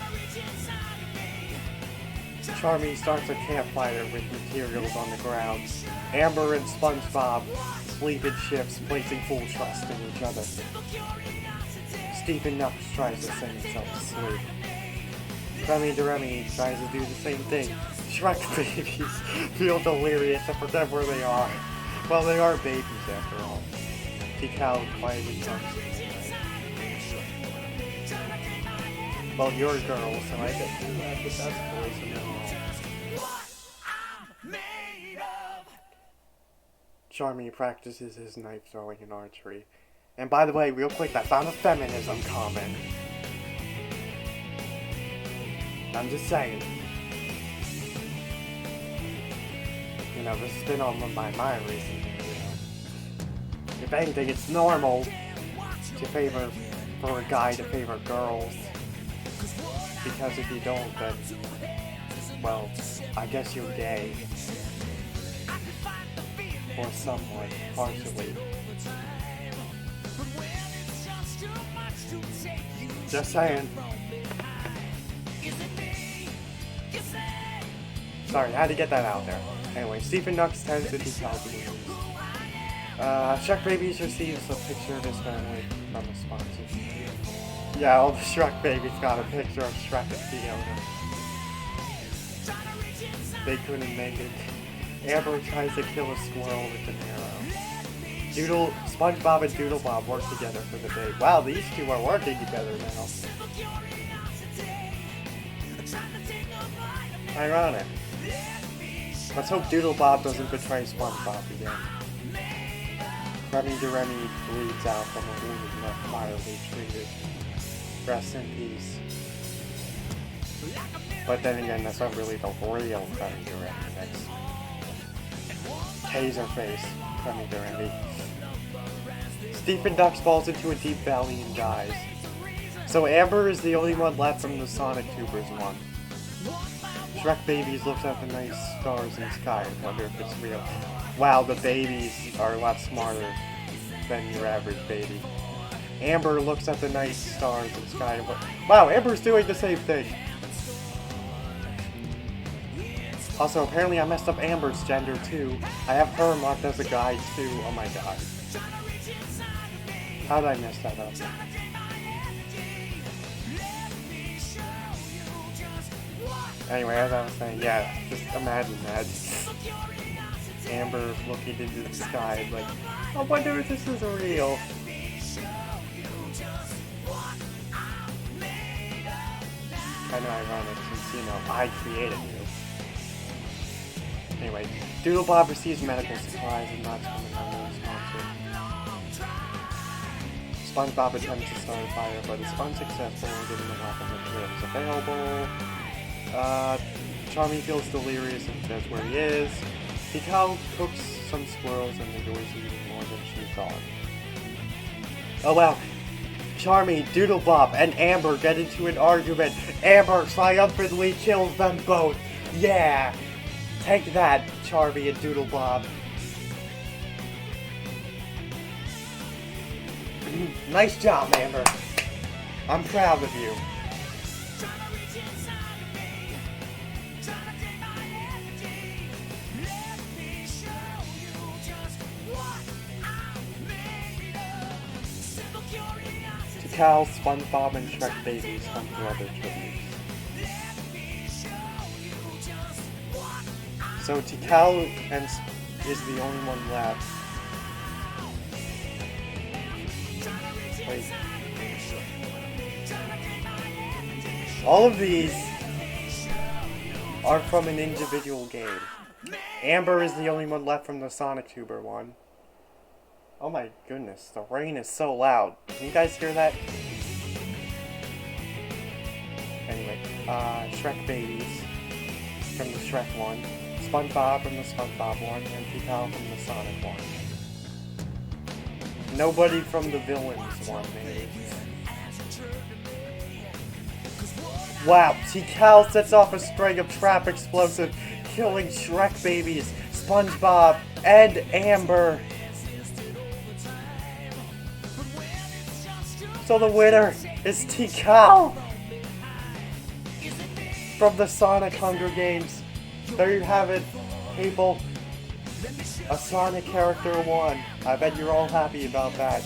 Charmy starts a campfire with materials on the ground. Amber and SpongeBob sleep in shifts, placing full trust in each other. Stephen Nux tries to send himself to sleep. Premi Duremi tries to do the same thing. Shrek Babies feel delirious and forget where they are. Well, they are babies after all. Tikal quietly comes in. Well, you're girls, so I get to do that, but that's boys and girls. Charmy practices his knife throwing and archery. And by the way, real quick, that's not a feminism comment. I'm just saying. You know, this has been on my mind recently, you know. If anything, it's normal to favor, for a guy to favor girls. Because if you don't, then, well, I guess you're gay. Or somewhat, partially. Just saying. Sorry, I had to get that out there. Anyway, Stephen Nux tends to Tikal news. Shrek Babies receives a picture of his family from the sponsors. Yeah, all the Shrek Babies got a picture of Shrek and Fiona. They couldn't make it. Amber tries to kill a squirrel with an arrow. SpongeBob and Doodlebob work together for the day. Wow, these two are working together now. Ironic. Let's hope Doodlebob doesn't betray SpongeBob again. Premi Duremi bleeds out from a wounded left mildly treated. Rest in peace. But then again, that's not really the real Premi Duremi. That's Taserface Premi Duremi. Stephen Nux falls into a deep valley and dies. So Amber is the only one left from the Sonic Tubers one. Shrek Babies looks at the nice stars in the sky and wonder if it's real. Wow, the babies are a lot smarter than your average baby. Amber looks at the nice stars in the sky and wow, Amber's doing the same thing. Also, apparently I messed up Amber's gender too. I have her marked as a guy too. Oh my god. How did I mess that up? Anyway, as I was saying, yeah, just imagine that. Amber looking into the sky like, I wonder if this is real. Kind of ironic since, you know, I created you. Anyway, Doodle Bob receives medical supplies and not from another sponsor. SpongeBob attempts to start a fire, but is unsuccessful in getting the weapon materials available. Charmy feels delirious and says where he is. Tikal cooks some squirrels and enjoys eating more than she thought. Oh wow. Charmy, Doodle Bob, and Amber get into an argument. Amber triumphantly kills them both. Yeah! Take that, Charmy and Doodle Bob. Nice job, Amber. I'm proud of you. Tikal, SpongeBob, and Shrek babies hunt for other tributes. So Tikal is the only one left. Wait. All of these are from an individual game. Amber is the only one left from the Sonic Tuber one. Oh my goodness, the rain is so loud. Can you guys hear that? Anyway, Shrek babies from the Shrek one, SpongeBob from the SpongeBob one, and Tikal from the Sonic one. Nobody from the villains one, maybe. Wow, Tikal sets off a string of trap explosive, killing Shrek babies, SpongeBob, and Amber. So the winner is Tikal from the Sonic Hunger Games. There you have it, people. A Sonic character won. I bet you're all happy about that.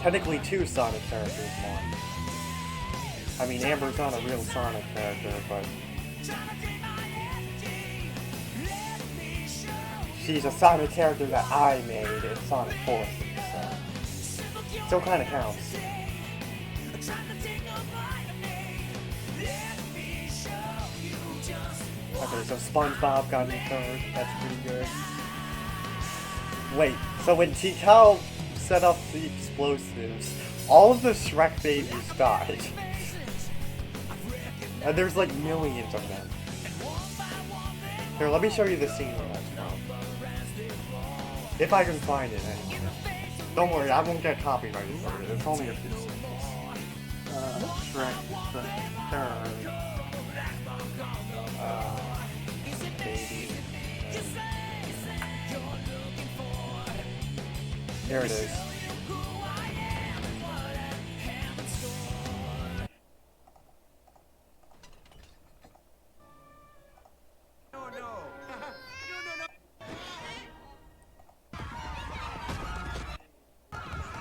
Technically, 2 Sonic characters won. I mean, Amber's not a real Sonic character, but she's a Sonic character that I made in Sonic Forces, so still kind of counts. Okay, so SpongeBob got in 3rd. That's pretty good. Wait, so when Tikal set up the explosives, all of the Shrek babies died. And there's like millions of them. Here, let me show you the scene where that's from. If I can find it, anyway. Don't worry, I won't get copyrighted for it. It's only a few seconds. Shrek the Third. Baby. There it is.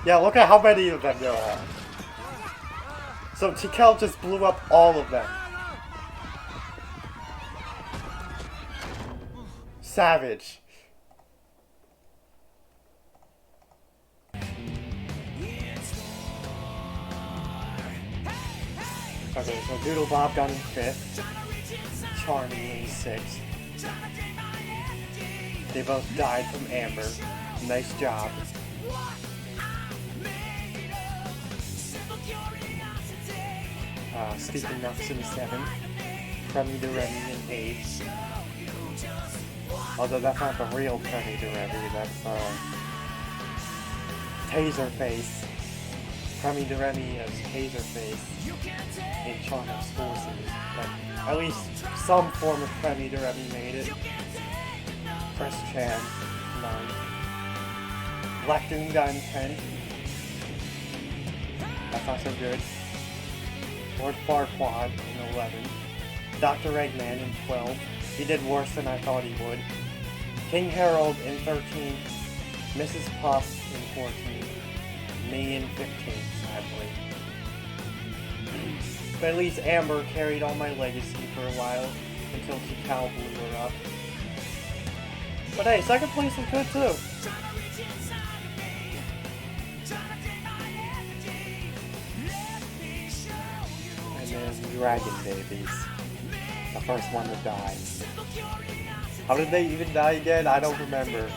Yeah, look at how many of them there are. So Tikal just blew up all of them. Savage. Okay, so Doodle Bob got in 5th. Charmy in 6th. They both died from Amber. Nice job. Stephen Nuts in 7th. Crummy the Remy in 8th. Although that's not the real Crummy the Remy, that's Taserface. Crummy the Remy as Taserface in Charmy's Forces. But at least some form of Crummy the Remy made it. Press Chan, 9th. Black Doom got in 10th. That's not so good. Lord Farquaad in 11, Dr. Eggman in 12. He did worse than I thought he would. King Harold in 13, Mrs. Puff in 14, me in 15, sadly. But at least Amber carried on my legacy for a while, until Tikal blew her up. But hey, second place is good too. And then Dragon Babies. The first one to die. How did they even die again? I don't remember.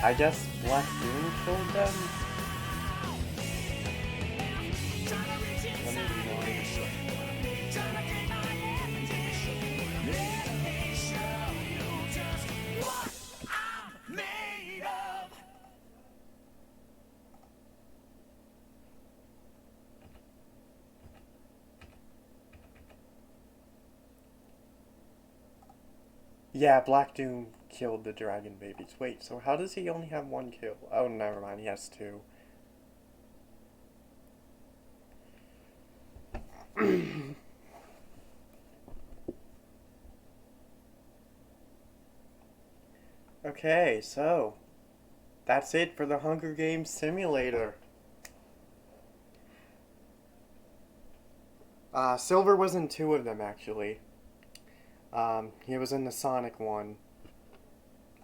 I guess Black Doom killed them? Let me rewind. Yeah, Black Doom killed the Dragon Babies. Wait, so how does he only have one kill? Oh, never mind, he has two. Okay, so that's it for the Hunger Games Simulator. Silver was in two of them, actually. He was in the Sonic one.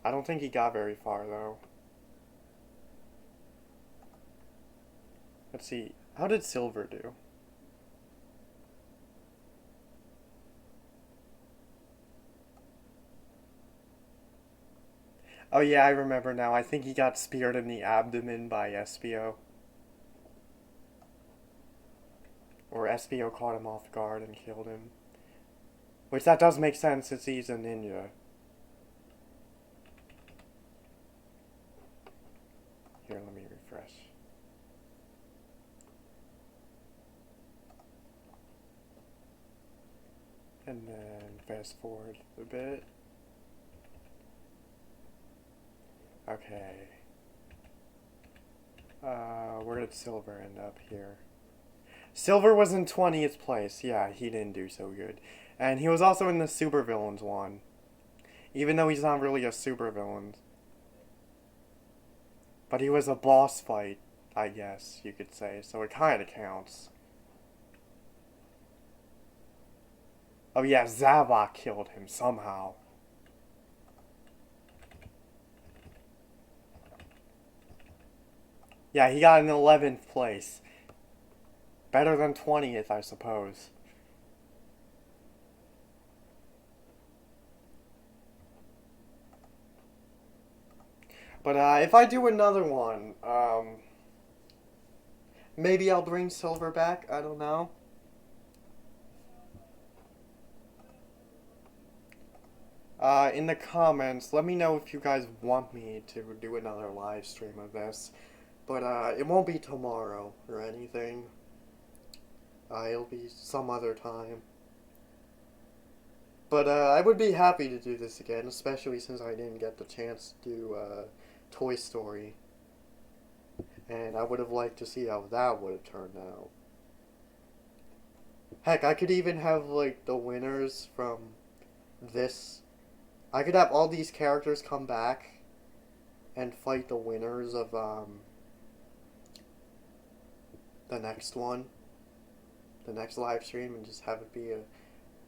I don't think he got very far, though. Let's see. How did Silver do? Oh yeah, I remember now. I think he got speared in the abdomen by Espio. Or Espio caught him off guard and killed him. Which that does make sense since he's a ninja. Here, let me refresh. And then fast forward a bit. Okay. Where did Silver end up here? Silver was in 20th place. Yeah, he didn't do so good. And he was also in the Supervillains one. Even though he's not really a supervillain. But he was a boss fight, I guess you could say. So it kind of counts. Oh yeah, Zavok killed him somehow. Yeah, he got in 11th place. Better than 20th, I suppose. But if I do another one, maybe I'll bring Silver back. I don't know. In the comments, let me know if you guys want me to do another live stream of this. But it won't be tomorrow or anything. It'll be some other time. But I would be happy to do this again, especially since I didn't get the chance to do Toy Story. And I would have liked to see how that would have turned out. Heck, I could even have, like, the winners from this. I could have all these characters come back and fight the winners of, the next one. The next live stream, and just have it be a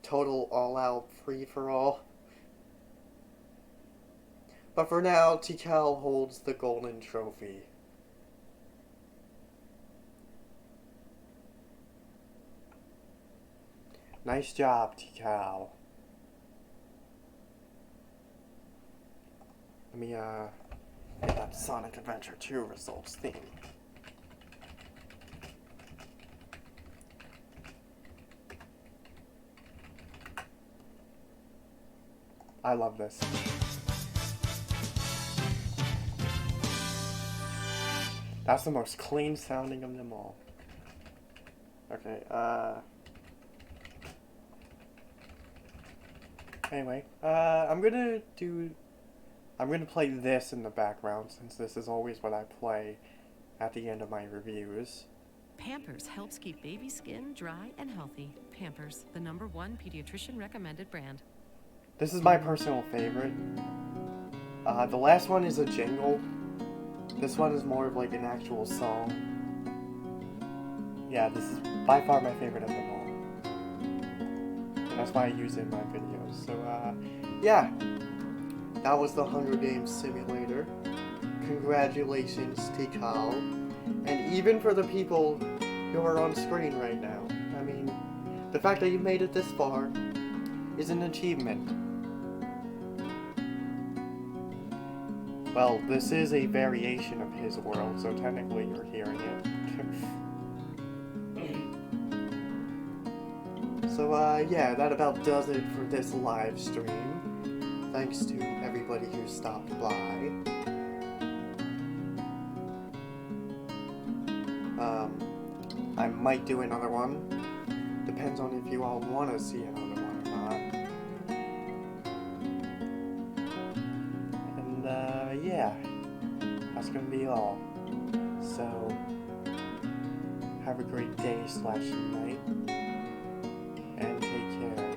total all-out free-for-all. But for now, Tikal holds the golden trophy. Nice job, Tikal. Let me, get that Sonic Adventure 2 results theme. I love this. That's the most clean sounding of them all. Okay, anyway, I'm gonna do... I'm going to play this in the background since this is always what I play at the end of my reviews. Pampers helps keep baby skin dry and healthy. Pampers, the #1 pediatrician recommended brand. This is my personal favorite. The last one is a jingle. This one is more of like an actual song. Yeah, this is by far my favorite of them all. And that's why I use it in my videos. So, yeah. That was the Hunger Games simulator. Congratulations, Tikal. And even for the people who are on screen right now. I mean, the fact that you made it this far is an achievement. Well, this is a variation of his world, so technically you're hearing it. So, yeah, that about does it for this live stream. Thanks to everybody who stopped by. I might do another one. Depends on if you all want to see another one or not. And, yeah. That's gonna be all. So, have a great day/night. And take care.